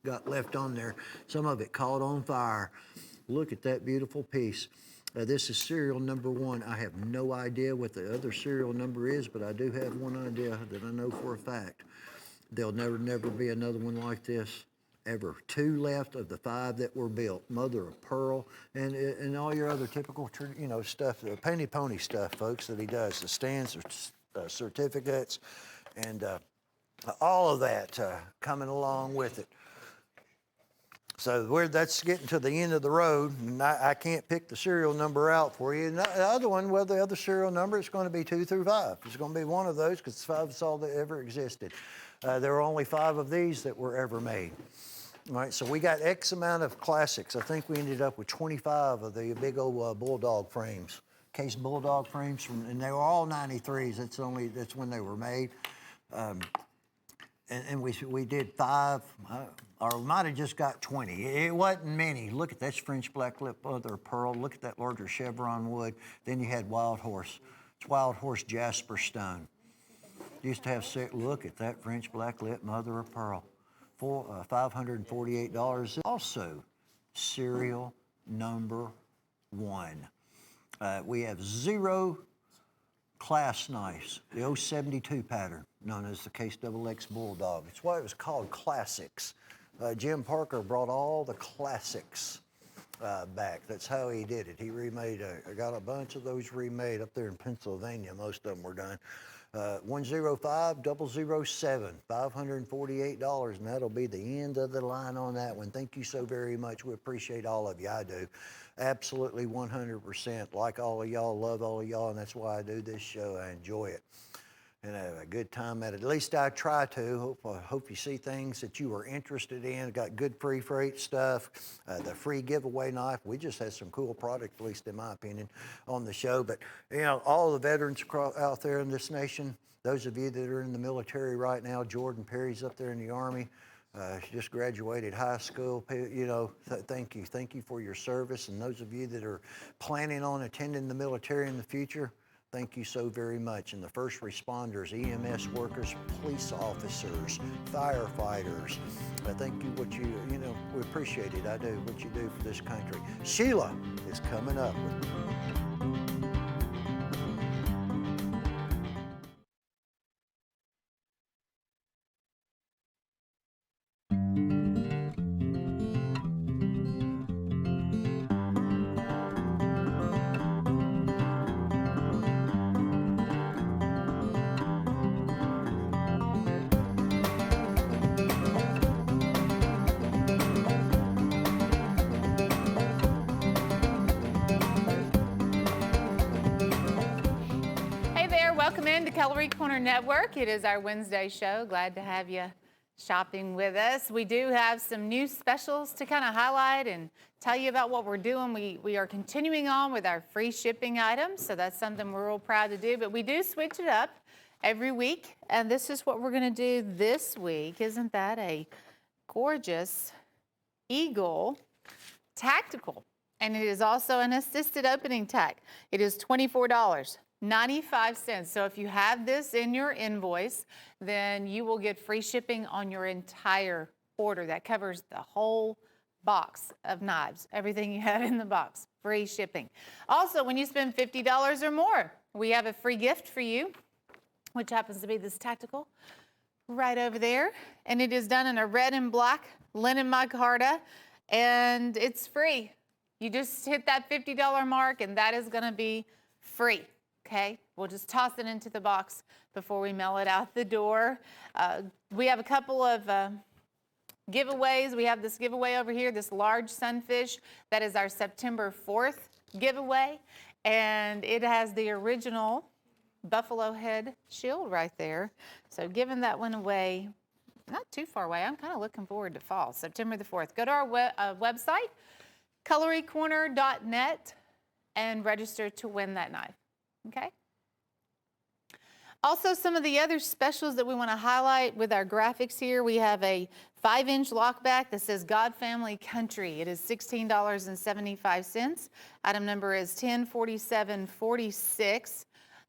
got left on there. Some of it caught on fire. Look at that beautiful piece. This is serial number 1. I have no idea what the other serial number is, but I do have one idea that I know for a fact. There'll never be another one like this, ever. 2 left of the 5 that were built. Mother of pearl, and all your other typical, stuff, the Painted Pony stuff, folks, that he does. The stands, certificates, and all of that coming along with it. So that's getting to the end of the road, and I can't pick the serial number out for you. And the other one, the other serial number, it's going to be 2 through 5. It's going to be one of those, because 5 is all that ever existed. There were only 5 of these that were ever made. All right, so we got X amount of classics. I think we ended up with 25 of the big old Bulldog frames, Case Bulldog frames, and they were all 93s. That's when they were made. And we did 5, or we might have just got 20. It wasn't many. Look at this French black lip mother of pearl. Look at that larger chevron wood. Then you had Wild Horse. It's Wild Horse jasper stone. Used to have, look at that French black lip mother of pearl. $548. Also, serial number 1. We have 0 class knives, the 072 pattern, known as the Case XX Bulldog. It's why it was called Classics. Jim Parker brought all the classics back. That's how he did it. He remade, got a bunch of those remade up there in Pennsylvania. Most of them were done. 105007, $548, and that'll be the end of the line on that one. Thank you so very much. We appreciate all of you. I do. Absolutely 100%. Like all of y'all, love all of y'all, and that's why I do this show. I enjoy it and have a good time at it. At least I try to. Hope you see things that you are interested in. Got good free freight stuff, the free giveaway knife. We just had some cool products, at least in my opinion, on the show. But, you know, all the veterans out there in this nation, those of you that are in the military right now, Jordan Perry's up there in the Army. She just graduated high school. You know, thank you. Thank you for your service. And those of you that are planning on attending the military in the future, thank you so very much. And the first responders, EMS workers, police officers, firefighters, thank you you know, we appreciate it. I do, what you do for this country. Sheila is coming up. Welcome in to Cutlery Corner Network. It is our Wednesday show. Glad to have you shopping with us. We do have some new specials to kind of highlight and tell you about what we're doing. We are continuing on with our free shipping items, so that's something we're real proud to do. But we do switch it up every week, and this is what we're going to do this week. Isn't that a gorgeous Eagle tactical? And it is also an assisted opening tack. It is $24.95. So if you have this in your invoice, then you will get free shipping on your entire order. That covers the whole box of knives, everything you have in the box, free shipping. Also, when you spend $50 or more, we have a free gift for you, which happens to be this tactical right over there. And it is done in a red and black linen micarta, and it's free. You just hit that $50 mark, and that is going to be free. Okay, we'll just toss it into the box before we mail it out the door. We have a couple of giveaways. We have this giveaway over here, this large sunfish. That is our September 4th giveaway. And it has the original buffalo head shield right there. So giving that one away, not too far away. I'm kind of looking forward to fall, September the 4th. Go to our website, cutlerycorner.net, and register to win that knife. Okay. Also, some of the other specials that we want to highlight with our graphics here, we have a 5-inch lockback that says God Family Country. It is $16.75. Item number is 104746.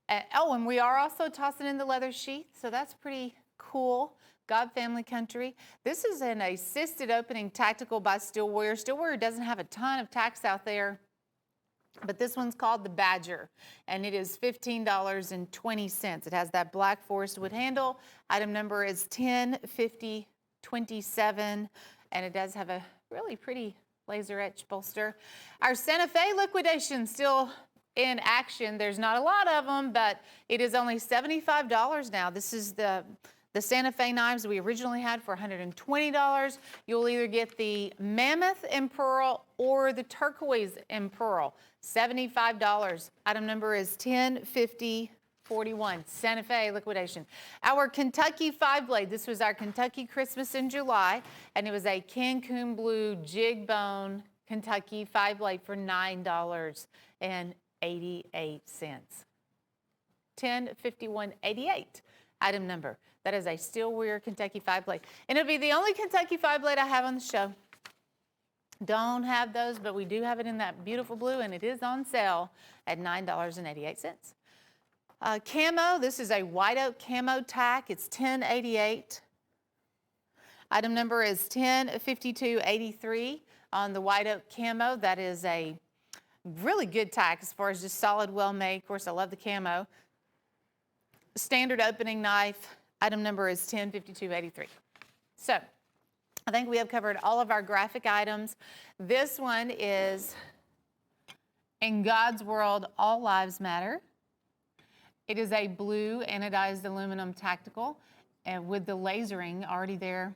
And we are also tossing in the leather sheath, so that's pretty cool. God Family Country. This is an assisted opening tactical by Steel Warrior. Steel Warrior doesn't have a ton of tacks out there, but this one's called the Badger, and it is $15.20. It has that black forest wood handle. Item number is 105027, and it does have a really pretty laser etch bolster. Our Santa Fe liquidation still in action. There's not a lot of them, but it is only $75 now. This is the Santa Fe knives we originally had for $120. You'll either get the Mammoth in pearl or the Turquoise in pearl. $75. Item number is 105041. Santa Fe liquidation. Our Kentucky 5-blade. This was our Kentucky Christmas in July, and it was a Cancun blue jig bone Kentucky 5-blade for $9.88. 1051.88. Item number. That is a Steel Warrior Kentucky 5-blade. And it'll be the only Kentucky 5-blade I have on the show. Don't have those, but we do have it in that beautiful blue, and it is on sale at $9.88. Camo, this is a white oak camo tack. It's $10.88. Item number is 1052.83 on the white oak camo. That is a really good tack as far as just solid, well-made. Of course, I love the camo. standard opening knife. Item number is 105283. So I think we have covered all of our graphic items. This one is In God's World, All Lives Matter. It is a blue anodized aluminum tactical and with the lasering already there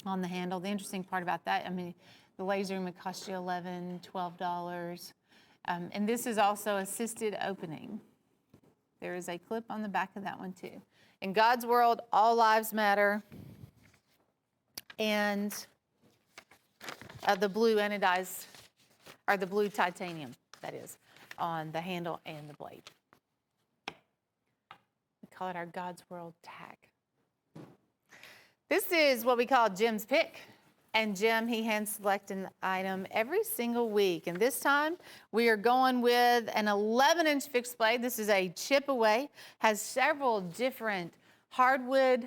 on the handle. The interesting part about that, I mean, the lasering would cost you $11, $12. And this is also assisted opening. There is a clip on the back of that one too. In God's World, All Lives Matter. And the blue anodized, or the blue titanium, that is, on the handle and the blade. We call it our God's World tack. This is what we call Jim's Pick. And Jim, he hand selects an item every single week. And this time, we are going with an 11-inch fixed blade. This is a chip away, has several different hardwood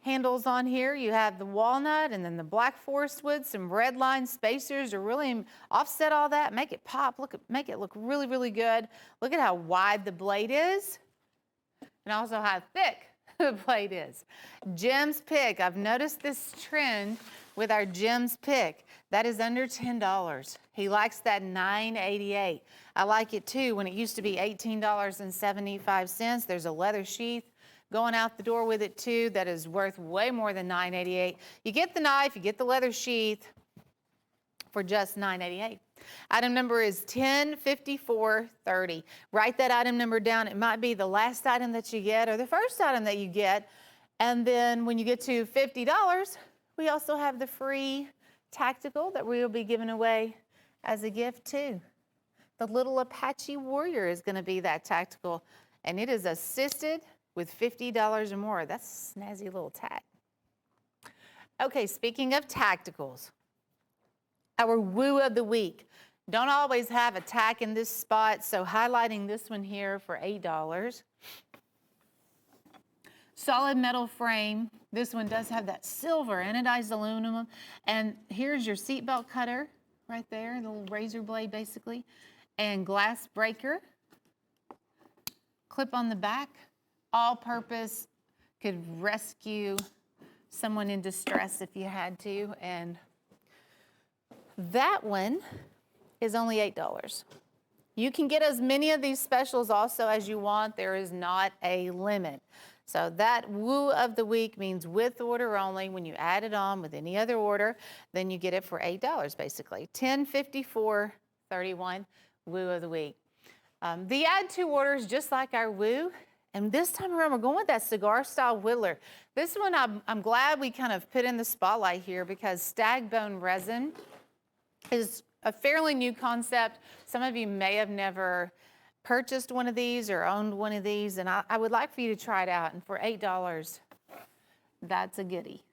handles on here. You have the walnut and then the black forest wood, some red line spacers to really offset all that, make it pop, make it look really, really good. Look at how wide the blade is and also how thick the blade is. Jim's Pick. I've noticed this trend with our Jim's Pick. That is under $10. He likes that $9.88. I like it too. When it used to be $18.75, there's a leather sheath going out the door with it too that is worth way more than $9.88. You get the knife, you get the leather sheath for just $9.88. Item number is 105430. Write that item number down. It might be the last item that you get or the first item that you get. And then when you get to $50, we also have the free tactical that we will be giving away as a gift too. The little Apache Warrior is going to be that tactical, and it is assisted with $50 or more. That's a snazzy little tack. Okay, speaking of tacticals, our woo of the week. Don't always have a tack in this spot, so highlighting this one here for $8. Solid metal frame. This one does have that silver anodized aluminum. And here's your seatbelt cutter right there, the little razor blade basically. And glass breaker. Clip on the back. All purpose, could rescue someone in distress if you had to. And that one is only $8. You can get as many of these specials also as you want. There is not a limit. So that woo of the week means with order only. When you add it on with any other order, then you get it for $8 basically. $1054.31 woo of the week. The add to orders just like our woo. And this time around, we're going with that cigar style whittler. This one, I'm glad we kind of put in the spotlight here because stag bone resin is a fairly new concept. Some of you may have never purchased one of these or owned one of these, and I would like for you to try it out. And for $8, that's a goodie.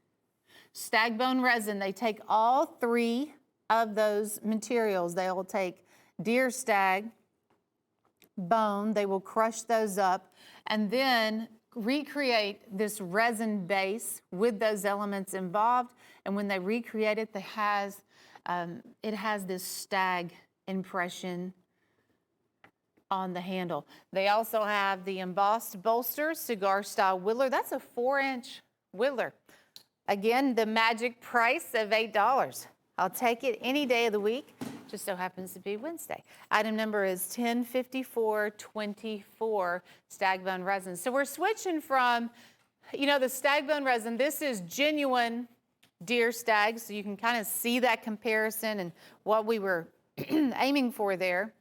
Stag bone resin, they take all three of those materials. They will take deer stag, bone, they will crush those up, and then recreate this resin base with those elements involved. And when they recreate it, it has this stag impression on the handle. They also have the embossed bolster, cigar style whittler. That's a 4-inch whittler. Again, the magic price of $8. I'll take it any day of the week. Just so happens to be Wednesday. Item number is 105424 stag bone resin. So we're switching from, the stag bone resin. This is genuine deer stag, so you can kind of see that comparison and what we were aiming for there.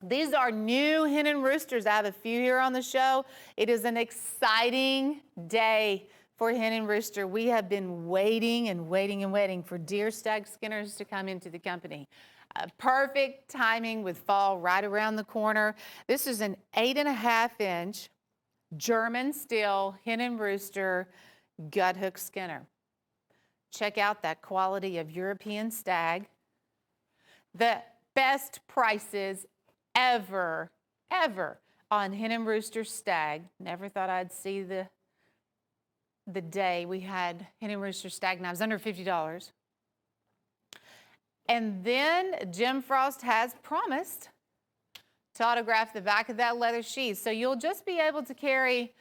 These are new hen and roosters. I have a few here on the show. It is an exciting day for hen and rooster. We have been waiting and waiting and waiting for deer stag skinners to come into the company. Perfect timing with fall right around the corner. This is an 8.5-inch German steel hen and rooster gut hook skinner. Check out that quality of European stag. The best prices ever on hen and rooster stag. Never thought I'd see the day we had hen and rooster stag knives under $50. And then Jim Frost has promised to autograph the back of that leather sheath. So you'll just be able to carry,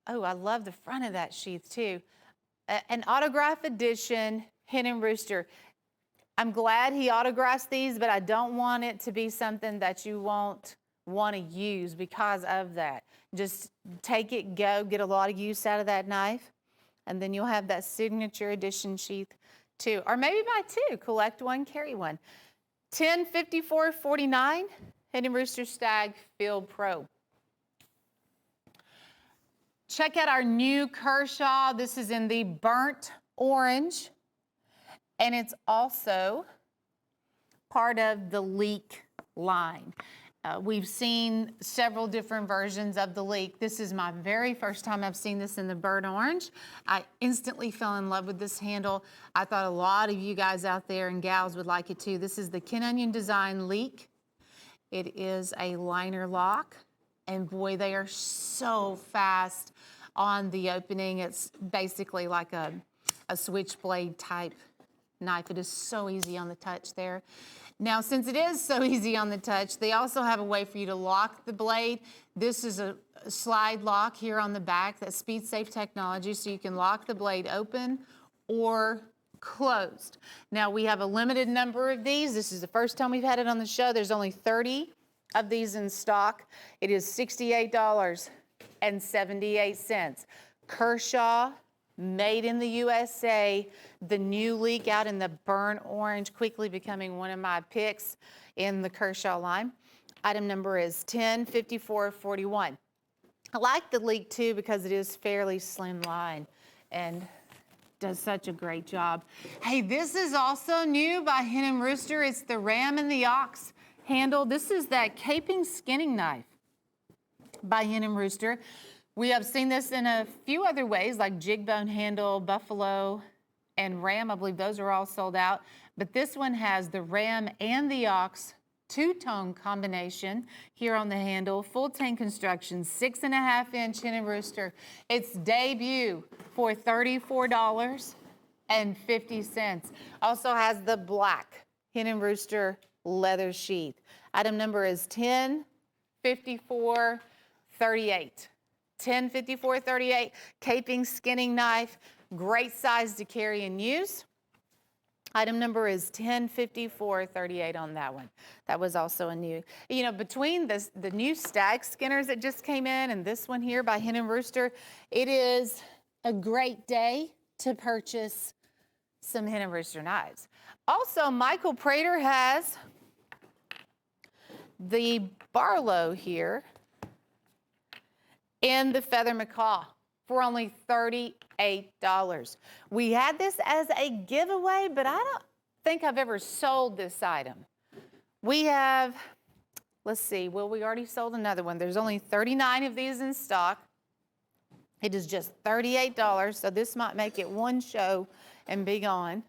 oh, I love the front of that sheath too, an autograph edition Hen and Rooster. I'm glad he autographs these, but I don't want it to be something that you won't want to use because of that. Just take it, go, get a lot of use out of that knife, and then you'll have that signature edition sheath too. Or maybe buy two, collect one, carry one. $10.54.49, Hen and Rooster Stag Field Pro. Check out our new Kershaw. This is in the burnt orange, and it's also part of the Leek line. We've seen several different versions of the Leek. This is my very first time I've seen this in the burnt orange. I instantly fell in love with this handle. I thought a lot of you guys out there and gals would like it too. This is the Ken Onion Design Leek. It is a liner lock, and boy, they are so fast on the opening. It's basically like a switchblade type knife. It is so easy on the touch there. Now, since it is so easy on the touch, they also have a way for you to lock the blade. This is a slide lock here on the back, that's speed safe technology, so you can lock the blade open or closed. Now, we have a limited number of these. This is the first time we've had it on the show. There's only 30 of these in stock. It is $68.78. Kershaw, made in the USA, the new Leek out in the burnt orange, quickly becoming one of my picks in the Kershaw line. Item number is 105441. I like the Leek too because it is fairly slim line and does such a great job. Hey, this is also new by Hen and Rooster. It's the Ram and the Ox handle. This is that caping skinning knife by Hen and Rooster. We have seen this in a few other ways, like jig bone handle, buffalo, and ram. I believe those are all sold out. But this one has the ram and the ox two-tone combination here on the handle. Full tank construction, 6.5-inch Hen and Rooster. Its debut for $34.50. Also has the black Hen and Rooster leather sheath. Item number is 105438. 105438, caping skinning knife, great size to carry and use. Item number is 105438 on that one. That was also a new, you know, between the new stag skinners that just came in and this one here by Hen and Rooster, it is a great day to purchase some Hen and Rooster knives. Also, Michael Prater has the Barlow here in the Feather Macaw for only $38. We had this as a giveaway, but I don't think I've ever sold this item. We have, let's see, well, we already sold another one. There's only 39 of these in stock. It is just $38, so this might make it one show and be gone.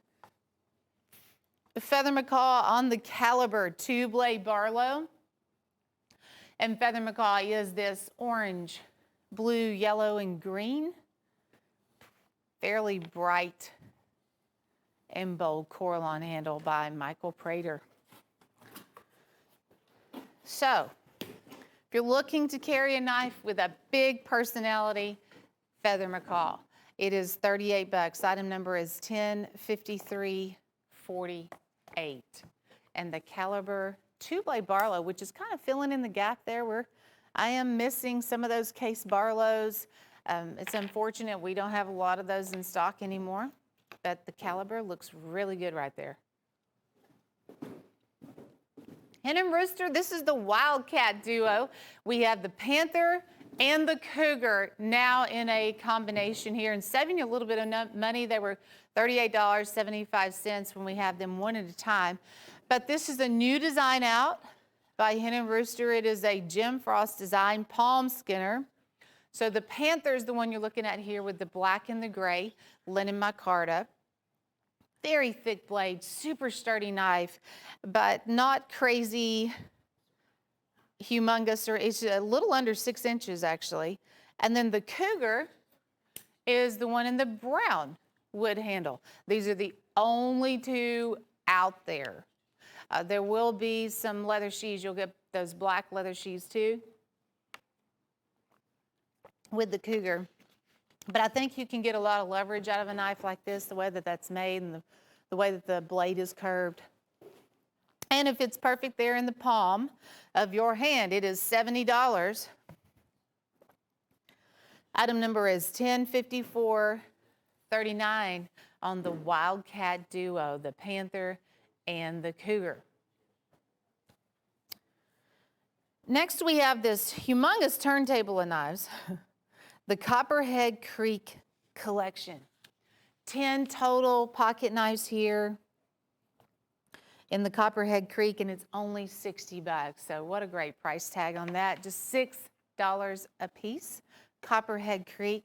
The Feather Macaw on the Caliber two-blade Barlow. And Feather Macaw is this orange, blue, yellow, and green. Fairly bright and bold Coralon handle by Michael Prater. So, if you're looking to carry a knife with a big personality, Feather Macaw. It is $38. Item number is 105348. And the Caliber two-blade Barlow, which is kind of filling in the gap there where I am missing some of those case Barlows. It's unfortunate we don't have a lot of those in stock anymore, but the Caliber looks really good right there. Hen and Rooster, this is the Wildcat duo. We have the Panther and the Cougar now in a combination here and saving you a little bit of money. They were $38.75 when we have them one at a time. But this is a new design out by Hen and Rooster. It is a Jim Frost design palm skinner. So the Panther is the one you're looking at here with the black and the gray, linen micarta. Very thick blade, super sturdy knife, but not crazy humongous, or it's a little under 6 inches actually. And then the Cougar is the one in the brown wood handle. These are the only two out there. There will be some leather sheaths you'll get those black leather shoes too with the Cougar. But I think you can get a lot of leverage out of a knife like this, the way that that's made and the way that the blade is curved. And if it's perfect there in the palm of your hand, it is $70. Item number is 105439 on the Wildcat Duo, the Panther and the Cougar. Next, we have this humongous turntable of knives, the Copperhead Creek collection. 10 total pocket knives here in the Copperhead Creek, and it's only $60. So what a great price tag on that. Just $6 a piece, Copperhead Creek.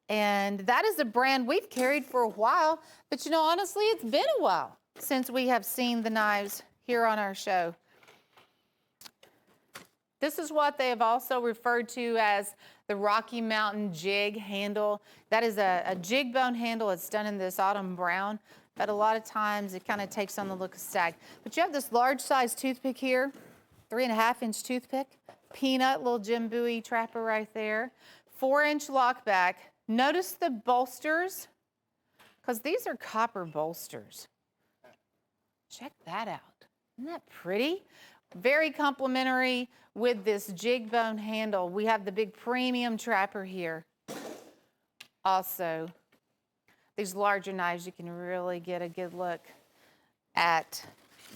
And that is a brand we've carried for a while, but you know, honestly, it's been a while since we have seen the knives here on our show. This is what they have also referred to as the Rocky Mountain jig handle. That is a jig bone handle. It's done in this autumn brown, but a lot of times it kind of takes on the look of stag. But you have this large size toothpick here, 3.5-inch toothpick, peanut, little Jim Bowie trapper right there, 4-inch lock back. Notice the bolsters, because these are copper bolsters. Check that out. Isn't that pretty? Very complimentary with this jig bone handle. We have the big premium trapper here. Also, these larger knives, you can really get a good look at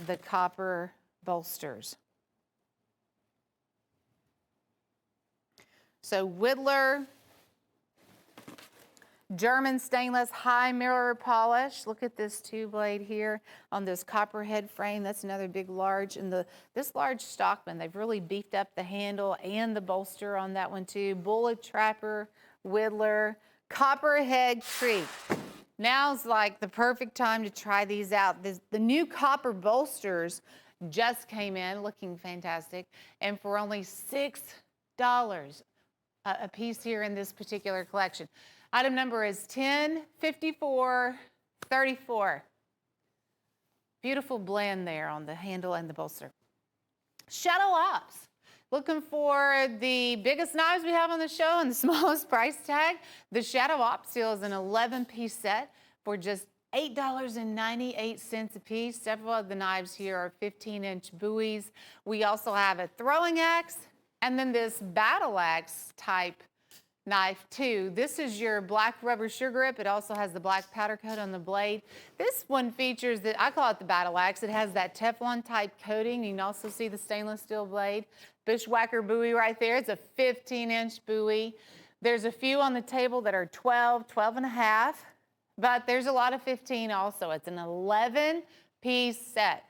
the copper bolsters. So Whittler, German stainless high mirror polish. Look at this two blade here on this copperhead frame. That's another big large. And this large Stockman, they've really beefed up the handle and the bolster on that one too. Bullet Trapper, Whittler, Copperhead Creek. Now's like the perfect time to try these out. The new copper bolsters just came in looking fantastic. And for only $6 a piece here in this particular collection. Item number is 105434. Beautiful blend there on the handle and the bolster. Shadow Ops. Looking for the biggest knives we have on the show and the smallest price tag. The Shadow Ops seal is an 11-piece set for just $8.98 a piece. Several of the knives here are 15-inch buoys. We also have a throwing axe and then this battle axe type knife too. This is your black rubber sugar grip. It also has the black powder coat on the blade. This one features I call it the battle axe. It has that Teflon type coating. You can also see the stainless steel blade. Bushwhacker buoy right there. It's a 15-inch buoy. There's a few on the table that are 12, 12 and a half, but there's a lot of 15 also. It's an 11-piece set.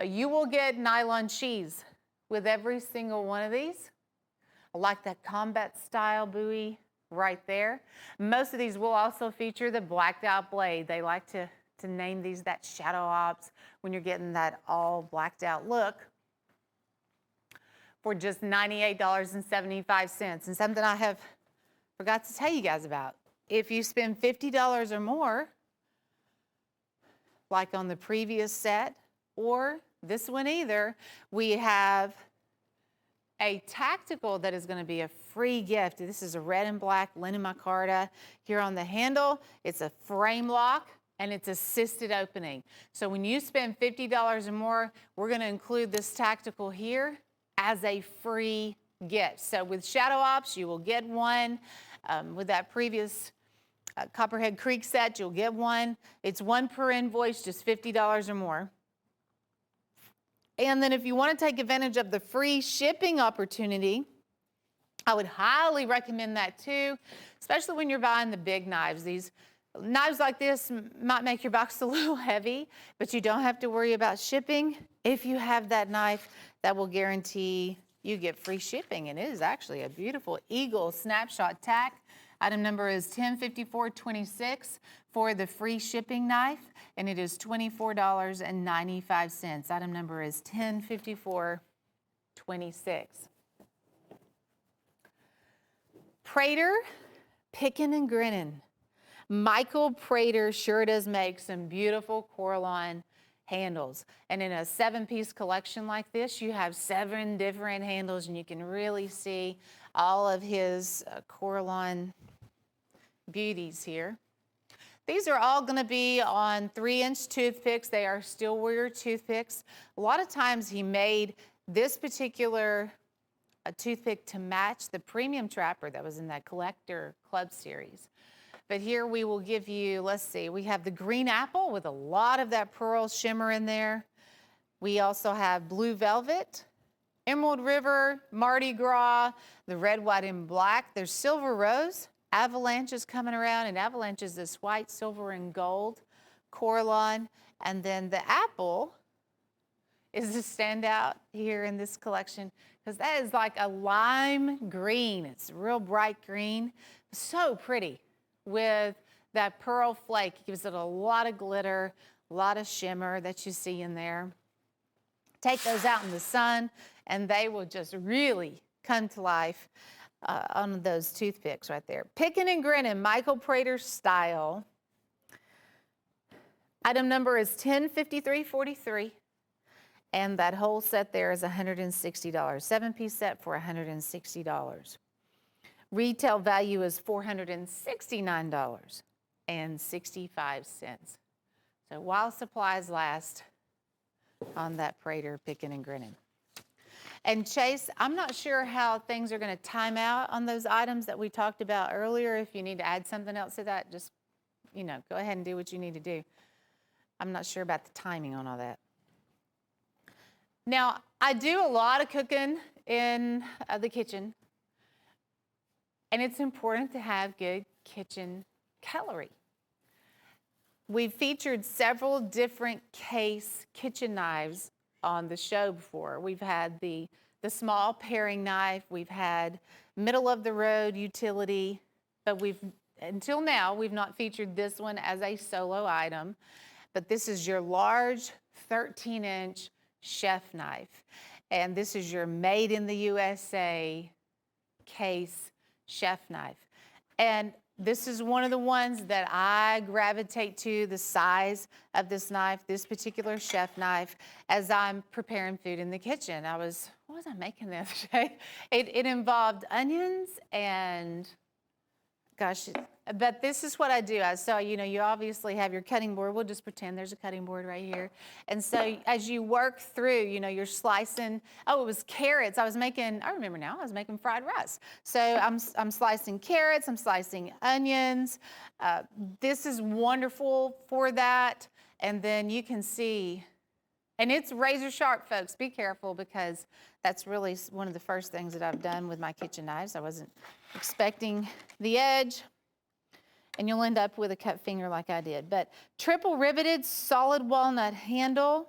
You will get nylon sheaths with every single one of these. I like that combat style buoy right there. Most of these will also feature the blacked out blade. They like to name these that Shadow Ops when you're getting that all blacked out look for just $98.75. And something I have forgot to tell you guys about. If you spend $50 or more, like on the previous set or this one either, we have a tactical that is going to be a free gift. This is a red and black linen micarta. Here on the handle, it's a frame lock and it's assisted opening. So when you spend $50 or more, we're going to include this tactical here as a free gift. So with Shadow Ops, you will get one. With that previous Copperhead Creek set, you'll get one. It's one per invoice, just $50 or more. And then if you want to take advantage of the free shipping opportunity, I would highly recommend that too, especially when you're buying the big knives. These knives like this might make your box a little heavy, but you don't have to worry about shipping. If you have that knife, that will guarantee you get free shipping. And it is actually a beautiful Eagle Snapshot tack. Item number is 105426 for the free shipping knife, and it is $24.95. Item number is 105426. Prater, pickin' and grinnin'. Michael Prater sure does make some beautiful Coraline handles. And in a 7-piece collection like this, you have 7 different handles, and you can really see all of his Coralon beauties here. These are all going to be on 3-inch toothpicks. They are Steel Warrior toothpicks. A lot of times he made this particular toothpick to match the premium trapper that was in that collector club series. But here we will give you, let's see, we have the green apple with a lot of that pearl shimmer in there. We also have blue velvet, Emerald River, Mardi Gras, the red, white, and black. There's silver rose. Avalanche is coming around, and Avalanche is this white, silver, and gold Coralon. And then the apple is the standout here in this collection because that is like a lime green. It's real bright green. So pretty with that pearl flake. It gives it a lot of glitter, a lot of shimmer that you see in there. Take those out in the sun, and they will just really come to life on those toothpicks right there. Pickin' and Grinnin', Michael Prater style. Item number is 1053.43, and that whole set there is $160. 7-piece set for $160. Retail value is $469.65. So while supplies last on that Prater Pickin' and Grinnin'. And Chase, I'm not sure how things are going to time out on those items that we talked about earlier. If you need to add something else to that, just, go ahead and do what you need to do. I'm not sure about the timing on all that. Now, I do a lot of cooking in the kitchen, and it's important to have good kitchen cutlery. We've featured several different case kitchen knives on the show before. We've had the small paring knife, we've had middle of the road utility, but until now, we've not featured this one as a solo item, but this is your large 13-inch chef knife. And this is your made in the USA case chef knife. And this is one of the ones that I gravitate to, the size of this knife, this particular chef knife, as I'm preparing food in the kitchen. What was I making the other day? It involved onions and, gosh, but this is what I do. So, you obviously have your cutting board. We'll just pretend there's a cutting board right here. And so as you work through, you're slicing, it was carrots. I remember now, I was making fried rice. So I'm slicing carrots, I'm slicing onions. This is wonderful for that. And then you can see, and it's razor sharp, folks. Be careful because that's really one of the first things that I've done with my kitchen knives. I wasn't expecting the edge, and you'll end up with a cut finger like I did. But triple riveted solid walnut handle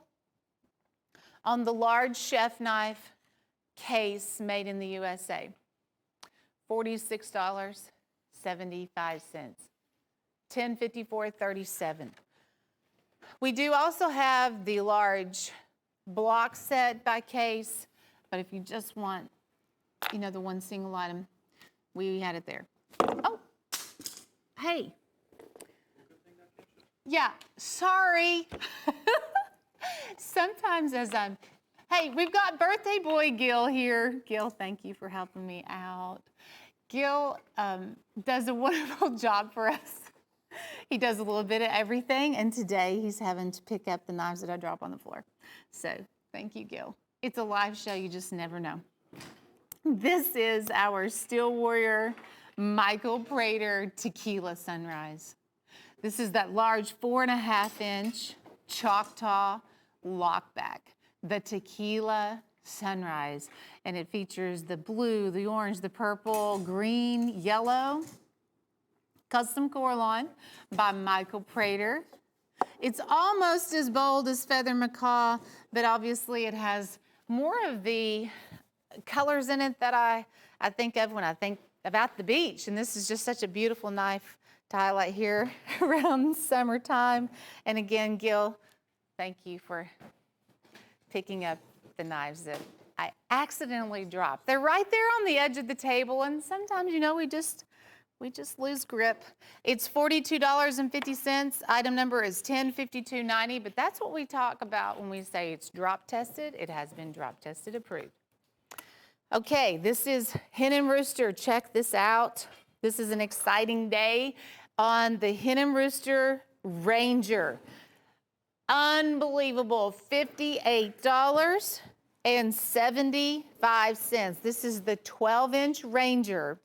on the large chef knife case made in the USA. $46.75. 1054.37. We do also have the large block set by case, but if you just want, the one single item, we had it there. Oh, hey. Yeah, sorry. Sometimes hey, we've got birthday boy Gil here. Gil, thank you for helping me out. Gil does a wonderful job for us. He does a little bit of everything, and today he's having to pick up the knives that I drop on the floor. So thank you, Gil. It's a live show, you just never know. This is our Steel Warrior Michael Prater Tequila Sunrise. This is that large 4.5-inch Choctaw lockback, the Tequila Sunrise. And it features the blue, the orange, the purple, green, yellow. Custom Coralon by Michael Prater. It's almost as bold as Feather Macaw, but obviously it has more of the colors in it that I think of when I think about the beach. And this is just such a beautiful knife to highlight here around summertime. And again, Gil, thank you for picking up the knives that I accidentally dropped. They're right there on the edge of the table, and sometimes, we just We just lose grip. It's $42.50. Item number is 105290, but that's what we talk about when we say it's drop tested. It has been drop tested approved. Okay, this is Hen and Rooster. Check this out. This is an exciting day on the Hen and Rooster Ranger. Unbelievable, $58.75. This is the 12-inch Ranger.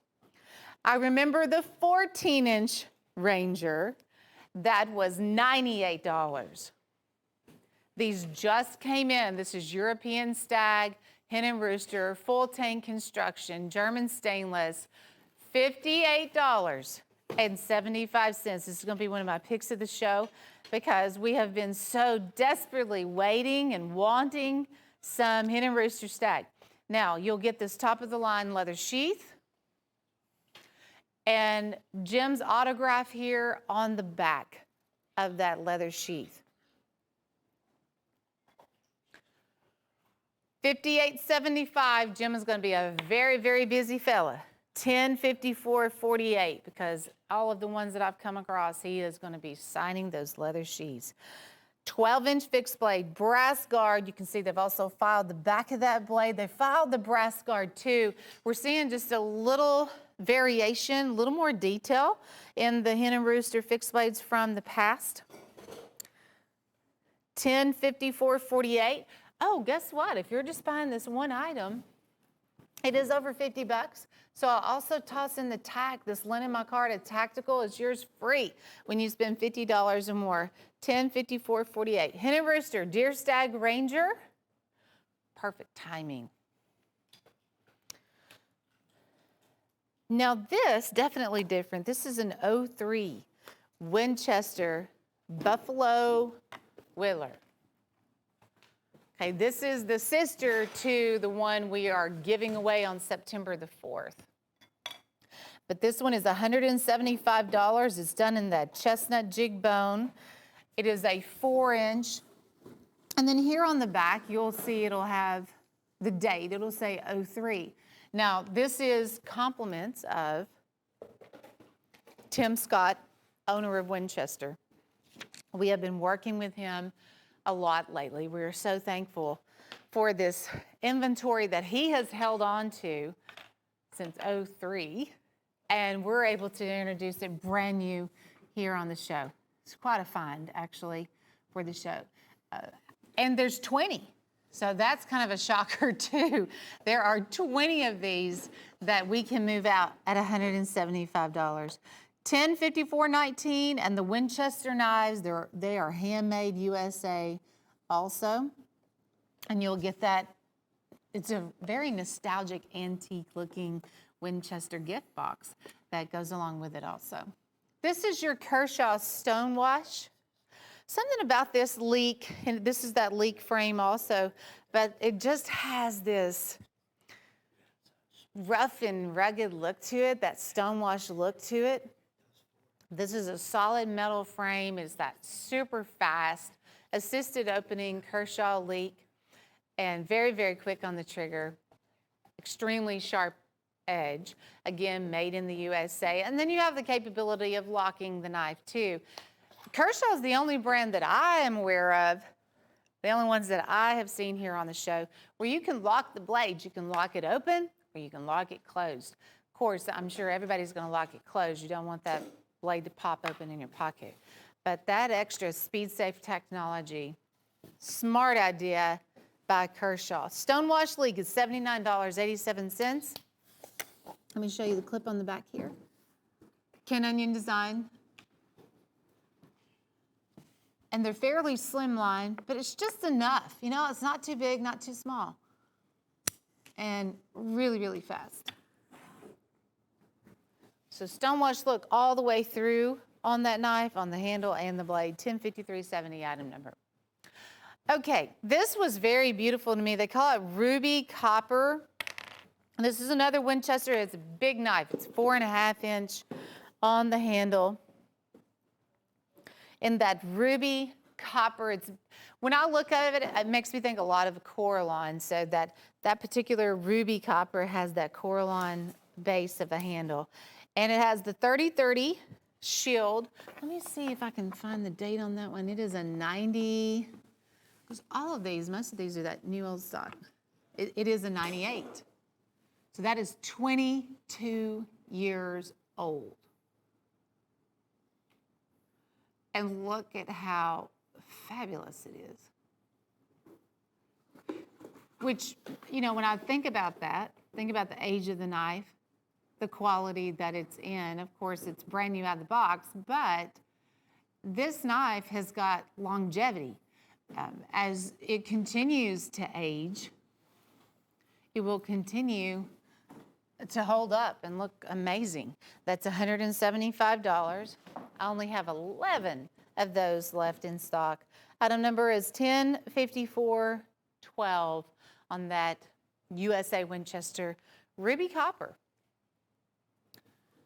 I remember the 14-inch Ranger, that was $98. These just came in. This is European Stag, Hen and Rooster, full tank construction, German stainless, $58.75. This is going to be one of my picks of the show because we have been so desperately waiting and wanting some Hen and Rooster Stag. Now, you'll get this top-of-the-line leather sheath and Jim's autograph here on the back of that leather sheath. $58.75. Jim is going to be a very, very busy fella. $10.54.48 because all of the ones that I've come across, he is going to be signing those leather sheaths. 12-inch fixed blade, brass guard. You can see they've also filed the back of that blade. They filed the brass guard too. We're seeing just a little variation, a little more detail in the Hen and Rooster fixed blades from the past. $10.54.48. Oh, guess what? If you're just buying this one item, it is over 50 bucks. So I'll also toss in the tack, this linen micarta tactical is yours free when you spend $50 or more. $10.54.48. Hen and Rooster, Deer Stag Ranger. Perfect timing. Now this, definitely different. This is an 03 Winchester Buffalo Whittler. Okay, this is the sister to the one we are giving away on September the 4th. But this one is $175. It's done in that chestnut jig bone. It is a 4-inch. And then here on the back, you'll see it'll have the date. It'll say 03. Now, this is compliments of Tim Scott, owner of Winchester. We have been working with him a lot lately. We are so thankful for this inventory that he has held on to since 03, and we're able to introduce it brand new here on the show. It's quite a find, actually, for the show. And there's 20. So that's kind of a shocker too. There are 20 of these that we can move out at $175. $10.54.19, and the Winchester knives, they are handmade USA also. And you'll get that. It's a very nostalgic, antique looking Winchester gift box that goes along with it also. This is your Kershaw Stonewash. Something about this leak, and this is that leak frame also, but it just has this rough and rugged look to it, that stonewash look to it. This is a solid metal frame. It's that super fast, assisted opening Kershaw leak, and very, very quick on the trigger. Extremely sharp edge. Again, made in the USA. And then you have the capability of locking the knife too. Kershaw is the only brand that I am aware of, the only ones that I have seen here on the show, where you can lock the blades. You can lock it open or you can lock it closed. Of course, I'm sure everybody's going to lock it closed. You don't want that blade to pop open in your pocket. But that extra speed-safe technology, smart idea by Kershaw. Stonewash leak is $79.87. Let me show you the clip on the back here. Ken Onion design. And they're fairly slimline, but it's just enough. You know, it's not too big, not too small. And really, really fast. So stonewash look all the way through on that knife, on the handle and the blade. 105370 item number. Okay, this was very beautiful to me. They call it ruby copper. And this is another Winchester. It's a big knife. It's 4.5 inch on the handle. In that ruby copper, when I look at it, it makes me think a lot of Coraline. So that particular ruby copper has that Coraline base of a handle. And it has the 30/30 shield. Let me see if I can find the date on that one. It is a 90, because all of these, most of these are that new old stock. It is a 98. So that is 22 years old. And look at how fabulous it is. Which, you know, when I think about that, think about the age of the knife, the quality that it's in. Of course, it's brand new out of the box, but this knife has got longevity. As it continues to age, it will continue to hold up and look amazing. That's $175. I only have 11 of those left in stock. Item number is 105412 on that USA Winchester Ruby Copper.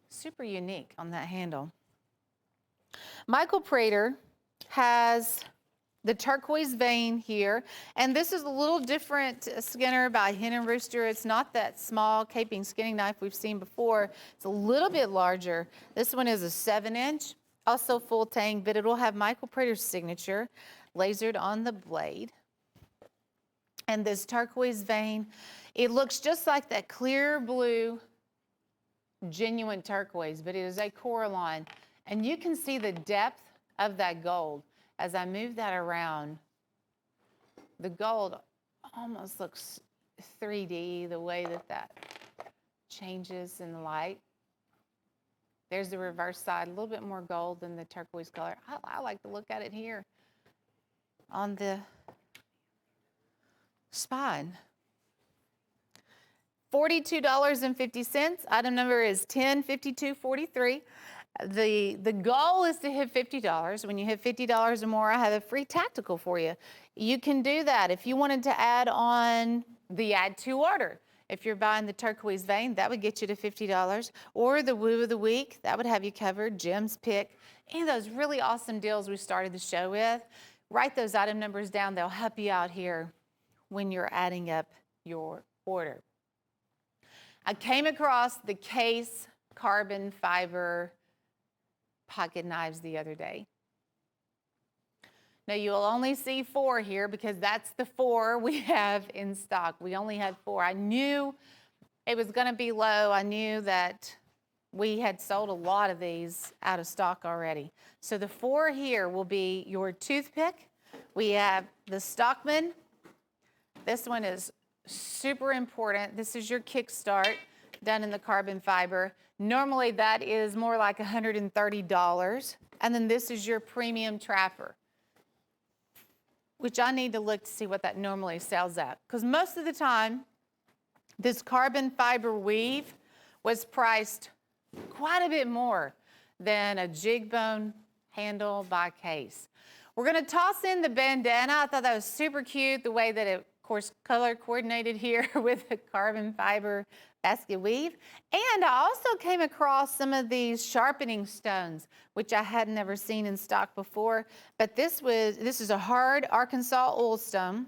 Super unique on that handle. Michael Prater has the turquoise vein here, and this is a little different skinner by Hen and Rooster. It's not that small caping skinning knife we've seen before. It's a little bit larger. This one is a 7-inch, also full tang, but it'll have Michael Prater's signature lasered on the blade. And this turquoise vein, it looks just like that clear blue genuine turquoise, but it is a Coraline. And you can see the depth of that gold. As I move that around, the gold almost looks 3D, the way that that changes in the light. There's the reverse side, a little bit more gold than the turquoise color. I like to look at it here on the spine. $42.50. Item number is 105243. The goal is to hit $50. When you hit $50 or more, I have a free tactical for you. You can do that. If you wanted to add on the add to order, if you're buying the turquoise vein, that would get you to $50. Or the woo of the week, that would have you covered. Jim's pick, and those really awesome deals we started the show with. Write those item numbers down. They'll help you out here when you're adding up your order. I came across the Case carbon fiber pocket knives the other day. Now you'll only see 4 here because that's the 4 we have in stock. We only had 4. I knew it was going to be low. I knew that we had sold a lot of these out of stock already. So the 4 here will be your toothpick. We have the Stockman. This one is super important. This is your kickstart done in the carbon fiber. Normally that is more like $130. And then this is your premium trapper, which I need to look to see what that normally sells at. Because most of the time, this carbon fiber weave was priced quite a bit more than a jig bone handle by Case. We're gonna toss in the bandana. I thought that was super cute, the way that it, of course, color coordinated here with the carbon fiber basket weave. And I also came across some of these sharpening stones, which I had never seen in stock before. But this is a hard Arkansas oil stone,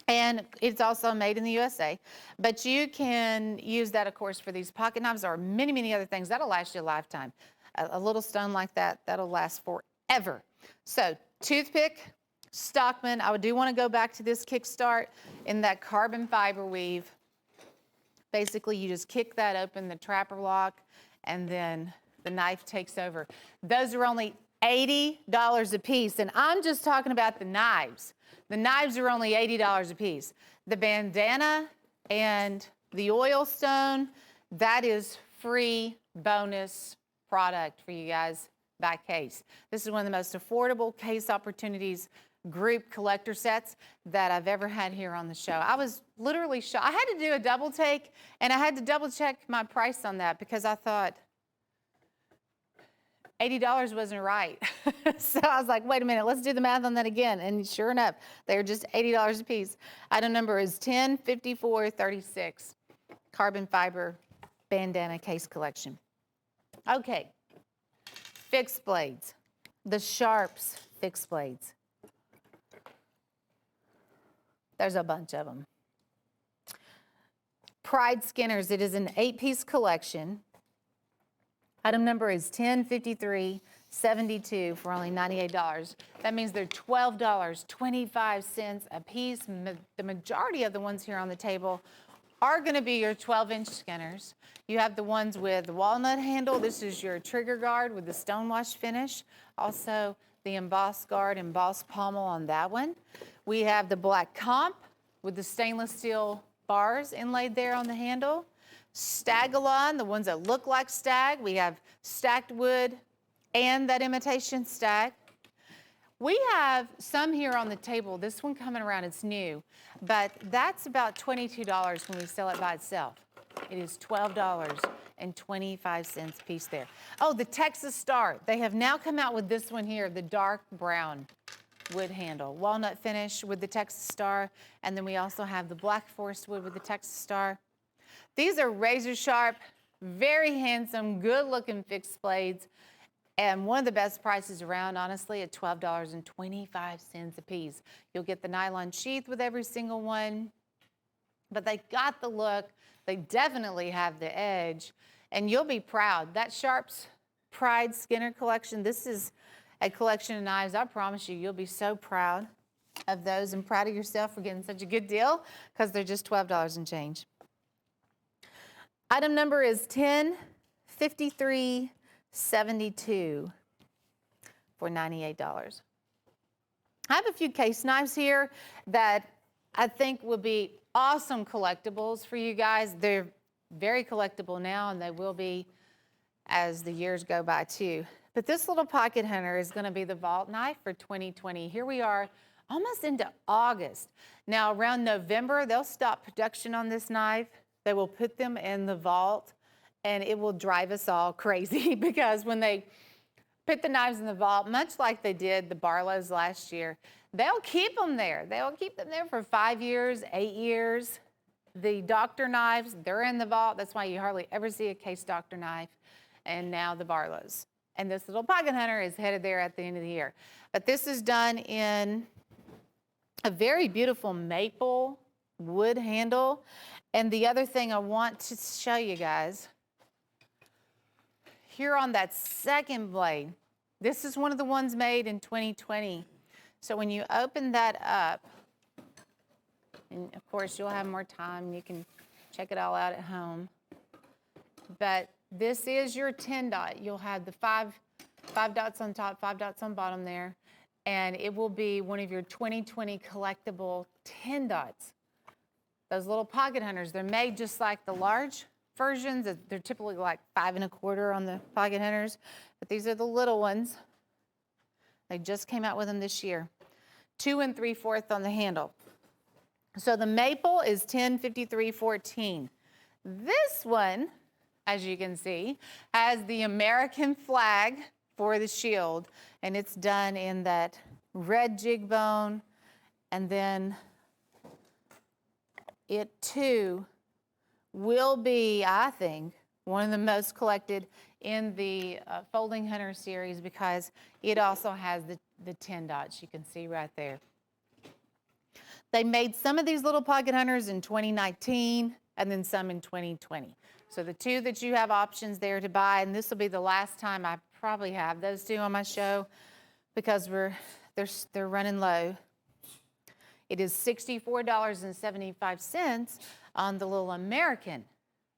and it's also made in the USA. But you can use that, of course, for these pocket knives or many, many other things. That'll last you a lifetime. A little stone like that, that'll last forever. So toothpick, Stockman. I do want to go back to this kickstart in that carbon fiber weave. Basically, you just kick that open, the trapper lock, and then the knife takes over. Those are only $80 a piece, and I'm just talking about the knives. The knives are only $80 a piece. The bandana and the oil stone, that is free bonus product for you guys by Case. This is one of the most affordable Case opportunities group collector sets that I've ever had here on the show. I was literally shocked. I had to do a double take, and I had to double check my price on that because I thought $80 wasn't right. So I was like, wait a minute, let's do the math on that again. And sure enough, they're just $80 a piece. Item number is 105436, carbon fiber bandana Case collection. Okay, fixed blades, the Sharps fixed blades. There's a bunch of them. Pride Skinners, it is an 8-piece collection. Item number is 1053.72 for only $98. That means they're $12.25 a piece. The majority of the ones here on the table are going to be your 12-inch skinners. You have the ones with the walnut handle. This is your trigger guard with the stonewash finish. Also, the embossed guard, embossed pommel on that one. We have the black comp with the stainless steel bars inlaid there on the handle. Stag-a-lon, the ones that look like stag. We have stacked wood and that imitation stag. We have some here on the table. This one coming around, it's new, but that's about $22 when we sell it by itself. It is $12.25 a piece there. Oh, the Texas Star. They have now come out with this one here, the dark brown wood handle. Walnut finish with the Texas Star, and then we also have the black forest wood with the Texas Star. These are razor sharp, very handsome, good-looking fixed blades, and one of the best prices around, honestly, at $12.25 a piece. You'll get the nylon sheath with every single one, but they got the look. They definitely have the edge, and you'll be proud. That Sharp's Pride Skinner collection, this is a collection of knives. I promise you, you'll be so proud of those and proud of yourself for getting such a good deal because they're just $12 and change. Item number is 1053.72 for $98. I have a few case knives here that I think will be awesome collectibles for you guys. They're very collectible now, and they will be as the years go by too. But this little pocket hunter is going to be the vault knife for 2020. Here we are almost into August. Now around November, they'll stop production on this knife. They will put them in the vault, and it will drive us all crazy because when they put the knives in the vault, much like they did the Barlows last year, they'll keep them there. They'll keep them there for 5 years, 8 years. The doctor knives, they're in the vault. That's why you hardly ever see a case doctor knife. And now the Barlows. And this little pocket hunter is headed there at the end of the year. But this is done in a very beautiful maple wood handle. And the other thing I want to show you guys, here on that second blade, this is one of the ones made in 2020. So when you open that up, and of course you'll have more time, you can check it all out at home. But this is your 10 dot. You'll have the five dots on top, 5 dots on bottom there, and it will be one of your 2020 collectible 10 dots. Those little pocket hunters, they're made just like the large versions. They're typically like 5 1/4 on the pocket hunters, but these are the little ones. They just came out with them this year. 2 3/4 on the handle. So the maple is 1053.14. This one, as you can see, has the American flag for the shield, and it's done in that red jig bone, and then it too will be, I think, one of the most collected in the Folding Hunter series because it also has the 10 dots you can see right there. They made some of these little pocket hunters in 2019 and then some in 2020. So the two that you have options there to buy, and this will be the last time I probably have those two on my show because they're running low. It is $64.75 on the little American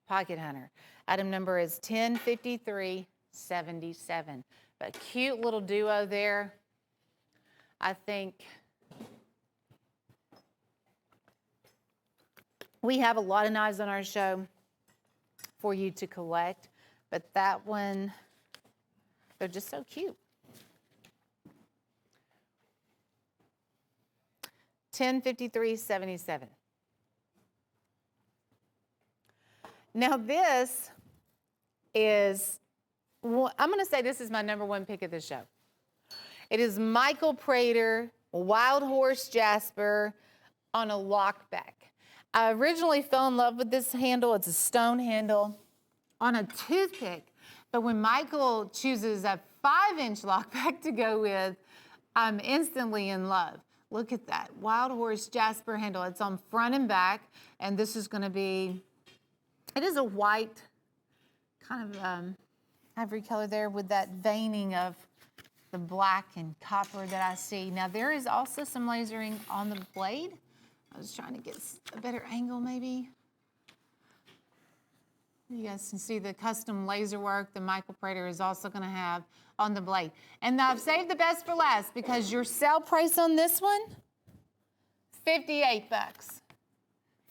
pocket hunter. Item number is 1053.77. But cute little duo there. I think we have a lot of knives on our show for you to collect, but that one, they're just so cute. 1053.77. Now this is, well, I'm going to say this is my #1 pick of the show. It is Michael Prater Wild Horse Jasper on a lockback. I originally fell in love with this handle. It's a stone handle on a toothpick. But when Michael chooses a 5-inch lockback to go with, I'm instantly in love. Look at that, Wild Horse Jasper handle. It's on front and back, and this is going to be, it is a white kind of, I ivory color there with that veining of the black and copper that I see. Now there is also some lasering on the blade. I was trying to get a better angle maybe. You guys can see the custom laser work the Michael Prater is also going to have on the blade. And I've saved the best for last because your sale price on this one, $58.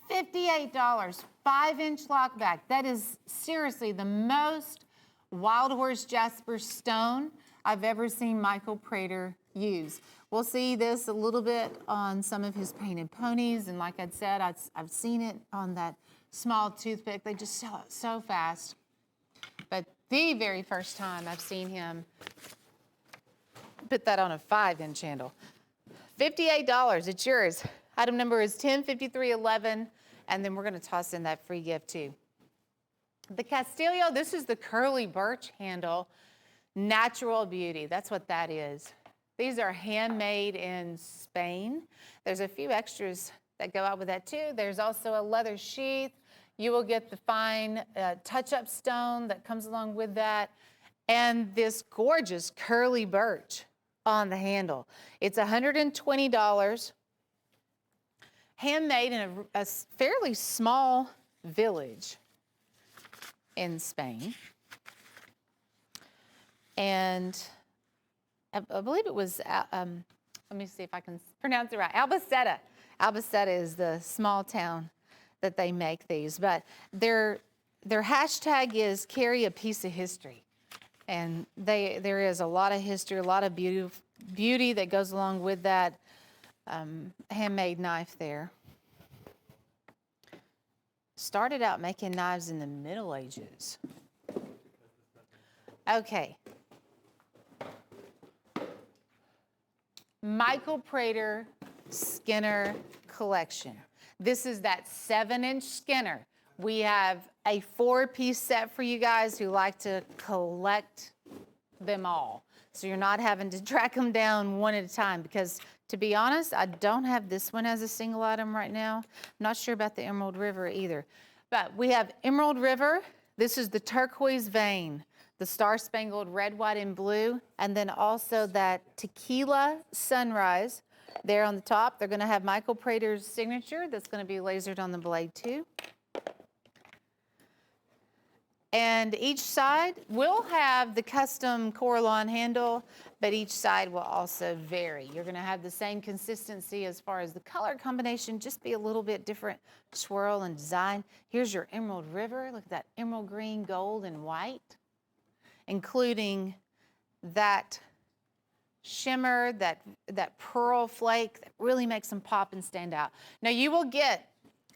$58, 5-inch lockback. That is seriously the most Wild Horse Jasper stone I've ever seen Michael Prater use. We'll see this a little bit on some of his painted ponies, and like I said, I've seen it on that small toothpick. They just sell it so fast. But the very first time I've seen him put that on a 5-inch handle. $58, it's yours. Item number is 105311, and then we're gonna toss in that free gift too. The Castillo, this is the curly birch handle, natural beauty, that's what that is. These are handmade in Spain. There's a few extras that go out with that too. There's also a leather sheath. You will get the fine touch-up stone that comes along with that, and this gorgeous curly birch on the handle. It's $120, handmade in a fairly small village in Spain. And I believe it was, let me see if I can pronounce it right, Albacete. Albacete is the small town that they make these, but their hashtag is carry a piece of history. And there is a lot of history, a lot of beauty that goes along with that handmade knife there. Started out making knives in the Middle Ages. Okay. Michael Prater Skinner collection. This is that 7-inch Skinner. We have a 4-piece set for you guys who like to collect them all. So you're not having to track them down one at a time, because to be honest, I don't have this one as a single item right now. I'm not sure about the Emerald River either. But we have Emerald River. This is the turquoise vein, the star-spangled red, white, and blue, and then also that tequila sunrise there on the top. They're going to have Michael Prater's signature that's going to be lasered on the blade too. And each side will have the custom Coralon handle, but each side will also vary. You're going to have the same consistency as far as the color combination, just be a little bit different swirl and design. Here's your Emerald River. Look at that emerald green, gold, and white, including that shimmer, that pearl flake that really makes them pop and stand out. Now you will get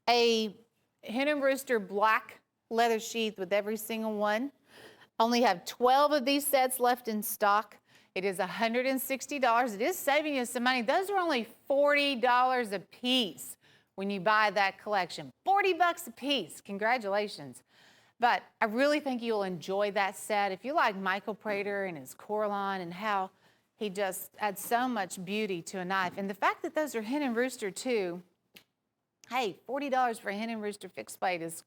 a Hen & Rooster black leather sheath with every single one. Only have 12 of these sets left in stock. It is $160. It is saving you some money. Those are only $40 a piece when you buy that collection. 40 bucks a piece. Congratulations. But I really think you'll enjoy that set. If you like Michael Prater and his Coralon and how he just adds so much beauty to a knife, and the fact that those are Hen & Rooster too, hey, $40 for a Hen & Rooster fixed blade is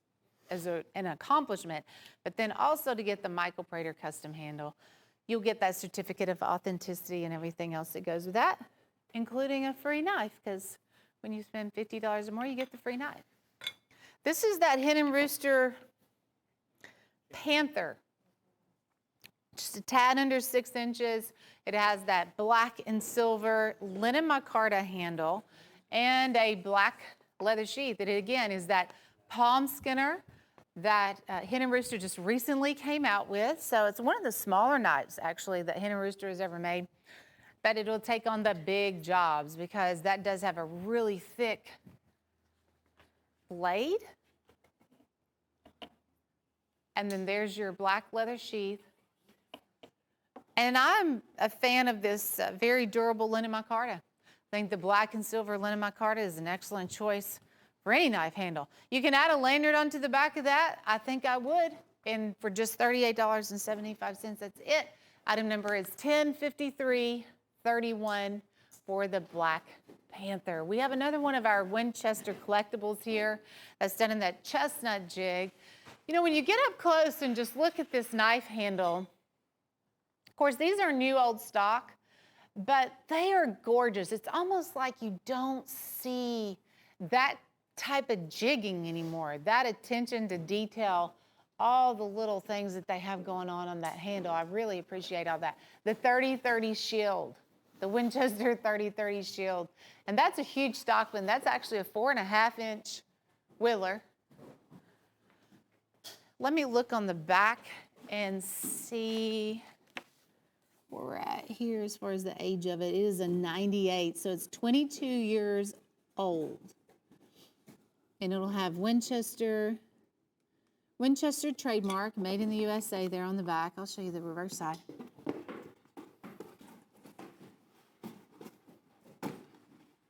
an accomplishment. But then also to get the Michael Prater custom handle, you'll get that certificate of authenticity and everything else that goes with that, including a free knife, because when you spend $50 or more, you get the free knife. This is that Hen & Rooster Panther, just a tad under 6 inches. It has that black and silver linen micarta handle and a black leather sheath. It again is that palm skinner that Hen & Rooster just recently came out with. So it's one of the smaller knives actually that Hen & Rooster has ever made, but it'll take on the big jobs because that does have a really thick blade. And then there's your black leather sheath. And I'm a fan of this very durable linen micarta. I think the black and silver linen micarta is an excellent choice for any knife handle. You can add a lanyard onto the back of that. I think I would. And for just $38.75, that's it. Item number is 105331 for the Black Panther. We have another one of our Winchester collectibles here that's done in that chestnut jig. You know, when you get up close and just look at this knife handle, Of course, these are new old stock, but they are gorgeous. It's almost like you don't see that type of jigging anymore, that attention to detail, all the little things that they have going on that handle. I really appreciate all that. The 30-30 shield, the Winchester 30-30 shield, and that's a huge stock one. That's actually a 4.5-inch whittler. Let me look on the back and see where we're at here as far as the age of it. It is a 98, so it's 22 years old. And it'll have Winchester trademark, made in the USA there on the back. I'll show you the reverse side.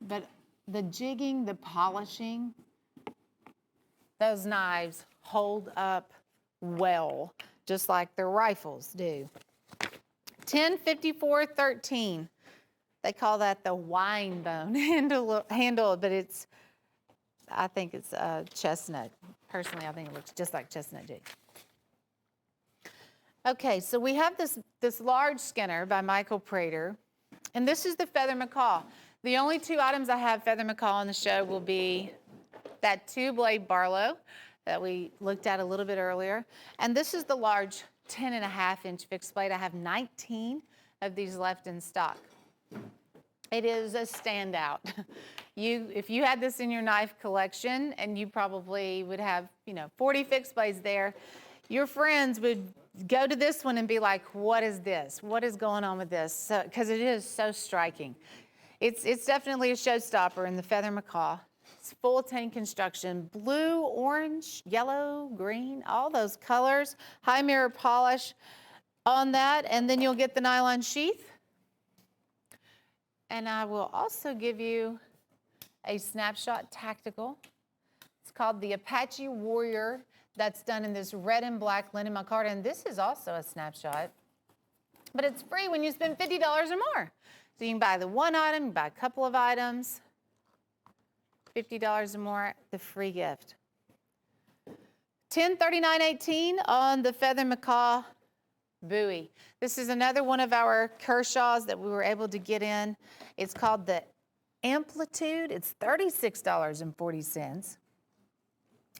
But the jigging, the polishing, those knives hold up well, just like their rifles do. 1054-13. They call that the wine bone handle, but I think it's chestnut. Personally, I think it looks just like chestnut jig. Okay, so we have this large Skinner by Michael Prater, and this is the Feather Macaw. The only two items I have Feather Macaw on the show will be that 2-blade Barlow that we looked at a little bit earlier, and this is the large 10.5-inch fixed blade. I have 19 of these left in stock. It is a standout. If you had this in your knife collection, and you probably would have, 40 fixed blades there, your friends would go to this one and be like, what is this? What is going on with this? Because it is so striking. It's definitely a showstopper in the Feather Macaw. It's full tank construction, blue, orange, yellow, green, all those colors, high mirror polish on that, and then you'll get the nylon sheath. And I will also give you a Snapshot Tactical. It's called the Apache Warrior. That's done in this red and black linen micarta, and this is also a Snapshot. But it's free when you spend $50 or more. So you can buy the one item, you buy a couple of items, $50 or more, the free gift. 1039.18 on the Feather Macaw Bowie. This is another one of our Kershaws that we were able to get in. It's called the Amplitude. It's $36.40.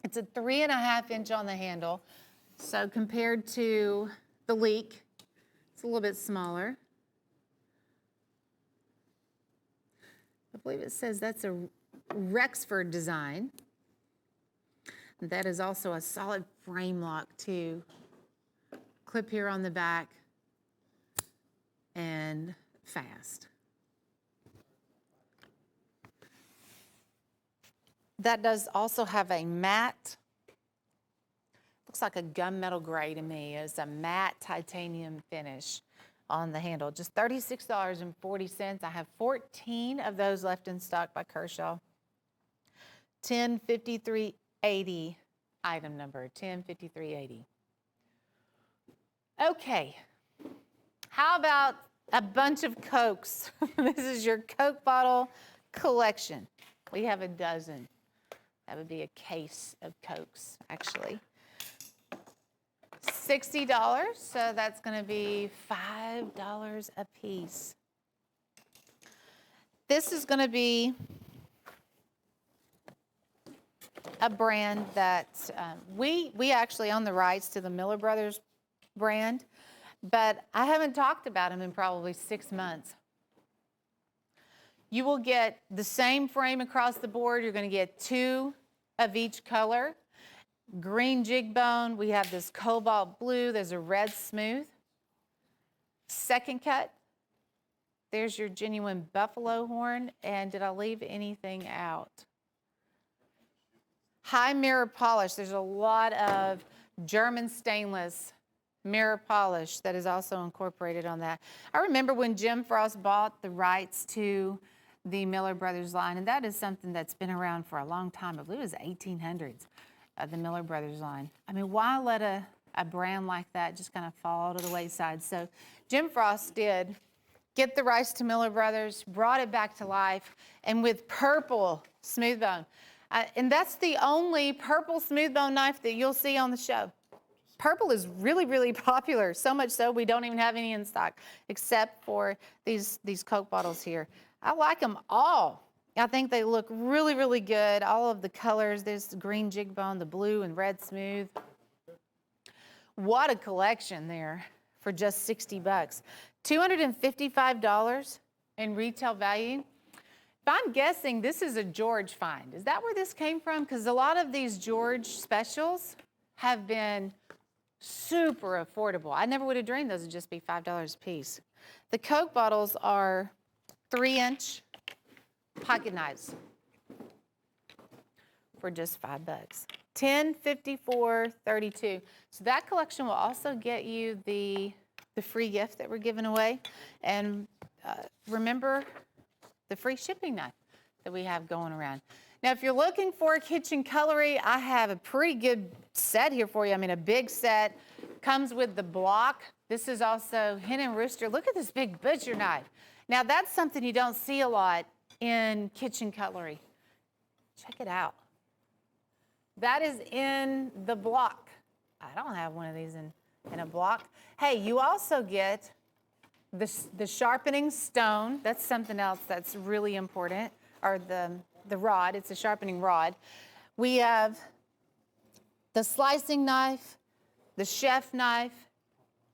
It's a 3.5-inch on the handle. So compared to the Leek, it's a little bit smaller. I believe it says that's a Rexford design. That is also a solid frame lock too. Clip here on the back and fast. That does also have a matte, looks like a gunmetal gray to me. It's a matte titanium finish on the handle. Just $36.40. I have 14 of those left in stock by Kershaw. 1053.80 item number, 1053.80. Okay, how about a bunch of Cokes? This is your Coke bottle collection. We have a dozen. That would be a case of Cokes, actually. $60, so that's going to be $5 a piece. This is going to be a brand that we actually own the rights to the Miller Brothers brand, but I haven't talked about them in probably 6 months. You will get the same frame across the board. You're going to get 2 of each color. Green jig bone. We have this cobalt blue. There's a red smooth. Second cut. There's your genuine buffalo horn. And did I leave anything out? High mirror polish. There's a lot of German stainless mirror polish that is also incorporated on that. I remember when Jim Frost bought the rights to the Miller Brothers line, and that is something that's been around for a long time. I believe it was 1800s, the Miller Brothers line. I mean, why let a brand like that just kind of fall to the wayside? So Jim Frost did get the rights to Miller Brothers, brought it back to life, and with purple smooth bone. And that's the only purple smooth bone knife that you'll see on the show. Purple is really, really popular, so much so we don't even have any in stock, except for these Coke bottles here. I like them all. I think they look really, really good. All of the colors, there's the green jig bone, the blue and red smooth. What a collection there for just 60 bucks. $255 in retail value. If I'm guessing, this is a George find. Is that where this came from? Because a lot of these George specials have been super affordable. I never would have dreamed those would just be $5 a piece. The Coke bottles are 3-inch pocket knives for just $5. $10, $54, $32. So that collection will also get you the free gift that we're giving away. And remember the free shipping knife that we have going around. Now, if you're looking for a kitchen cutlery, I have a pretty good set here for you. I mean, a big set. Comes with the block. This is also Hen and Rooster. Look at this big butcher knife. Now, that's something you don't see a lot in kitchen cutlery. Check it out. That is in the block. I don't have one of these in a block. Hey, you also get the sharpening stone. That's something else that's really important, or the rod. It's a sharpening rod. We have the slicing knife, the chef knife,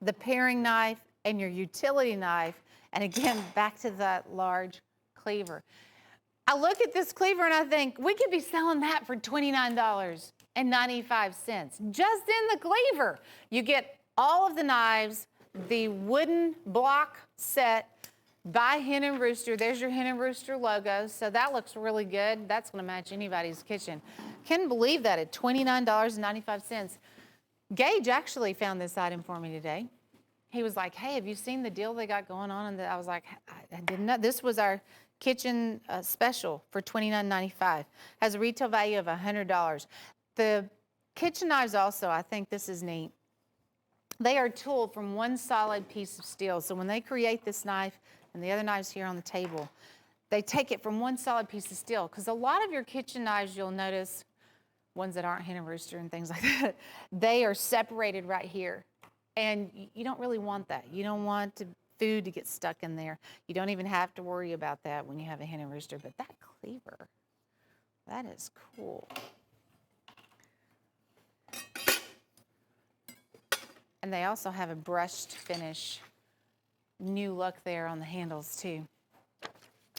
the paring knife, and your utility knife. And again, back to that large cleaver. I look at this cleaver and I think we could be selling that for $29.95 just in the cleaver. You get all of the knives, the wooden block set by Hen and Rooster. There's your Hen and Rooster logo, so that looks really good. That's going to match anybody's kitchen. Can't believe that at $29.95. Gage actually found this item for me today. He was like, hey, have you seen the deal they got going on? And I was like, I didn't know. This was our kitchen special for $29.95. Has a retail value of $100. The kitchen knives also, I think this is neat. They are tooled from one solid piece of steel. So when they create this knife and the other knives here on the table, they take it from one solid piece of steel. Because a lot of your kitchen knives, you'll notice, ones that aren't Hen and Rooster and things like that, they are separated right here. And you don't really want that. You don't want food to get stuck in there. You don't even have to worry about that when you have a Hen and Rooster. But that cleaver, that is cool. And they also have a brushed finish, new look there on the handles too.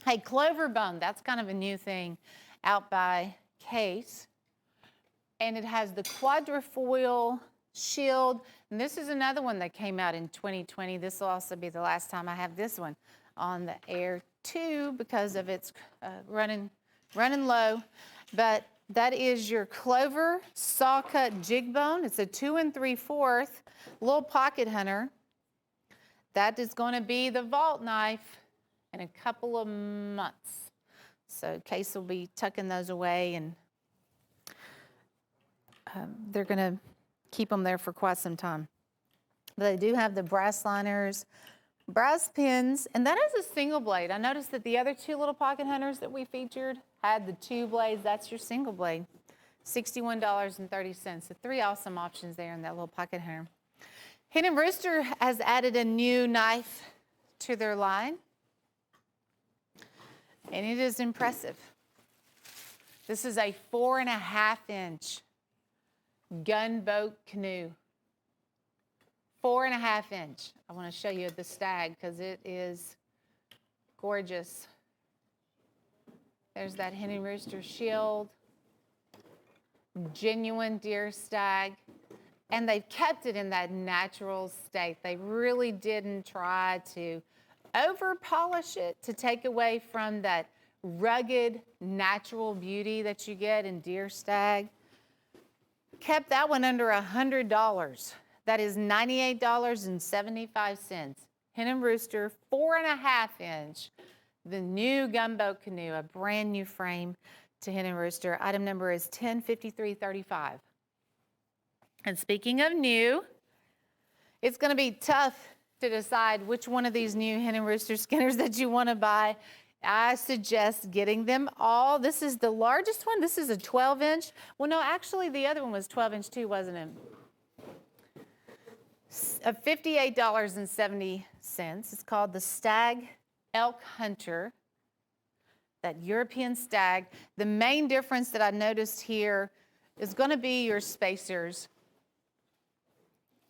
Hey, clover bone, that's kind of a new thing out by Case. And it has the quadrifoil shield. And this is another one that came out in 2020. This will also be the last time I have this one on the air too because of its running low. But that is your clover saw cut jig bone. It's a 2 3/4 little pocket hunter. That is going to be the vault knife in a couple of months. So Case will be tucking those away, and they're going to keep them there for quite some time. But they do have the brass liners, brass pins, and that is a single blade. I noticed that the other two little pocket hunters that we featured had the 2 blades. That's your single blade, $61.30. So 3 awesome options there in that little pocket hunter. Hen and Rooster has added a new knife to their line, and it is impressive. This is a 4.5-inch gunboat canoe. 4.5-inch. I want to show you the stag because it is gorgeous. There's that Hen and Rooster shield. Genuine deer stag. And they've kept it in that natural state. They really didn't try to over polish it to take away from that rugged natural beauty that you get in deer stag. Kept that one under $100. That is $98.75. Hen and Rooster, 4.5-inch. The new gunboat canoe, a brand new frame to Hen and Rooster. Item number is 105335. And speaking of new, it's going to be tough to decide which one of these new Hen and Rooster skinners that you want to buy. I suggest getting them all. This is the largest one. This is a 12-inch. Well, no, actually the other one was 12-inch too, wasn't it? of $58.70. It's called the Stag Elk Hunter, that European stag. The main difference that I noticed here is going to be your spacers.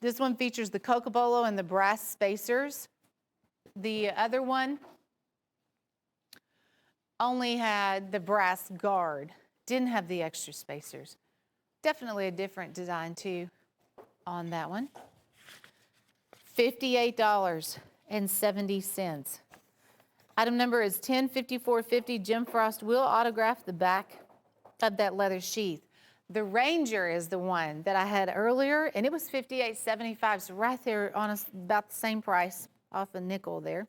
This one features the cocobolo and the brass spacers. The other one only had the brass guard, didn't have the extra spacers. Definitely a different design too on that one. $58.70. Item number is 105450. Jim Frost will autograph the back of that leather sheath. The Ranger is the one that I had earlier, and it was $58.75, so right there on about the same price, off a nickel there.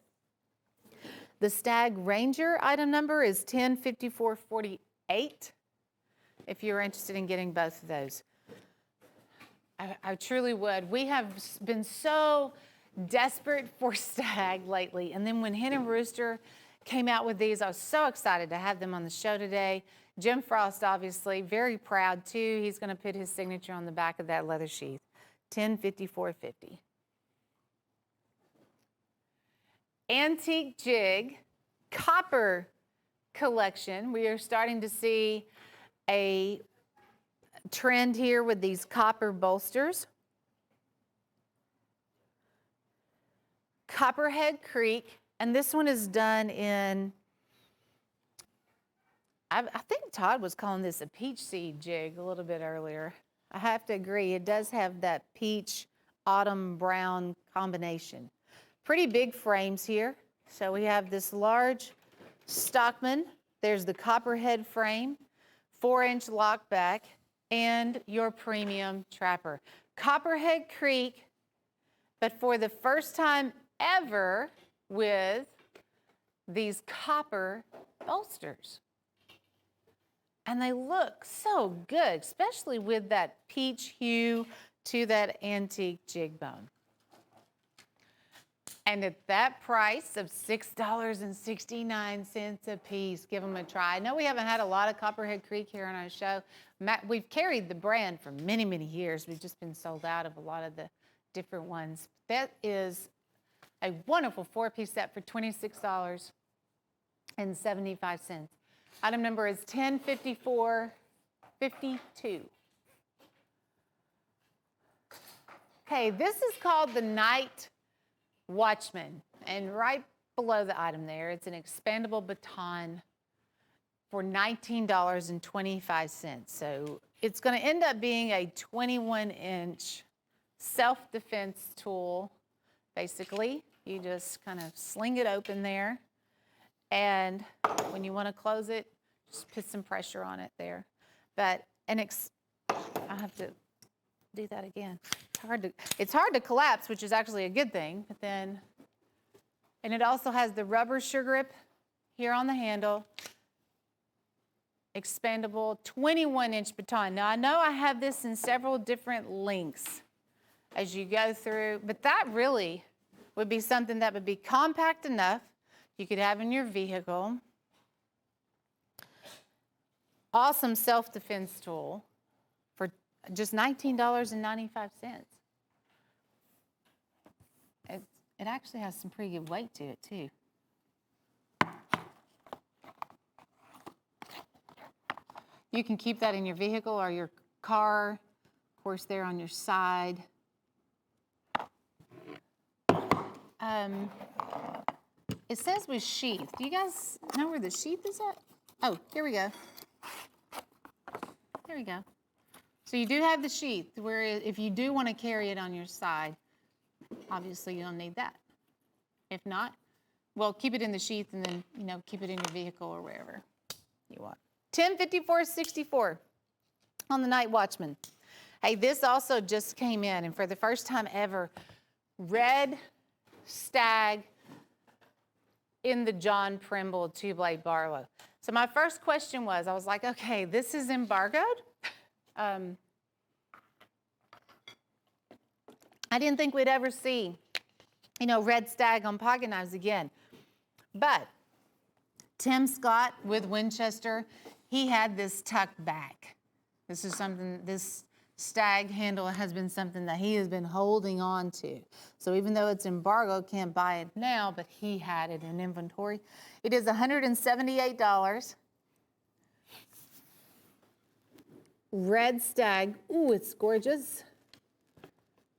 The Stag Ranger item number is 105448, if you're interested in getting both of those. I truly would. We have been so desperate for stag lately, and then when Hen and Rooster came out with these, I was so excited to have them on the show today. Jim Frost, obviously, very proud too. He's going to put his signature on the back of that leather sheath. 105450. Antique jig, copper collection. We are starting to see a trend here with these copper bolsters. Copperhead Creek, and this one is done in, I think Todd was calling this a peach seed jig a little bit earlier. I have to agree, it does have that peach autumn brown combination. Pretty big frames here. So we have this large Stockman. There's the Copperhead frame, 4-inch lock back, and your premium trapper. Copperhead Creek, but for the first time ever with these copper bolsters. And they look so good, especially with that peach hue to that antique jig bone. And at that price of $6.69 a piece, give them a try. I know we haven't had a lot of Copperhead Creek here on our show. We've carried the brand for many, many years. We've just been sold out of a lot of the different ones. That is a wonderful 4-piece set for $26.75. Item number is 105452. Okay, this is called the Night Watchman, and right below the item there, it's an expandable baton for $19.25. So it's going to end up being a 21-inch self-defense tool. Basically, you just kind of sling it open there, and when you want to close it, just put some pressure on it there. But I have to do that again. It's hard to collapse, which is actually a good thing. But then, and it also has the rubber sugar grip here on the handle. Expandable 21-inch baton. Now I know I have this in several different lengths as you go through, but that really would be something that would be compact enough you could have in your vehicle. Awesome self-defense tool for just $19.95. It actually has some pretty good weight to it too. You can keep that in your vehicle or your car, of course, there on your side. It says with sheath. Do you guys know where the sheath is at? Oh, here we go. There we go. So you do have the sheath, where if you do want to carry it on your side, obviously you don't need that. If not, well, keep it in the sheath and then, keep it in your vehicle or wherever you want. 105464 on the Night Watchman. Hey, this also just came in, and for the first time ever, red stag in the John Primble 2-blade Barlow. So my first question was, I was like, okay, this is embargoed? I didn't think we'd ever see, red stag on pocket knives again. But Tim Scott with Winchester, he had this tucked back. This is something, this stag handle has been something that he has been holding on to. So even though it's embargoed, can't buy it now, but he had it in inventory. It is $178. Red stag, ooh, it's gorgeous.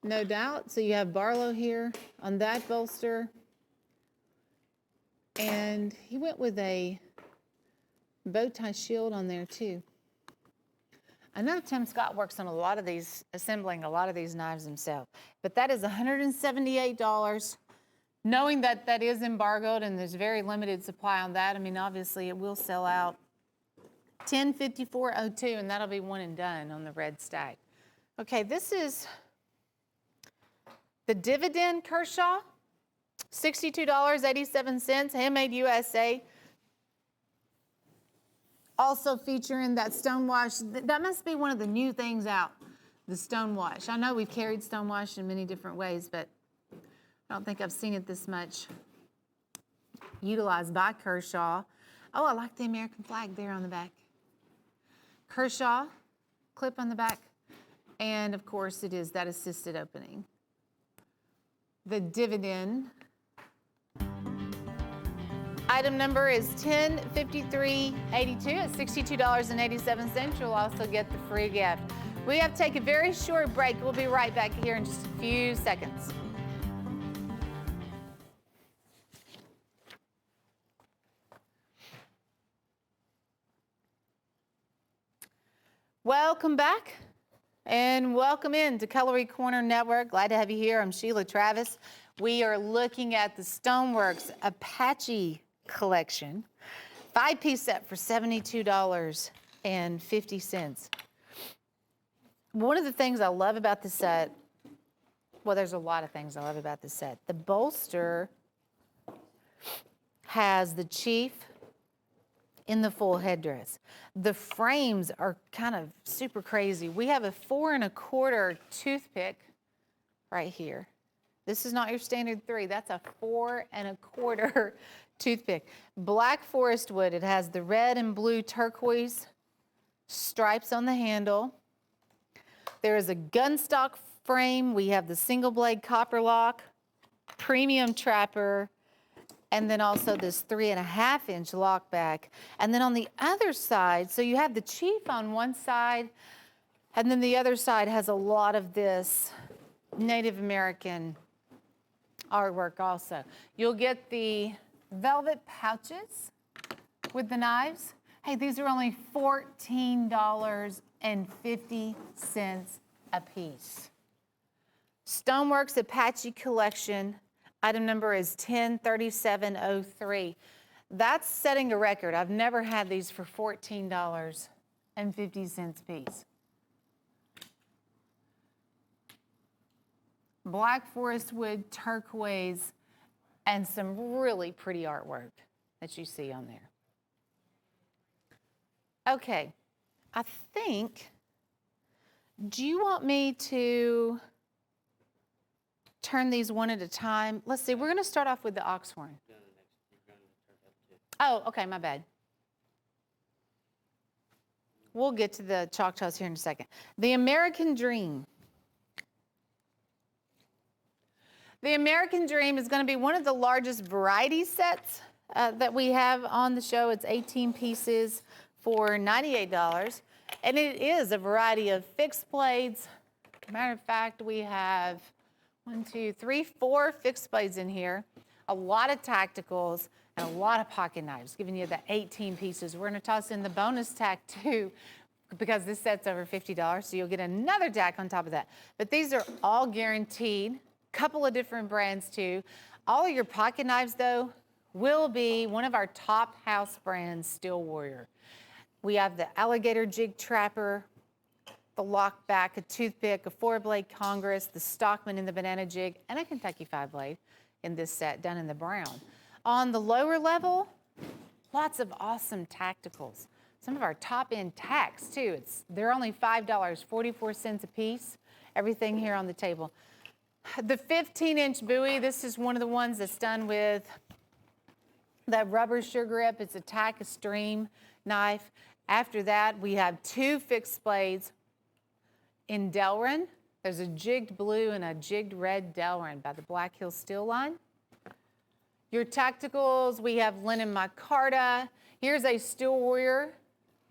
No doubt. So you have Barlow here on that bolster. And he went with a bow tie shield on there too. I know Tim Scott works on a lot of these, assembling a lot of these knives himself, but that is $178. Knowing that that is embargoed and there's very limited supply on that, I mean, obviously it will sell out. $1054.02, and that'll be one and done on the red stag. Okay, this is the Dividend Kershaw, $62.87, handmade USA. Also featuring that stonewash. That must be one of the new things out, the stonewash. I know we've carried stonewash in many different ways, but I don't think I've seen it this much utilized by Kershaw. Oh, I like the American flag there on the back. Kershaw, clip on the back. And of course it is that assisted opening. The Dividend. Item number is 105382 at $62.87. You'll also get the free gift. We have to take a very short break. We'll be right back here in just a few seconds. Welcome back and welcome in to Cutlery Corner Network. Glad to have you here. I'm Sheila Travis. We are looking at the Stoneworks Apache collection. 5-piece set for $72.50. One of the things I love about the set, well, there's a lot of things I love about the set. The bolster has the chief in the full headdress. The frames are kind of super crazy. We have a 4 1/4 toothpick right here. This is not your standard 3. That's a 4 1/4 toothpick. Black forest wood. It has the red and blue turquoise stripes on the handle. There is a gunstock frame. We have the single blade copper lock, premium trapper, and then also this 3.5-inch lock back. And then on the other side, so you have the chief on one side, and then the other side has a lot of this Native American artwork also. You'll get the velvet pouches with the knives. Hey, these are only $14.50 a piece. Stoneworks Apache Collection. Item number is 103703. That's setting a record. I've never had these for $14.50 a piece. Black forest wood, turquoise, and some really pretty artwork that you see on there. Okay, I think, do you want me to turn these one at a time? Let's see, we're gonna start off with the oxhorn. Oh, okay, my bad. We'll get to the Choctaws here in a second. The American Dream. The American Dream is gonna be one of the largest variety sets that we have on the show. It's 18 pieces for $98. And it is a variety of fixed blades. Matter of fact, we have 1, 2, 3, 4 fixed blades in here, a lot of tacticals, and a lot of pocket knives, giving you the 18 pieces. We're gonna toss in the bonus tack too, because this set's over $50, so you'll get another tack on top of that. But these are all guaranteed, couple of different brands too. All of your pocket knives though will be one of our top house brands, Steel Warrior. We have the alligator jig trapper, the lock back, a toothpick, a 4-blade Congress, the Stockman in the banana jig, and a Kentucky 5-blade in this set done in the brown. On the lower level, lots of awesome tacticals. Some of our top-end tacks too. They're only $5, 44 cents a piece. Everything here on the table. The 15-inch buoy, this is one of the ones that's done with that rubber sure grip. It's a tack stream knife. After that, we have 2 fixed blades, In Delrin, there's a jigged blue and a jigged red Delrin by the Black Hills Steel Line. Your tacticals, we have linen micarta. Here's a Steel Warrior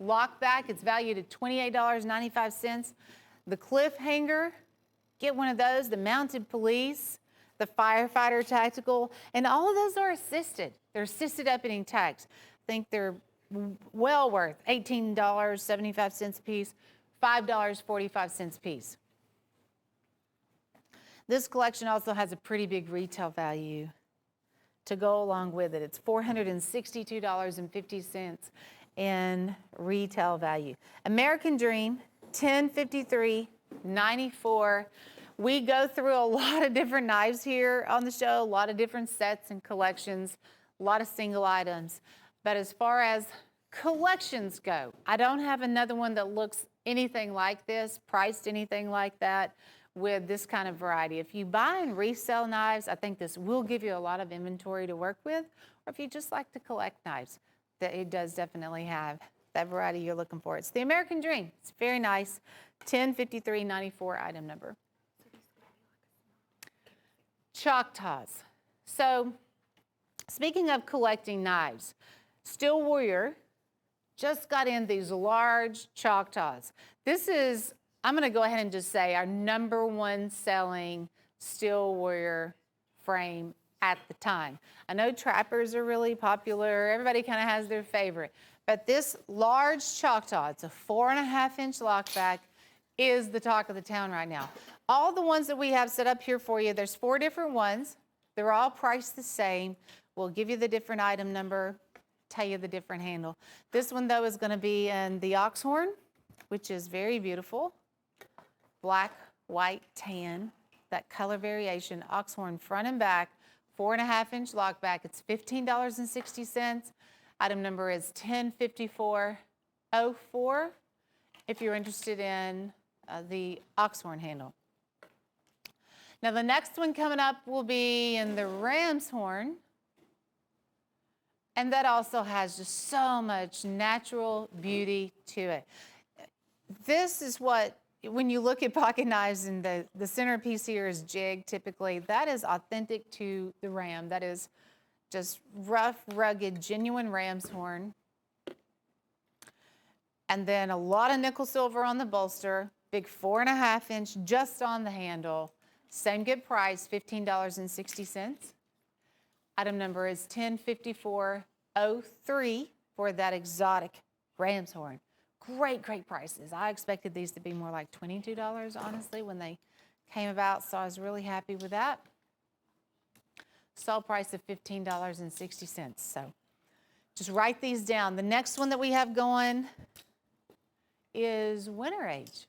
lockback. It's valued at $28.95. The cliffhanger, get one of those. The mounted police, the firefighter tactical, and all of those are assisted. They're assisted opening tags. I think they're well worth $18.75 a piece, $5.45 a piece. This collection also has a pretty big retail value to go along with it. It's $462.50 in retail value. American Dream, $1053.94. We go through a lot of different knives here on the show, a lot of different sets and collections, a lot of single items. But as far as collections go, I don't have another one that looks anything like this, priced anything like that, with this kind of variety. If you buy and resell knives, I think this will give you a lot of inventory to work with. Or if you just like to collect knives, that it does definitely have that variety you're looking for. It's the American Dream. It's very nice. 105394 item number. Choctaws. So speaking of collecting knives, Steel Warrior just got in these large Choctaws. This is, I'm going to go ahead and just say, our #1 selling Steel Warrior frame at the time. I know trappers are really popular. Everybody kind of has their favorite. But this large Choctaw, it's a 4.5-inch lockback, is the talk of the town right now. All the ones that we have set up here for you, there's 4 different ones. They're all priced the same. We'll give you the different item number, tell you the different handle. This one, though, is going to be in the oxhorn, which is very beautiful. Black, white, tan, that color variation, oxhorn front and back, 4.5-inch lockback. It's $15.60. Item number is 105404 if you're interested in the oxhorn handle. Now the next one coming up will be in the ram's horn. And that also has just so much natural beauty to it. This is what, when you look at pocket knives and the centerpiece here is jig, typically, that is authentic to the ram. That is just rough, rugged, genuine ram's horn. And then a lot of nickel silver on the bolster, big 4.5-inch just on the handle. Same good price, $15.60. Item number is 105403 for that exotic ram's horn. Great, great prices. I expected these to be more like $22, honestly, when they came about, so I was really happy with that. Sold price of $15.60. So just write these down. The next one that we have going is Winter Age.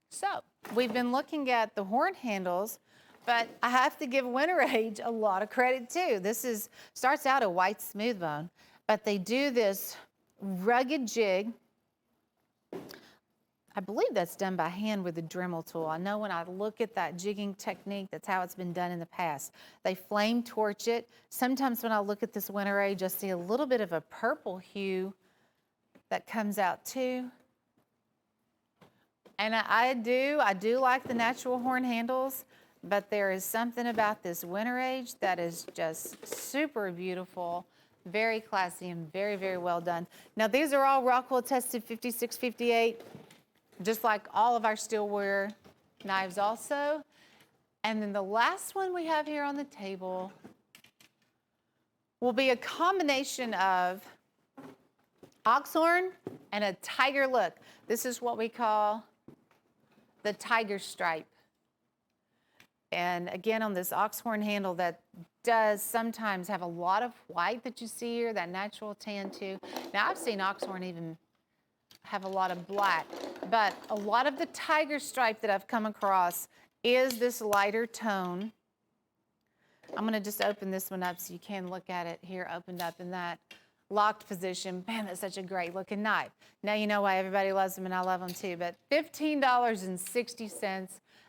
So we've been looking at the horn handles, but I have to give Winter Age a lot of credit too. This starts out a white smooth bone, but they do this rugged jig. I believe that's done by hand with a Dremel tool. I know when I look at that jigging technique, that's how it's been done in the past. They flame torch it. Sometimes when I look at this Winter Age, I see a little bit of a purple hue that comes out too. And I do like the natural horn handles, but there is something about this Winter Age that is just super beautiful, very classy, and very, very well done. Now these are all Rockwell tested 56, 58. Just like all of our Steel Warrior knives also. And then the last one we have here on the table will be a combination of oxhorn and a tiger look. This is what we call the tiger stripe. And again, on this oxhorn handle, that does sometimes have a lot of white that you see here, that natural tan too. Now I've seen oxhorn even have a lot of black, but a lot of the tiger stripe that I've come across is this lighter tone. I'm going to just open this one up so you can look at it here, opened up in that locked position. Man, that's such a great looking knife. Now you know why everybody loves them and I love them too, but $15.60.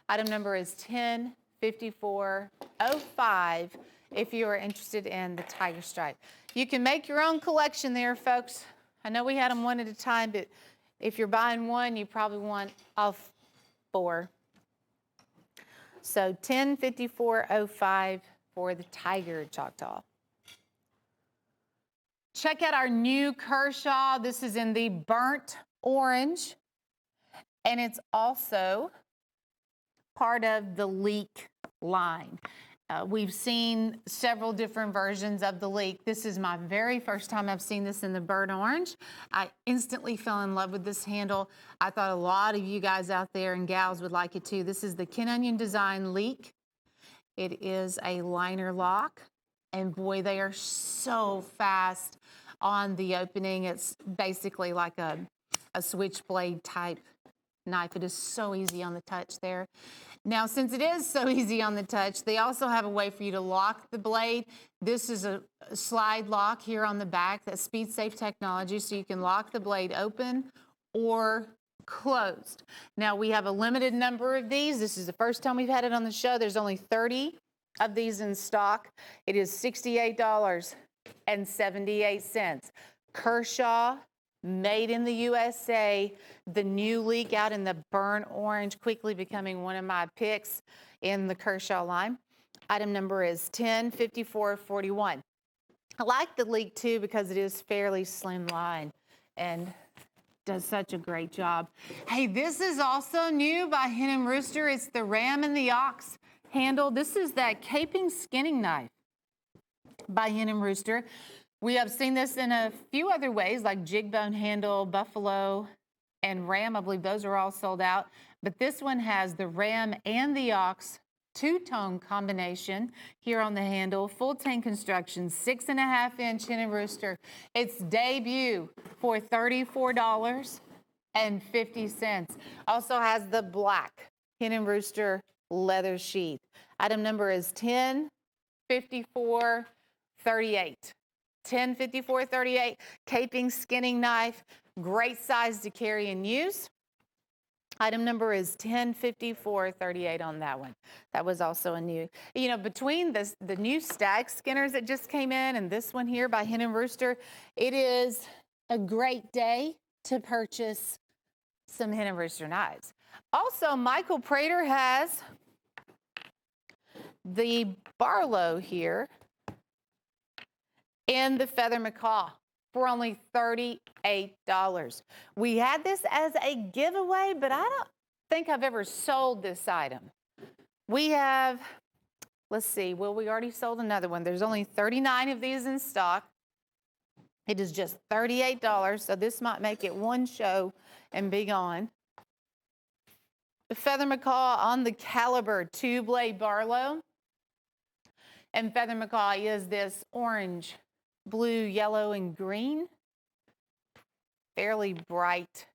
Item number is 105405 if you are interested in the tiger stripe. You can make your own collection there, folks. I know we had them one at a time, but if you're buying one, you probably want all 4. So $10.54.05 for the Tiger Choctaw. Check out our new Kershaw. This is in the burnt orange, and it's also part of the Leek line. We've seen several different versions of the Leek. This is my very first time I've seen this in the burnt orange. I instantly fell in love with this handle. I thought a lot of you guys out there and gals would like it too. This is the Ken Onion Design Leek. It is a liner lock, and boy, they are so fast on the opening. It's basically like a switchblade type knife. It is so easy on the touch there. Now, since it is so easy on the touch, they also have a way for you to lock the blade. This is a slide lock here on the back. That's speed safe technology, so you can lock the blade open or closed. Now, we have a limited number of these. This is the first time we've had it on the show. There's only 30 of these in stock. It is $68.78. Kershaw, made in the USA. The new Leek out in the burnt orange, quickly becoming one of my picks in the Kershaw line. Item number is 105441. I like the Leek too because it is fairly slim line and does such a great job. Hey, this is also new by Hen & Rooster. It's the Ram and the Ox handle. This is that caping skinning knife by Hen & Rooster. We have seen this in a few other ways, like jig bone handle, buffalo, and ram. I believe those are all sold out. But this one has the ram and the ox two-tone combination here on the handle. Full tank construction, 6.5-inch Hen & Rooster. Its debut for $34.50. Also has the black Hen & Rooster leather sheath. Item number is 105438. 105438, caping skinning knife, great size to carry and use. Item number is 105438 on that one. That was also a new, between the new stag skinners that just came in and this one here by Hen & Rooster, it is a great day to purchase some Hen & Rooster knives. Also, Michael Prater has the Barlow here in the Feather Macaw for only $38. We had this as a giveaway, but I don't think I've ever sold this item. We have, let's see, well, we already sold another one. There's only 39 of these in stock. It is just $38, so this might make it one show and be gone. The Feather Macaw on the Caliber 2-blade Barlow. And Feather Macaw is this orange, blue, yellow, and green. Fairly bright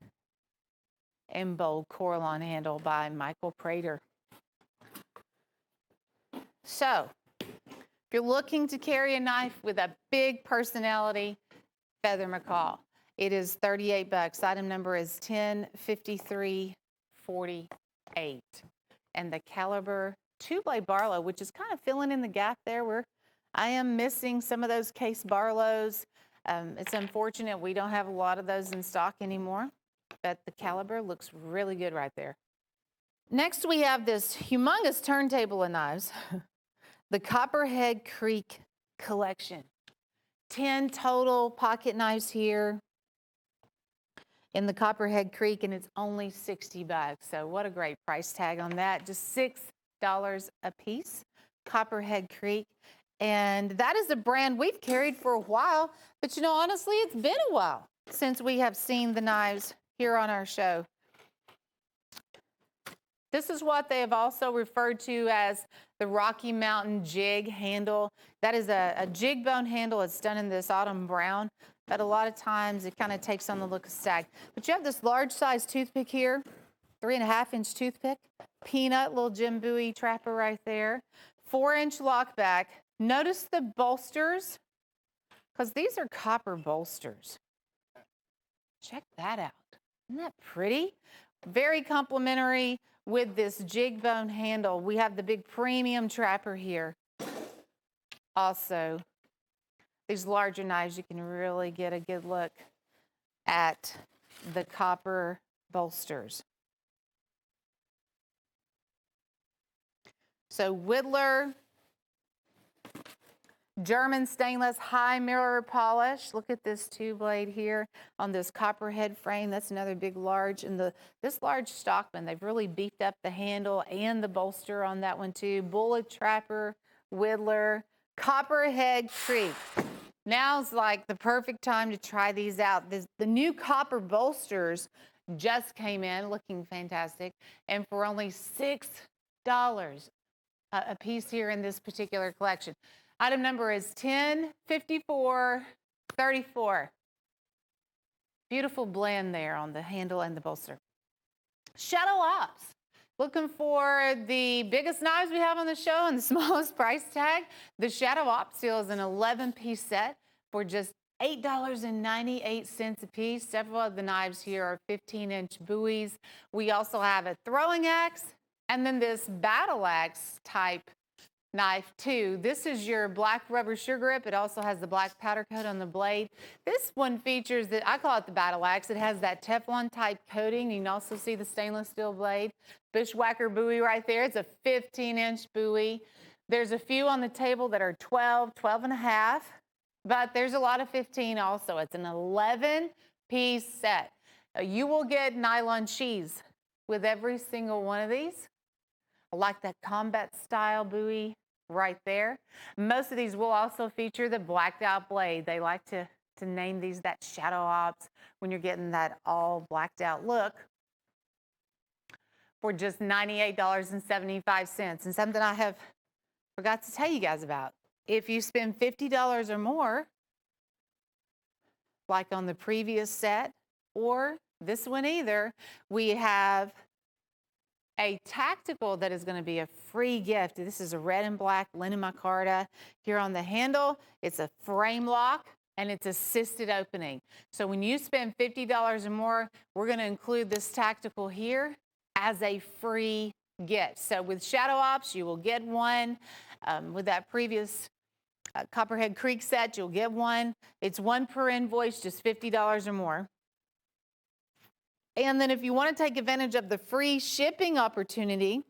and bold Coralon handle by Michael Prater. So, if you're looking to carry a knife with a big personality, Feather Macaw. It is $38. Item number is 105348. And the Caliber 2-blade Barlow, which is kind of filling in the gap there where I am missing some of those case Barlows. It's unfortunate we don't have a lot of those in stock anymore, but the Caliber looks really good right there. Next, we have this humongous turntable of knives, the Copperhead Creek collection. 10 total pocket knives here in the Copperhead Creek, and it's only $60. So what a great price tag on that. Just $6 a piece, Copperhead Creek. And that is a brand we've carried for a while, but honestly, it's been a while since we have seen the knives here on our show. This is what they have also referred to as the Rocky Mountain jig handle. That is a jig bone handle. It's done in this autumn brown, but a lot of times it kind of takes on the look of stag. But you have this large size toothpick here, 3.5-inch toothpick, peanut, little Jim Bowie trapper right there, 4-inch lock back. Notice the bolsters, because these are copper bolsters. Check that out. Isn't that pretty? Very complimentary with this jig bone handle. We have the big premium trapper here. Also, these larger knives, you can really get a good look at the copper bolsters. So Whittler, German stainless high mirror polish. Look at this two blade here on this copper head frame. That's another big large. And this large Stockman, they've really beefed up the handle and the bolster on that one too. Bullet Trapper, Whittler, Copperhead Creek. Now's like the perfect time to try these out. The new copper bolsters just came in looking fantastic. And for only $6 a piece here in this particular collection. Item number is 105434. Beautiful blend there on the handle and the bolster. Shadow Ops. Looking for the biggest knives we have on the show and the smallest price tag. The Shadow Ops Steel is an 11-piece set for just $8.98 a piece. Several of the knives here are 15-inch buoys. We also have a throwing axe and then this battle axe type knife too. This is your black rubber sugar grip. It also has the black powder coat on the blade. This one features I call it the battle axe. It has that Teflon type coating. You can also see the stainless steel blade. Bushwhacker buoy right there. It's a 15-inch buoy. There's a few on the table that are 12, 12 and a half, but there's a lot of 15 also. It's an 11-piece set. You will get nylon sheaths with every single one of these. I like that combat style buoy right there. Most of these will also feature the blacked out blade. They like to name these that Shadow Ops when you're getting that all blacked out look for just $98.75. And something I have forgot to tell you guys about. If you spend $50 or more, like on the previous set or this one either, we have a tactical that is going to be a free gift. This is a red and black linen micarta. Here on the handle, it's a frame lock and it's assisted opening. So when you spend $50 or more, we're going to include this tactical here as a free gift. So with Shadow Ops, you will get one. With that previous Copperhead Creek set, you'll get one. It's one per invoice, just $50 or more. And then if you want to take advantage of the free shipping opportunity,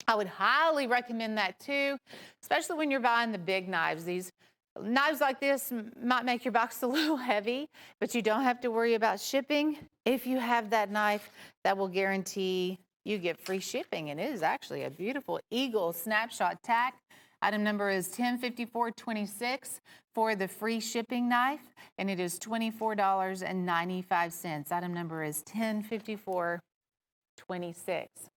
I would highly recommend that too, especially when you're buying the big knives. These knives like this might make your box a little heavy, but you don't have to worry about shipping. If you have that knife, that will guarantee you get free shipping. And it is actually a beautiful Eagle Snapshot tack. Item number is 105426 for the free shipping knife, and it is $24.95. Item number is 105426.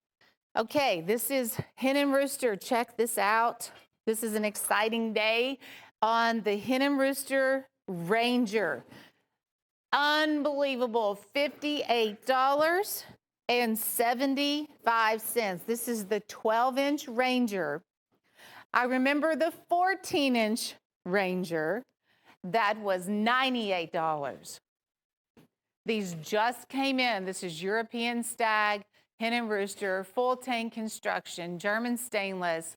Okay, this is Hen and Rooster. Check this out. This is an exciting day on the Hen and Rooster Ranger. Unbelievable, $58.75. This is the 12-inch Ranger. I remember the 14-inch Ranger that was $98. These just came in. This is European Stag, Hen and Rooster, full tank construction, German stainless,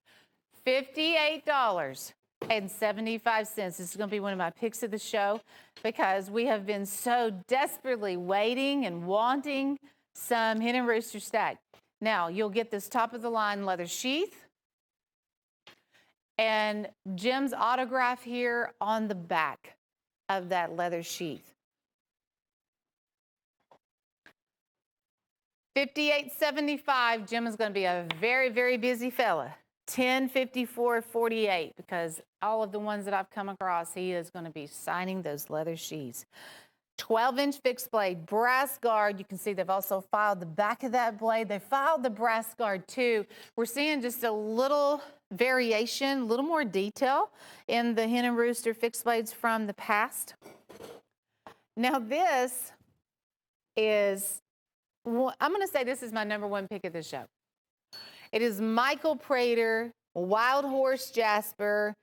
$58.75. This is going to be one of my picks of the show because we have been so desperately waiting and wanting some Hen and Rooster Stag. Now, you'll get this top-of-the-line leather sheath and Jim's autograph here on the back of that leather sheath. $58.75. Jim is going to be a very, very busy fella. $10.54.48 because all of the ones that I've come across, he is going to be signing those leather sheaths. 12-inch fixed blade, brass guard. You can see they've also filed the back of that blade. They filed the brass guard too. We're seeing just a little variation, a little more detail in the Hen and Rooster fixed blades from the past. Now this is, I'm going to say this is my number one pick of the show. It is Michael Prater Wild Horse Jasper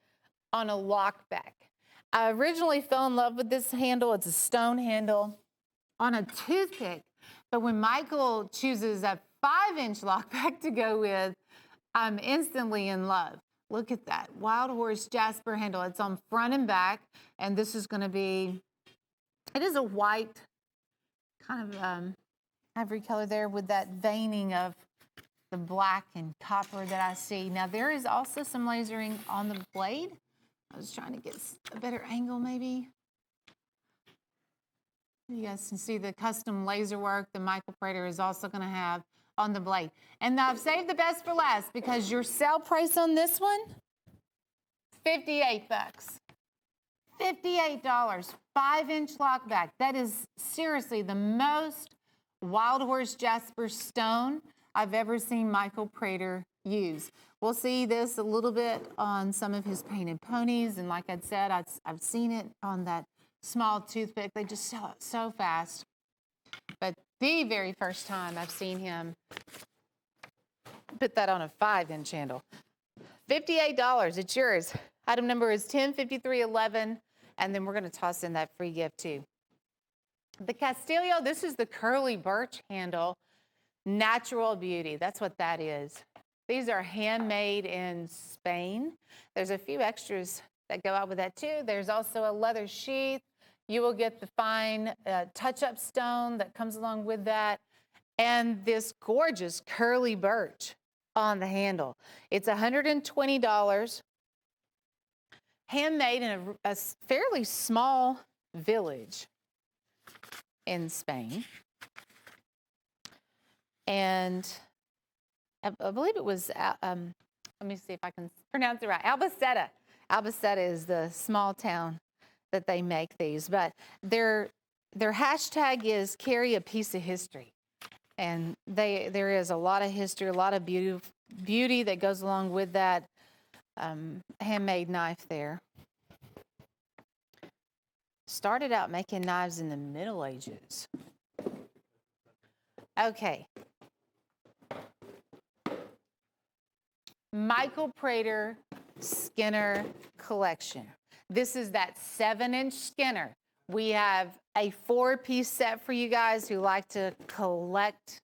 on a lockback. I originally fell in love with this handle. It's a stone handle on a toothpick. But when Michael chooses a 5-inch lockback to go with, I'm instantly in love. Look at that Wild Horse Jasper handle. It's on front and back. And this is going to be, it is a white kind of ivory color there with that veining of the black and copper that I see. Now there is also some lasering on the blade. I was trying to get a better angle maybe. You guys can see the custom laser work that Michael Prater is also going to have on the blade. And I've saved the best for last because your sale price on this one, $58. $58, 5-inch lockback. That is seriously the most Wild Horse Jasper stone I've ever seen Michael Prater use. We'll see this a little bit on some of his painted ponies, and like I said, I've seen it on that small toothpick. They just sell it so fast. But the very first time I've seen him put that on a 5-inch handle. $58, it's yours. Item number is 105311, and then we're going to toss in that free gift too. The Castillo, this is the curly birch handle, natural beauty. That's what that is. These are handmade in Spain. There's a few extras that go out with that too. There's also a leather sheath. You will get the fine touch-up stone that comes along with that, and this gorgeous curly birch on the handle. It's $120. Handmade in a fairly small village in Spain. And I believe it was, let me see if I can pronounce it right, Albacete. Albacete is the small town that they make these. But their hashtag is carry a piece of history. And there is a lot of history, a lot of beauty that goes along with that handmade knife there. Started out making knives in the Middle Ages. Okay. Michael Prater Skinner collection. This is that 7-inch Skinner. We have a 4-piece set for you guys who like to collect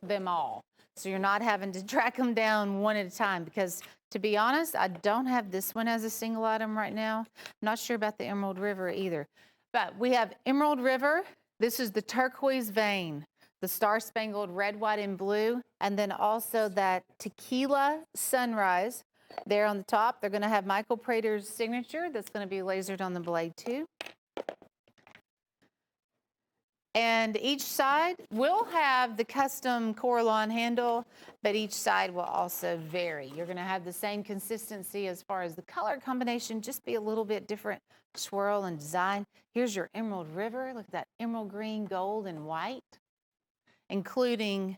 them all. So you're not having to track them down one at a time, because to be honest, I don't have this one as a single item right now. I'm not sure about the Emerald River either. But we have Emerald River. This is the turquoise vein, the star-spangled red, white, and blue, and then also that tequila sunrise there on the top. They're going to have Michael Prater's signature that's going to be lasered on the blade too. And each side will have the custom Coralon handle, but each side will also vary. You're going to have the same consistency as far as the color combination, just be a little bit different swirl and design. Here's your Emerald River. Look at that emerald green, gold, and white, including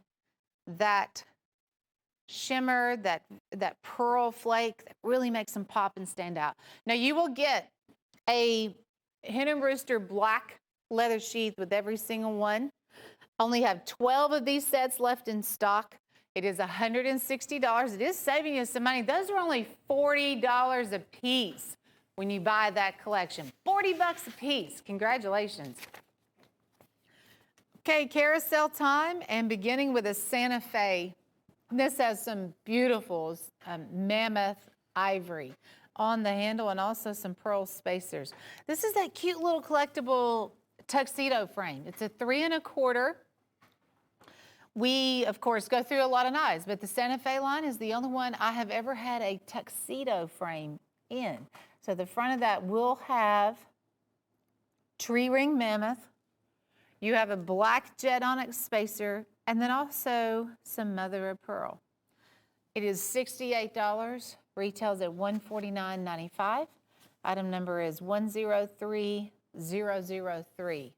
that shimmer, that pearl flake that really makes them pop and stand out. Now you will get a Hen & Rooster black leather sheath with every single one. Only have 12 of these sets left in stock. It is $160. It is saving you some money. Those are only $40 a piece when you buy that collection. 40 bucks a piece. Congratulations. Okay, carousel time, and beginning with a Santa Fe. This has some beautiful mammoth ivory on the handle and also some pearl spacers. This is that cute little collectible tuxedo frame. It's a 3 1/4. We, of course, go through a lot of knives, but the Santa Fe line is the only one I have ever had a tuxedo frame in. So the front of that will have tree ring mammoth. You have a black jet onyx spacer, and then also some mother of pearl. It is $68, retails at $149.95. Item number is 103003.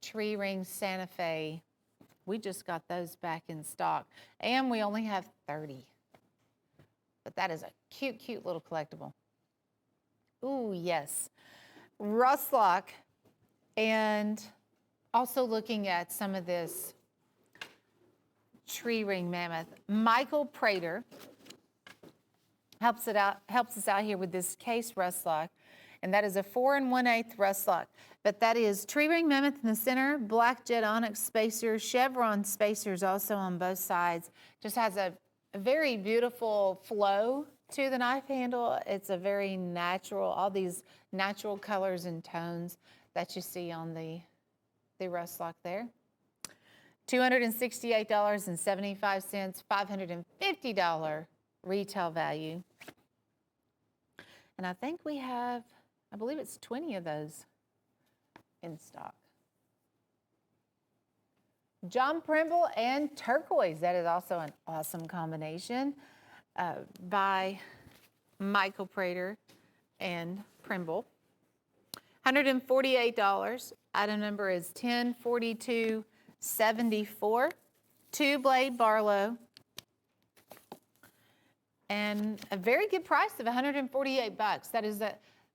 Tree ring Santa Fe. We just got those back in stock, and we only have 30. But that is a cute, cute little collectible. Ooh, yes. Rustlock, and also looking at some of this tree ring mammoth. Michael Prater helps us out here with this case rustlock, and that is a 4 1/8 rustlock. But that is tree ring mammoth in the center, black jet onyx spacers, chevron spacers also on both sides. Just has a very beautiful flow to the knife handle. It's a very natural, all these natural colors and tones that you see on the rustlock there. $268.75, $550 retail value. And I think we have, I believe it's 20 of those in stock. John Primble and turquoise. That is also an awesome combination by Michael Prater and Primble. $148. Item number is 104274. Two-blade Barlow. And a very good price of $148. That is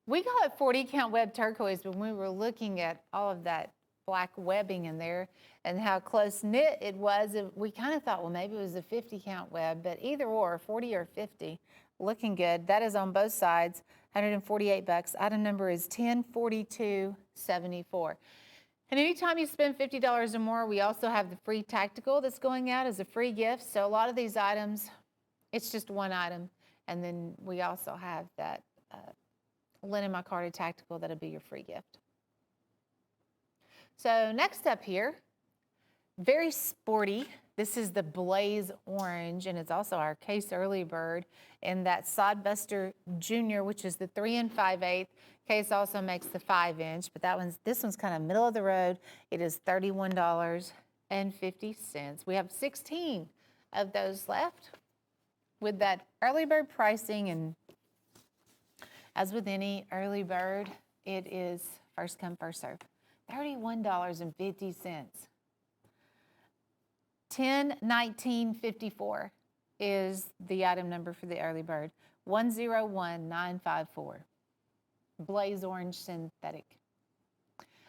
we call it 40 count web turquoise, but when we were looking at all of that black webbing in there and how close knit it was, we kind of thought, well, maybe it was a 50 count web, but either or, 40 or 50, looking good. That is on both sides, $148. Item number is 104274. And anytime you spend $50 or more, we also have the free tactical that's going out as a free gift. So a lot of these items, it's just one item. And then we also have that linen micarta tactical that'll be your free gift. So next up here, very sporty. This is the Blaze Orange, and it's also our Case Early Bird. And that Sodbuster Junior, which is the 3 5/8. Case also makes the 5-inch, but this one's kind of middle of the road. It is $31.50. We have 16 of those left with that early bird pricing. And as with any early bird, it is first come, first serve. $31.50. 101954 is the item number for the early bird. 101954. Blaze Orange Synthetic.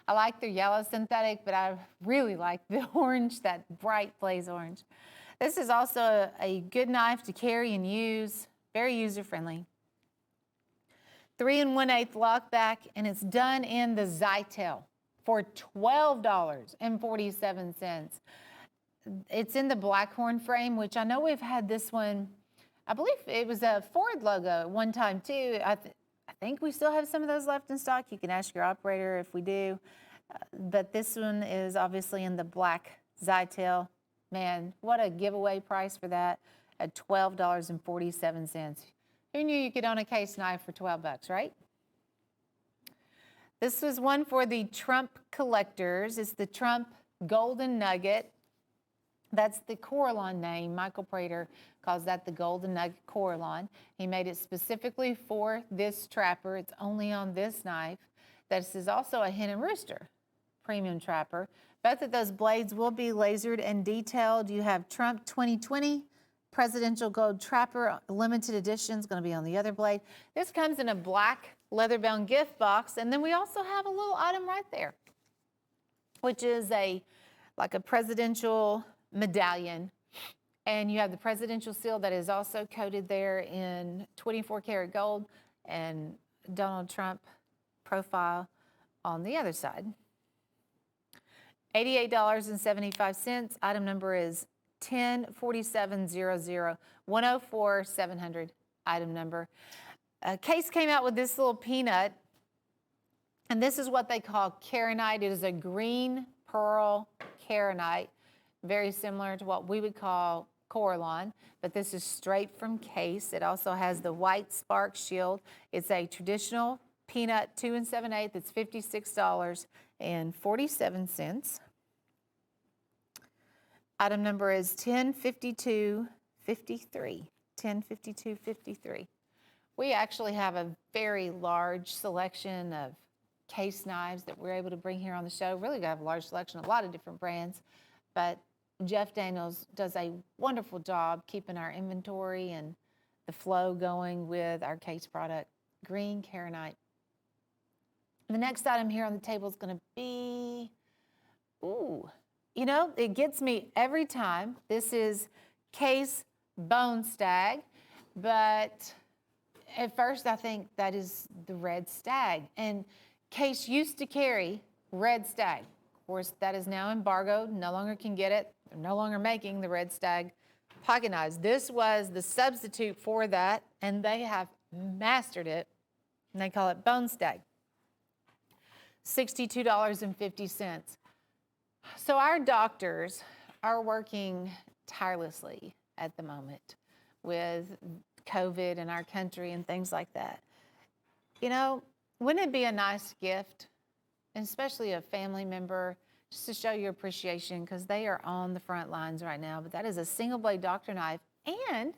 I like their yellow synthetic, but I really like the orange, that bright Blaze Orange. This is also a good knife to carry and use, very user-friendly. 3 1/8 lockback, and it's done in the Zytel for $12.47. It's in the Blackhorn frame, which I know we've had this one. I believe it was a Ford logo at one time too. I think we still have some of those left in stock. You can ask your operator if we do. But this one is obviously in the black Zytel. Man, what a giveaway price for that at $12.47. Who knew you could own a case knife for $12, right? This was one for the Trump collectors. It's the Trump Golden Nugget. That's the Coralon name. Michael Prater calls that the Golden Nugget Coralon. He made it specifically for this trapper. It's only on this knife. This is also a Hen and Rooster premium trapper. Both of those blades will be lasered and detailed. You have Trump 2020 Presidential Gold Trapper limited edition. Is going to be on the other blade. This comes in a black leather-bound gift box, and then we also have a little item right there, which is like a presidential medallion, and you have the presidential seal that is also coated there in 24 karat gold and Donald Trump profile on the other side. $88.75. Item number is 104700, 104700 item number. Case came out with this little peanut, and this is what they call Karenite. It is a green pearl Karenite, very similar to what we would call Coralon, but this is straight from Case. It also has the white spark shield. It's a traditional peanut 2 7/8. It's $56.47. Item number is 105253. 105253. We actually have a very large selection of case knives that we're able to bring here on the show. Really got a large selection, a lot of different brands, but Jeff Daniels does a wonderful job keeping our inventory and the flow going with our case product, green Karenite. The next item here on the table is going to be, it gets me every time. This is Case Bone Stag, but at first I think that is the red stag. And Case used to carry red stag. Of course, that is now embargoed, no longer can get it. They're no longer making the red stag pocket knives. This was the substitute for that, and they have mastered it, and they call it Bone Stag. $62.50. So our doctors are working tirelessly at the moment with COVID in our country and things like that. You know, wouldn't it be a nice gift, and especially a family member, just to show your appreciation, because they are on the front lines right now. But that is a single blade doctor knife, and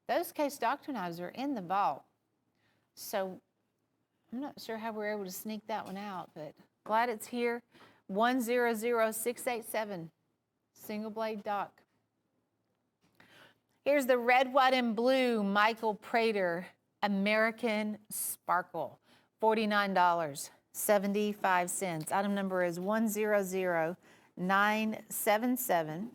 those Case doctor knives are in the vault. So I'm not sure how we're able to sneak that one out, but glad it's here. 100687, single blade dock. Here's the red, white, and blue Michael Prater American Sparkle, $49.75. Item number is 100977.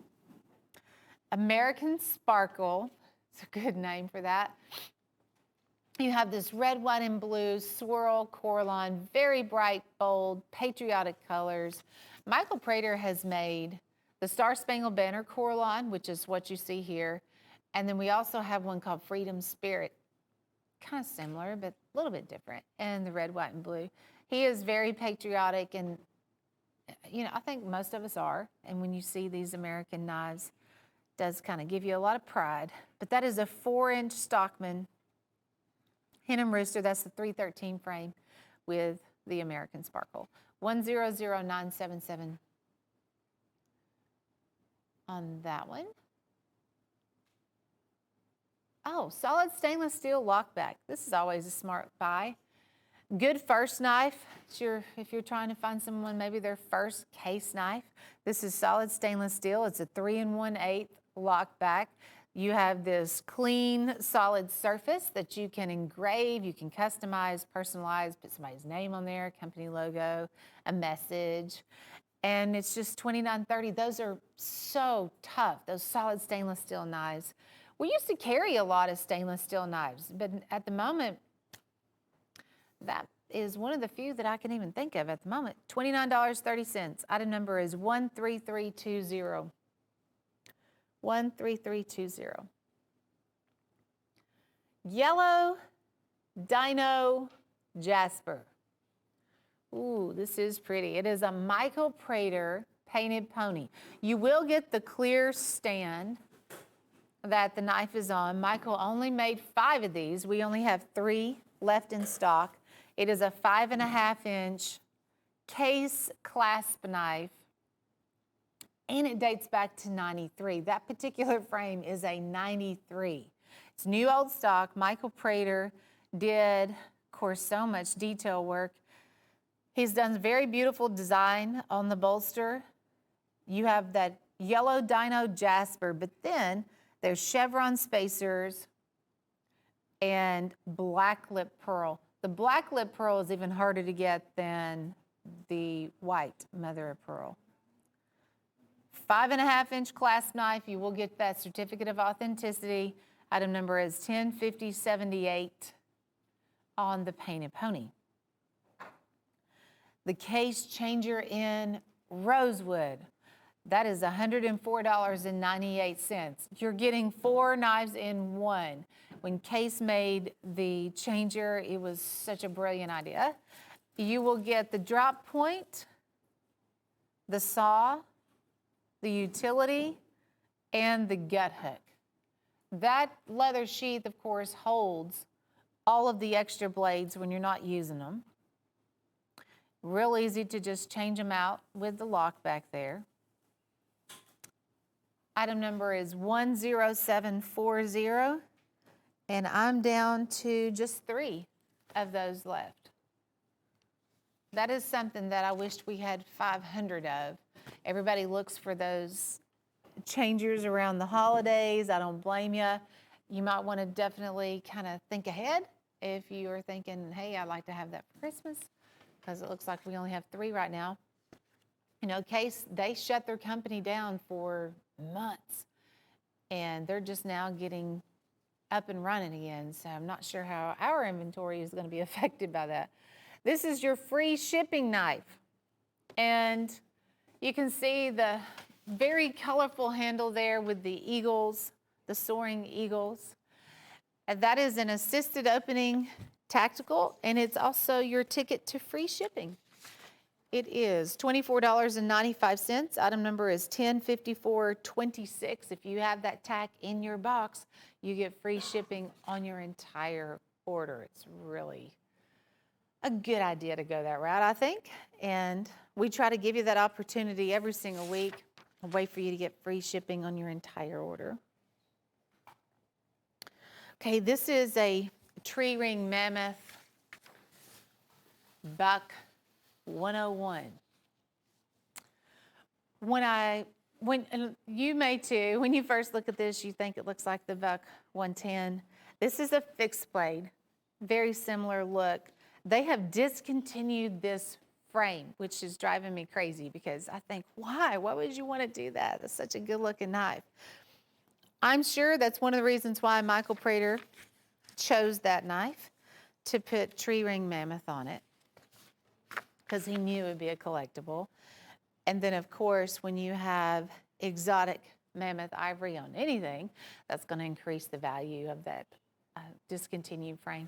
American Sparkle, it's a good name for that. You have this red, white, and blue swirl core line, very bright, bold, patriotic colors. Michael Prater has made the Star Spangled Banner core line, which is what you see here. And then we also have one called Freedom Spirit, kind of similar, but a little bit different, and the red, white, and blue. He is very patriotic, and, you know, I think most of us are. And when you see these American knives, it does kind of give you a lot of pride. But that is a 4-inch Stockman Hen and Rooster. That's the 313 frame with the American Sparkle. 100977 on that one. Oh, solid stainless steel lockback. This is always a smart buy. Good first knife. If you're trying to find someone, maybe their first case knife. This is solid stainless steel. It's a 3 1/8 lockback. You have this clean, solid surface that you can engrave, you can customize, personalize, put somebody's name on there, company logo, a message. And it's just $29.30. Those are so tough, those solid stainless steel knives. We used to carry a lot of stainless steel knives, but at the moment, that is one of the few that I can even think of at the moment. $29.30. Item number is 13320. 13320. Yellow Dino Jasper. Ooh, this is pretty. It is a Michael Prater painted pony. You will get the clear stand that the knife is on. Michael only made 5 of these. We only have 3 left in stock. It is a 5.5-inch case clasp knife, and it dates back to 93. That particular frame is a 93. It's new old stock. Michael Prater did, of course, so much detail work. He's done very beautiful design on the bolster. You have that yellow Dino Jasper, but then there's chevron spacers and black lip pearl. The black lip pearl is even harder to get than the white mother of pearl. 5.5-inch clasp knife. You will get that certificate of authenticity. Item number is 105078 on the painted pony. The case changer in rosewood. That is $104.98. You're getting 4 knives in one. When Case made the changer, it was such a brilliant idea. You will get the drop point, the saw, the utility, and the gut hook. That leather sheath, of course, holds all of the extra blades when you're not using them. Real easy to just change them out with the lock back there. Item number is 10740, and I'm down to just 3 of those left. That is something that I wished we had 500 of. Everybody looks for those changers around the holidays. I don't blame you. You might want to definitely kind of think ahead if you are thinking, hey, I'd like to have that for Christmas, because it looks like we only have 3 right now. You know, Case, they shut their company down for months, and they're just now getting up and running again. So I'm not sure how our inventory is going to be affected by that. This is your free shipping knife, and you can see the very colorful handle there with the eagles, the soaring eagles. And that is an assisted opening tactical, and it's also your ticket to free shipping. It is $24.95. Item number is 105426. If you have that tack in your box, you get free shipping on your entire order. It's really a good idea to go that route, I think. And we try to give you that opportunity every single week, a way for you to get free shipping on your entire order. Okay, this is a tree ring mammoth buck 101. And you may too, when you first look at this, you think it looks like the buck 110. This is a fixed blade, very similar look. They have discontinued this frame, which is driving me crazy because I think, why? Why would you want to do that? That's such a good looking knife. I'm sure that's one of the reasons why Michael Prater chose that knife to put tree ring mammoth on it, because he knew it would be a collectible. And then, of course, when you have exotic mammoth ivory on anything, that's going to increase the value of that discontinued frame.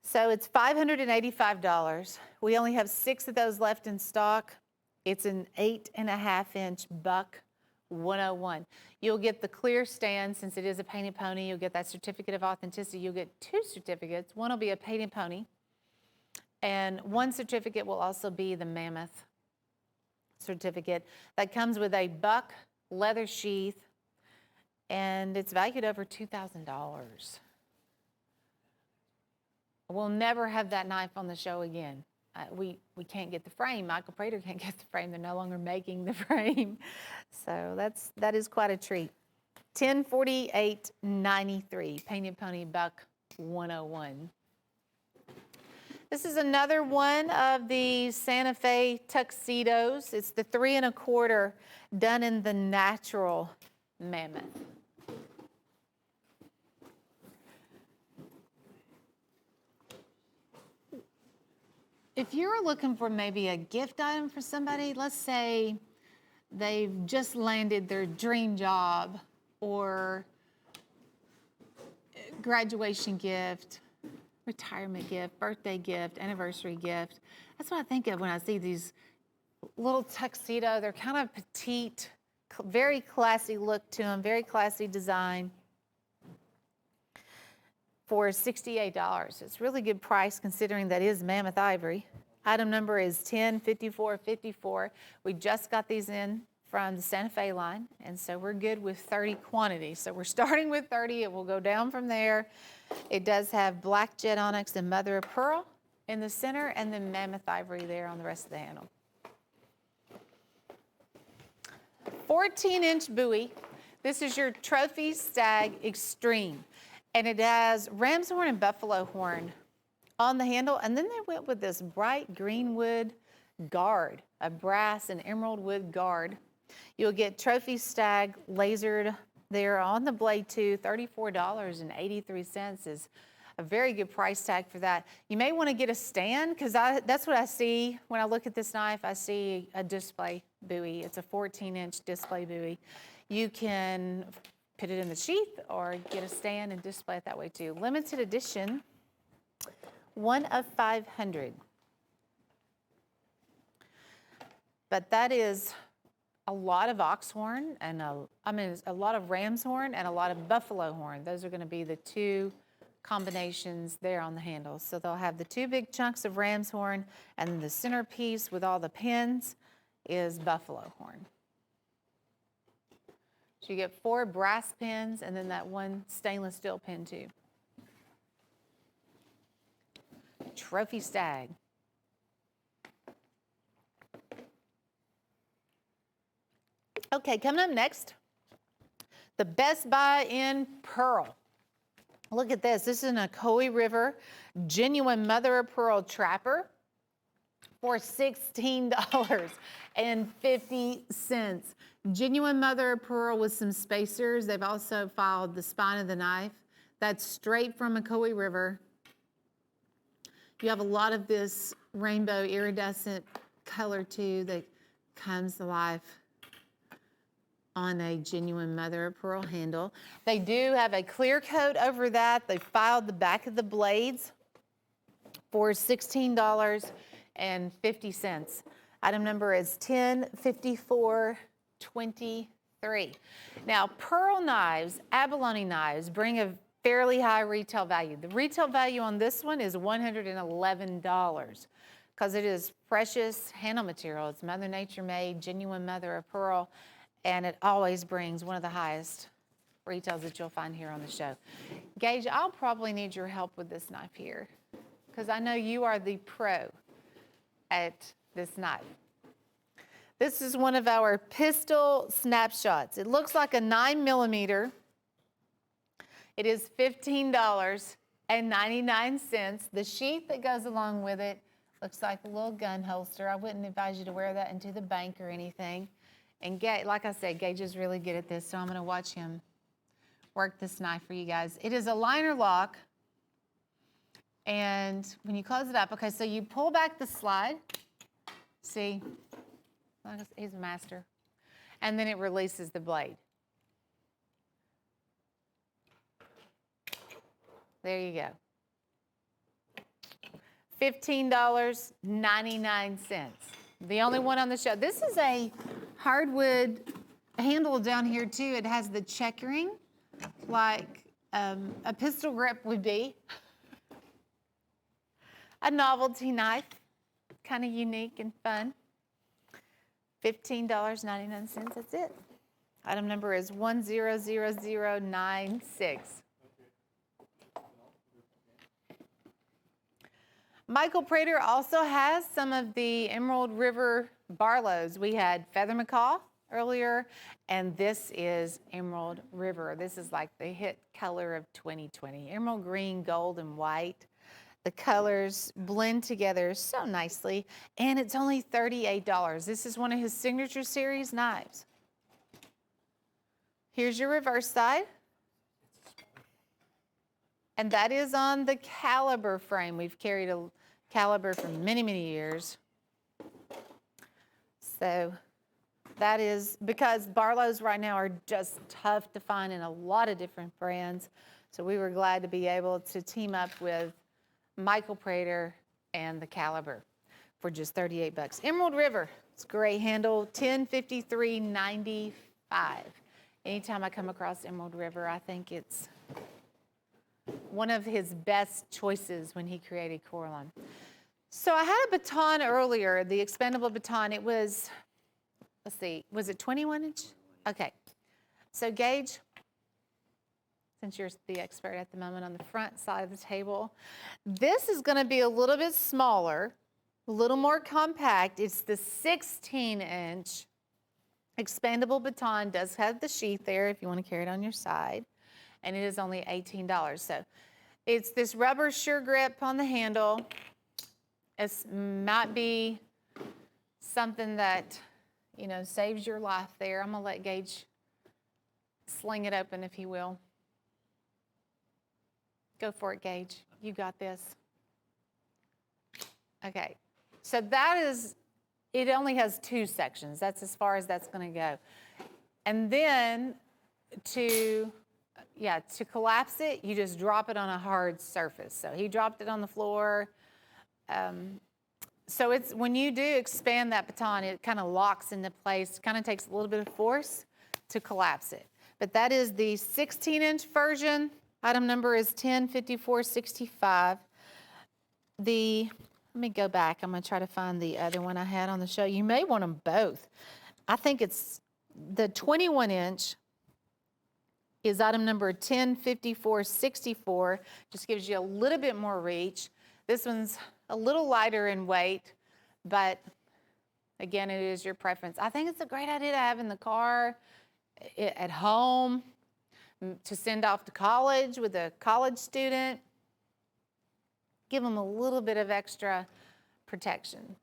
So it's $585. We only have 6 of those left in stock. It's an 8.5-inch buck 101. You'll get the clear stand since it is a painted pony. You'll get that certificate of authenticity. You'll get 2 certificates. One will be a painted pony, and 1 certificate will also be the mammoth certificate. That comes with a buck leather sheath, and it's valued over $2,000. We'll never have that knife on the show again. We can't get the frame. Michael Prater can't get the frame. They're no longer making the frame. So that is quite a treat. $1048.93, Painted Pony Buck 101. This is another one of the Santa Fe tuxedos. It's the 3 1/4 done in the natural mammoth. If you're looking for maybe a gift item for somebody, let's say they've just landed their dream job or graduation gift, retirement gift, birthday gift, anniversary gift. That's what I think of when I see these little tuxedo. They're kind of petite, very classy look to them, very classy design. For $68. It's really good price considering that is mammoth ivory. Item number is 105454. We just got these in from the Santa Fe line, and so we're good with 30 quantities. So we're starting with 30. It will go down from there. It does have black jet onyx and mother of pearl in the center, and then mammoth ivory there on the rest of the handle. 14-inch buoy. This is your Trophy Stag Extreme. And it has ram's horn and buffalo horn on the handle. And then they went with this bright green wood guard, a brass and emerald wood guard. You'll get Trophy Stag lasered there on the blade too. $34.83 is a very good price tag for that. You may want to get a stand, because that's what I see when I look at this knife. I see a display buoy. It's a 14-inch display buoy. You can put it in the sheath or get a stand and display it that way too. Limited edition, 1 of 500. But that is a lot of ox horn and a lot of ram's horn and a lot of buffalo horn. Those are going to be the 2 combinations there on the handle. So they'll have the 2 big chunks of ram's horn, and the centerpiece with all the pins is buffalo horn. So you get 4 brass pins and then that 1 stainless steel pin too. Trophy Stag. Okay, coming up next, the Best Buy in Pearl. Look at this. This is an Ocoee River genuine mother of pearl trapper for $16.50. Genuine mother of pearl with some spacers. They've also filed the spine of the knife. That's straight from Ocoee River. You have a lot of this rainbow iridescent color too that comes to life on a genuine mother of pearl handle. They do have a clear coat over that. They filed the back of the blades for $16.50. Item number is 105423. Now, pearl knives, abalone knives bring a fairly high retail value. The retail value on this one is $111 because it is precious handle material. It's Mother Nature made, genuine mother of pearl, and it always brings one of the highest retails that you'll find here on the show. Gage, I'll probably need your help with this knife here because I know you are the pro at this knife. This is one of our pistol snapshots. It looks like a 9mm. It is $15.99. The sheath that goes along with it looks like a little gun holster. I wouldn't advise you to wear that into the bank or anything. And like I said, Gage is really good at this, so I'm going to watch him work this knife for you guys. It is a liner lock. And when you close it up, okay, so you pull back the slide. See, he's a master. And then it releases the blade. There you go. $15.99. The only one on the show. This is a hardwood handle down here too. It has the checkering like a pistol grip would be. A novelty knife, kind of unique and fun. $15.99, that's it. Item number is 100096. Michael Prater also has some of the Emerald River Barlows. We had Feather Macaw earlier, and this is Emerald River. This is like the hit color of 2020. Emerald green, gold, and white. The colors blend together so nicely, and it's only $38. This is one of his signature series knives. Here's your reverse side. And that is on the caliber frame. We've carried a caliber for many, many years. So that is because Barlows right now are just tough to find in a lot of different brands. So we were glad to be able to team up with Michael Prater and the caliber for just $38. Emerald River, it's a great handle, $1053.95. Anytime I come across Emerald River, I think it's one of his best choices when he created Coraline. So I had a baton earlier, the expendable baton. It was, let's see, was it 21 inch? Okay. So Gage, since you're the expert at the moment on the front side of the table, this is going to be a little bit smaller, a little more compact. It's the 16-inch expandable baton. Does have the sheath there if you want to carry it on your side. And it is only $18. So it's this rubber sure grip on the handle. It might be something that, you know, saves your life there. I'm going to let Gage sling it open if he will. Go for it, Gage. You got this. Okay. So that is, it only has 2 sections. That's as far as that's going to go. And then to collapse it, you just drop it on a hard surface. So he dropped it on the floor. So it's when you do expand that baton, it kind of locks into place, kind of takes a little bit of force to collapse it. But that is the 16-inch version. Item number is 105465. Let me go back. I'm going to try to find the other one I had on the show. You may want them both. I think it's the 21-inch is item number 105464. Just gives you a little bit more reach. This one's a little lighter in weight, but again, it is your preference. I think it's a great idea to have in the car, at home, to send off to college with a college student. Give them a little bit of extra protection,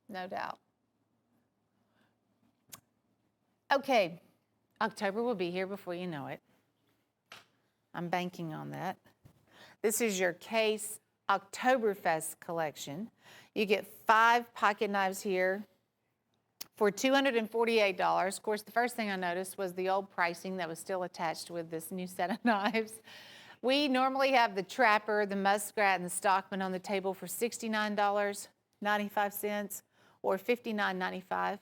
no doubt. Okay, October will be here before you know it. I'm banking on that. This is your Case Oktoberfest collection. You get 5 pocket knives here for $248. Of course, the first thing I noticed was the old pricing that was still attached with this new set of knives. We normally have the Trapper, the Muskrat, and the Stockman on the table for $69.95. or $59.95.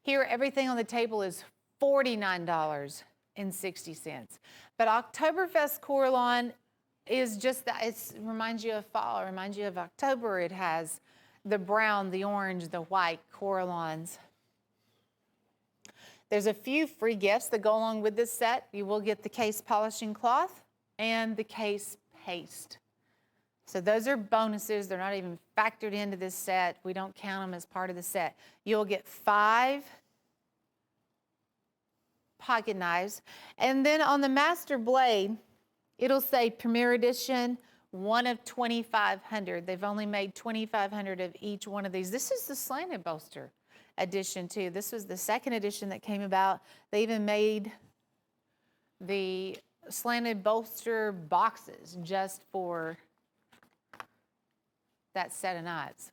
Here, everything on the table is $49.60. But Oktoberfest Coralon is just that. It reminds you of fall. It reminds you of October. It has the brown, the orange, the white Coralons. There's a few free gifts that go along with this set. You will get the case polishing cloth and the case paste. So those are bonuses. They're not even factored into this set. We don't count them as part of the set. You'll get 5 pocket knives. And then on the master blade, it'll say Premier Edition, 1 of 2,500. They've only made 2,500 of each one of these. This is the slanted bolster edition too. This was the second edition that came about. They even made the slanted bolster boxes just for that set of knives.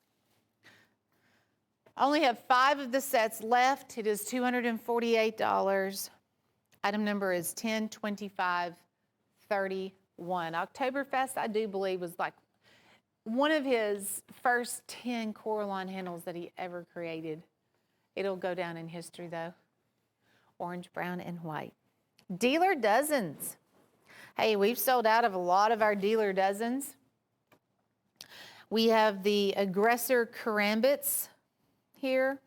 I only have 5 of the sets left. It is $248. Item number is 102531. Oktoberfest, I do believe, was like one of his first 10 Coralon handles that he ever created. It'll go down in history though. Orange, brown, and white. Dealer dozens. Hey, we've sold out of a lot of our dealer dozens. We have the Aggressor Karambits here.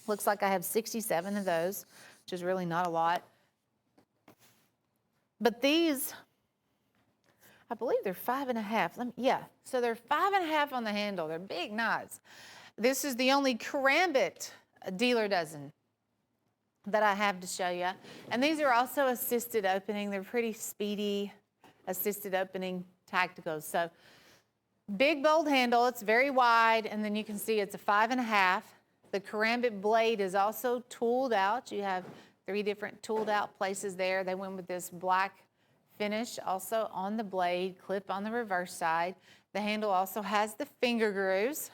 Looks like I have 67 of those, which is really not a lot. But these, I believe they're 5.5. Yeah, so they're 5.5 on the handle. They're big knives. This is the only Karambit dealer dozen that I have to show you. And these are also assisted opening. They're pretty speedy assisted opening tacticals. So big, bold handle. It's very wide, and then you can see it's a 5.5. The Karambit blade is also tooled out. You have 3 different tooled out places there. They went with this black finish also on the blade, clip on the reverse side. The handle also has the finger grooves.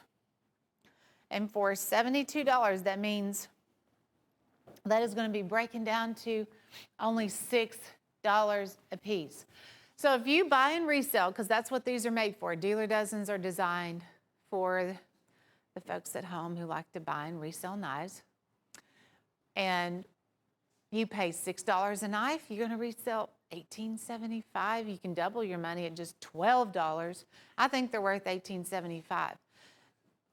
And for $72, that means that is going to be breaking down to only $6 a piece. So if you buy and resell, because that's what these are made for, dealer dozens are designed for the folks at home who like to buy and resell knives. And you pay $6 a knife, you're going to resell $18.75. You can double your money at just $12. I think they're worth $18.75.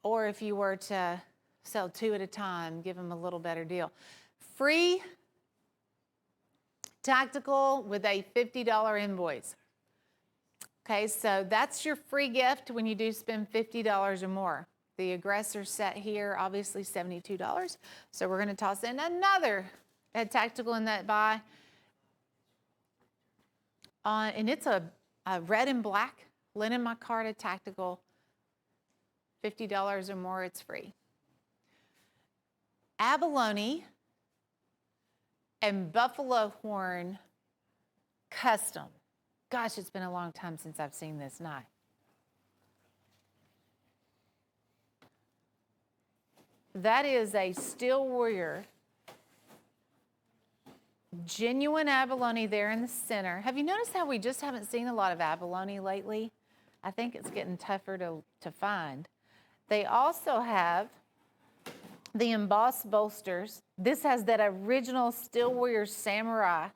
Or if you were to sell 2 at a time, give them a little better deal. Free tactical with a $50 invoice. Okay, so that's your free gift when you do spend $50 or more. The Aggressor set here, obviously $72. So we're going to toss in another tactical in that buy. And it's a red and black linen micarta tactical. $50 or more, it's free. Abalone and buffalo horn custom. Gosh, it's been a long time since I've seen this knife. That is a Steel Warrior, genuine abalone there in the center. Have you noticed how we just haven't seen a lot of abalone lately? I think it's getting tougher to find. They also have the embossed bolsters. This has that original Steel Warrior Samurai,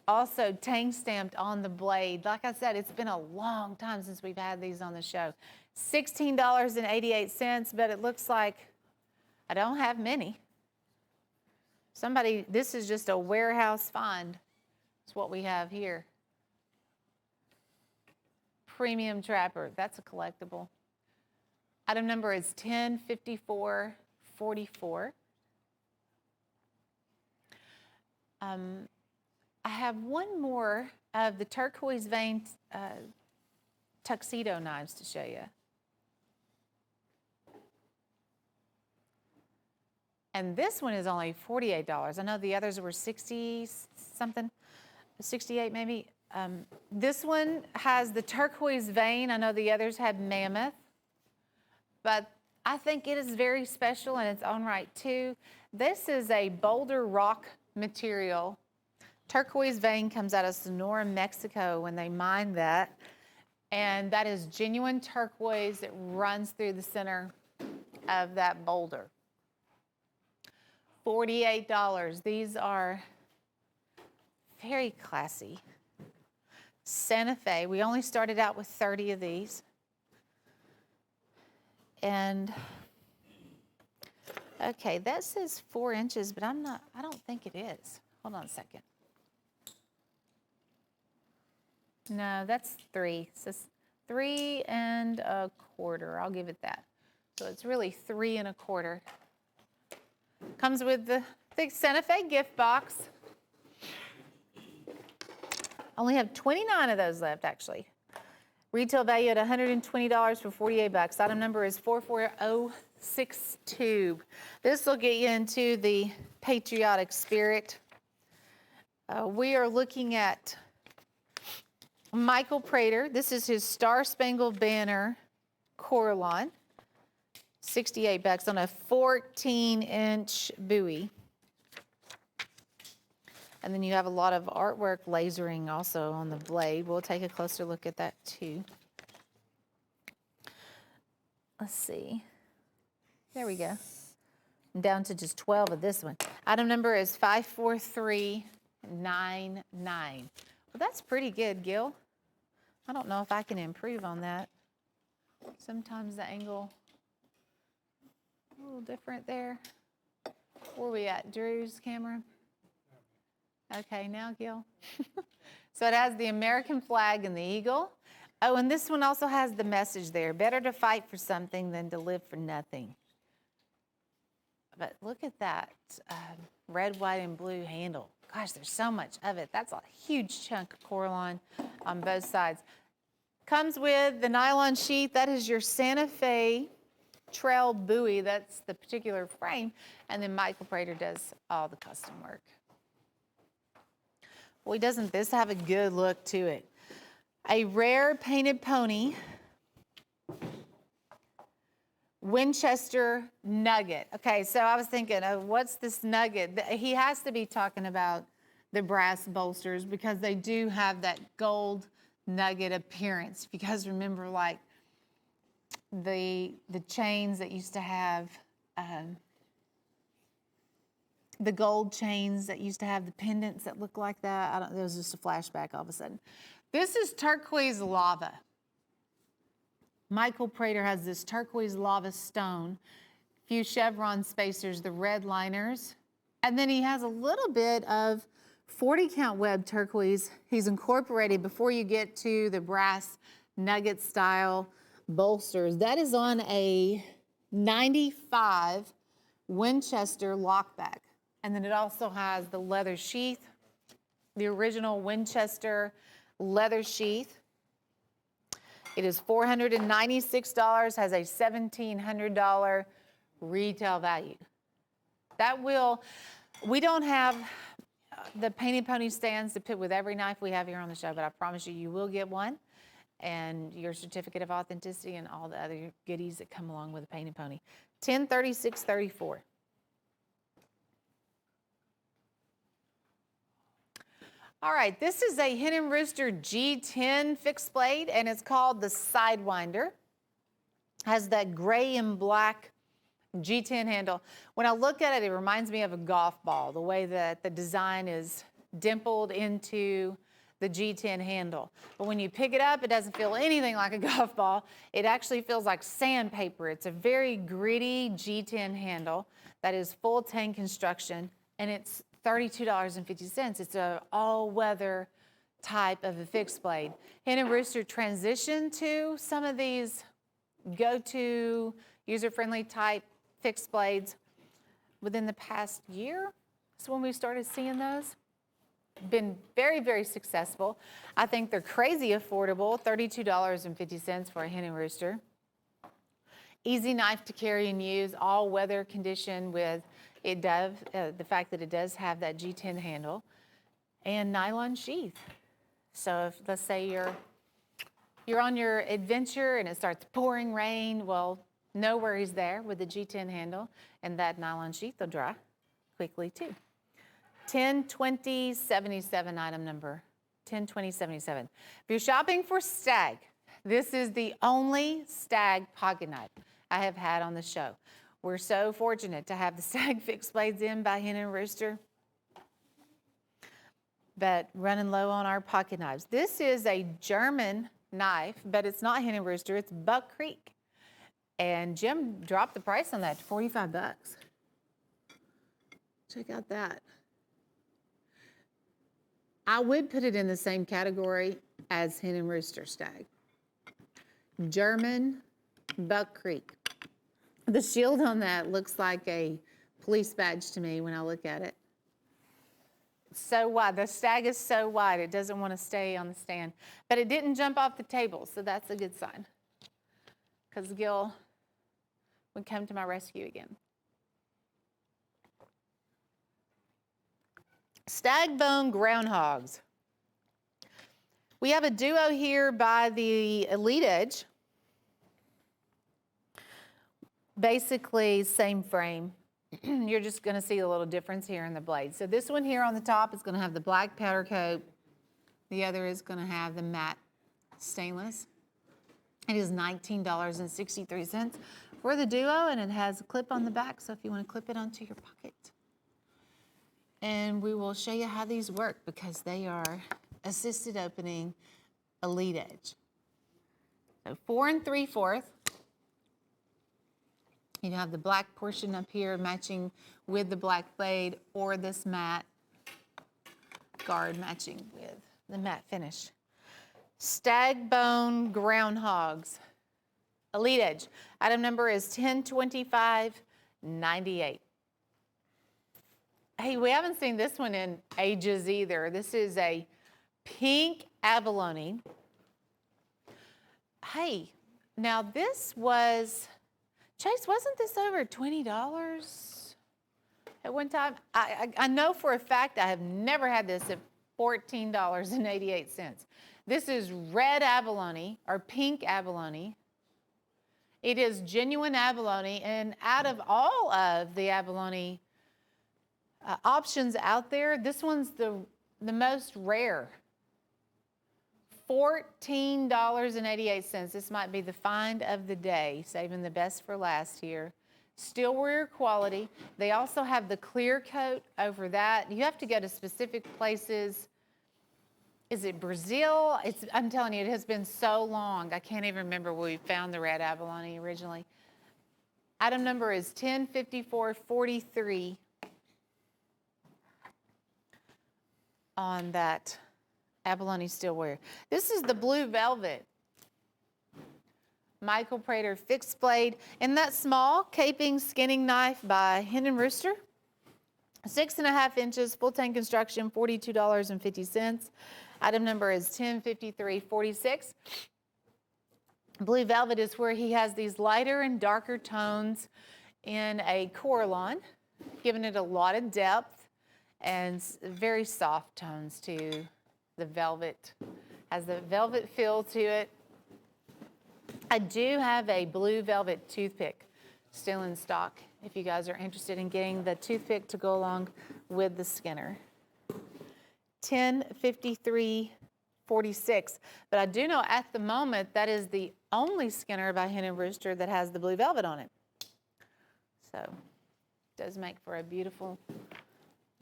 also tang stamped on the blade. Like I said, it's been a long time since we've had these on the show. $16.88, but it looks like I don't have many. This is just a warehouse find. It's what we have here. Premium Trapper, that's a collectible. Item number is 105444. I have one more of the turquoise vein tuxedo knives to show you. And this one is only $48. I know the others were 60 something, 68 maybe. This one has the turquoise vein. I know the others had mammoth, but I think it is very special in its own right too. This is a boulder rock material. Turquoise vein comes out of Sonora, Mexico when they mine that. And that is genuine turquoise that runs through the center of that boulder. $48. These are very classy. Santa Fe, we only started out with 30 of these. And, okay, that says 4 inches, but I don't think it is. Hold on a second. No, that's 3. It says 3 1/4. I'll give it that. So it's really 3 1/4. Comes with the Santa Fe gift box. Only have 29 of those left, actually. Retail value at $120 for 48 bucks. Item number is 44062. This will get you into the patriotic spirit. We are looking at Michael Prater. This is his Star Spangled Banner Coraline. 68 bucks on a 14-inch buoy. And then you have a lot of artwork lasering also on the blade. We'll take a closer look at that too. Let's see. There we go. I'm down to just 12 of this one. Item number is 54399. Well, that's pretty good, Gil. I don't know if I can improve on that. Sometimes the angle a little different there. Where are we at? Drew's camera? Okay, now Gil. So it has the American flag and the eagle. Oh, and this one also has the message there. Better to fight for something than to live for nothing. But look at that red, white, and blue handle. Gosh, there's so much of it. That's a huge chunk of Coraline on both sides. Comes with the nylon sheath. That is your Santa Fe Trail buoy. That's the particular frame. And then Michael Prater does all the custom work. Boy, doesn't this have a good look to it? A rare painted pony, Winchester nugget. Okay, so I was thinking, what's this nugget? He has to be talking about the brass bolsters because they do have that gold nugget appearance. If you guys remember, like the chains that used to have the gold chains that used to have the pendants that look like that. There was just a flashback all of a sudden. This is turquoise lava. Michael Prater has this turquoise lava stone, few chevron spacers, the red liners, and then he has a little bit of 40 count web turquoise. He's incorporated before you get to the brass nugget style bolsters. That is on a 95 Winchester lockback. And then it also has the leather sheath, the original Winchester leather sheath. It is $496, has a $1,700 retail value. We don't have the painted pony stands to put with every knife we have here on the show, but I promise you, you will get one, and your certificate of authenticity and all the other goodies that come along with a painted pony. $1036.34. All right, this is a Hen and Rooster G10 fixed blade, and it's called the Sidewinder. Has that gray and black G10 handle. When I look at it, it reminds me of a golf ball, the way that the design is dimpled into the G10 handle. But when you pick it up, it doesn't feel anything like a golf ball. It actually feels like sandpaper. It's a very gritty G10 handle that is full tank construction, and it's $32.50. It's an all-weather type of a fixed blade. Hen and Rooster transitioned to some of these go-to user-friendly type fixed blades within the past year. That's when we started seeing those. Been very, very successful. I think they're crazy affordable, $32.50 for a Hen and Rooster. Easy knife to carry and use, all weather condition with the fact that it does have that G10 handle and nylon sheath. So if, let's say you're on your adventure and it starts pouring rain, well, no worries there with the G10 handle, and that nylon sheath will dry quickly too. 102077 item number, 102077. If you're shopping for Stag, this is the only Stag pocket knife I have had on the show. We're so fortunate to have the Stag fixed blades in by Hen and Rooster, but running low on our pocket knives. This is a German knife, but it's not Hen and Rooster, it's Buck Creek. And Jim dropped the price on that to 45 bucks. Check out that. I would put it in the same category as Hen and Rooster Stag. German Buck Creek. The shield on that looks like a police badge to me when I look at it. So wide. The Stag is so wide, it doesn't want to stay on the stand. But it didn't jump off the table, so that's a good sign. Because Gil would come to my rescue again. Stag bone groundhogs. We have a duo here by the Elite Edge. Basically, same frame. You're just going to see a little difference here in the blade. So this one here on the top is going to have the black powder coat. The other is going to have the matte stainless. It is $19.63 for the duo, and it has a clip on the back, so if you want to clip it onto your pocket. And we will show you how these work because they are assisted opening Elite Edge. So 4 3/4. You have the black portion up here matching with the black blade, or this matte guard matching with the matte finish. Stag bone groundhogs. Elite Edge. Item number is 102598. Hey, we haven't seen this one in ages either. This is a pink abalone. Hey, now this was, Chase, wasn't this over $20 at one time? I know for a fact I have never had this at $14.88. This is red abalone or pink abalone. It is genuine abalone, and out of all of the abalone options out there, this one's the most rare. $14.88. This might be the find of the day, saving the best for last here. Steel warrior quality. They also have the clear coat over that. You have to go to specific places. Is it Brazil? I'm telling you, it has been so long. I can't even remember where we found the red abalone originally. Item number is 105443 on that abalone steel warrior. This is the blue velvet Michael Prater fixed blade, and that small caping skinning knife by Hen and Rooster. 6.5 inches, full tank construction, $42.50. Item number is 105346. Blue velvet is where he has these lighter and darker tones in a coralon, giving it a lot of depth and very soft tones to the velvet. Has the velvet feel to it. I do have a blue velvet toothpick still in stock if you guys are interested in getting the toothpick to go along with the Skinner. 105346. But I do know at the moment that is the only Skinner by Hen and Rooster that has the blue velvet on it. So it does make for a beautiful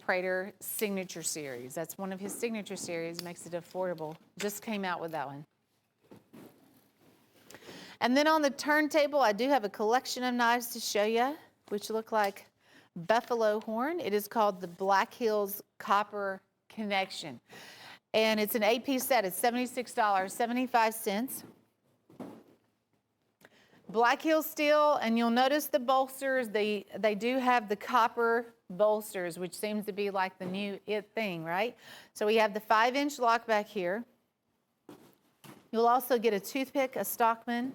Prater signature series. That's one of his signature series, makes it affordable. Just came out with that one. And then on the turntable, I do have a collection of knives to show you, which look like buffalo horn. It is called the Black Hills Copper Connection. And it's an 8-piece set. It's $76.75. Black Hills steel, and you'll notice the bolsters, they do have the copper bolsters, which seems to be like the new it thing, right? So we have the 5-inch lock back here. You'll also get a toothpick, a Stockman,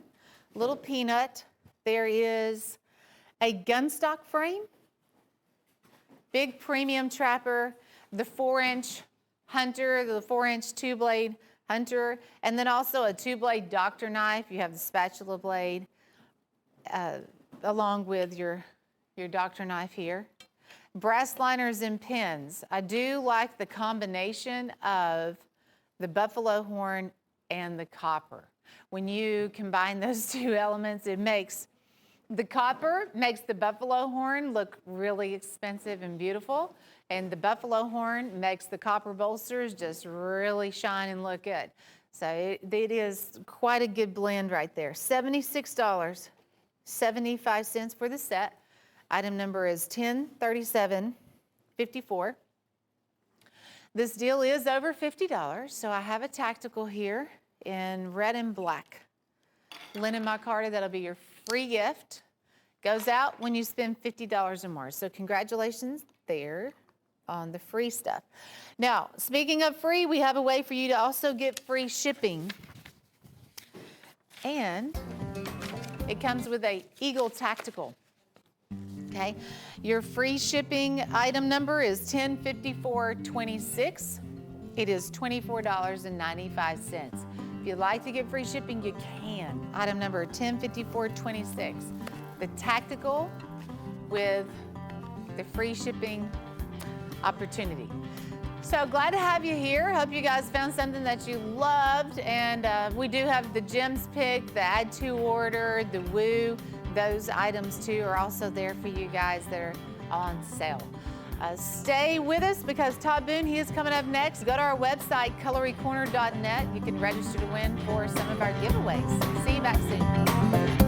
little peanut. There is a gun stock frame, big premium trapper, the 4-inch Hunter, the 4-inch 2-blade Hunter, and then also a 2-blade doctor knife. You have the spatula blade along with your doctor knife here. Brass liners and pins. I do like the combination of the buffalo horn and the copper. When you combine those two elements, it makes The copper makes the buffalo horn look really expensive and beautiful, and the buffalo horn makes the copper bolsters just really shine and look good. So it is quite a good blend right there. $76.75 for the set. Item number is 103754. This deal is over $50, so I have a tactical here in red and black. Linen micarta, that'll be your free gift. Goes out when you spend $50 or more. So congratulations there on the free stuff. Now, speaking of free, we have a way for you to also get free shipping. And it comes with a Eagle Tactical. Okay, your free shipping item number is 105426. It is $24.95. If you'd like to get free shipping, you can. Item number 105426. The tactical with the free shipping opportunity. So glad to have you here. Hope you guys found something that you loved. And we do have the Gems Pick, the Add to Order, the Woo. Those items too are also there for you guys that are on sale. Stay with us because Todd Boone, he is coming up next. Go to our website, cutlerycorner.net. You can register to win for some of our giveaways. See you back soon.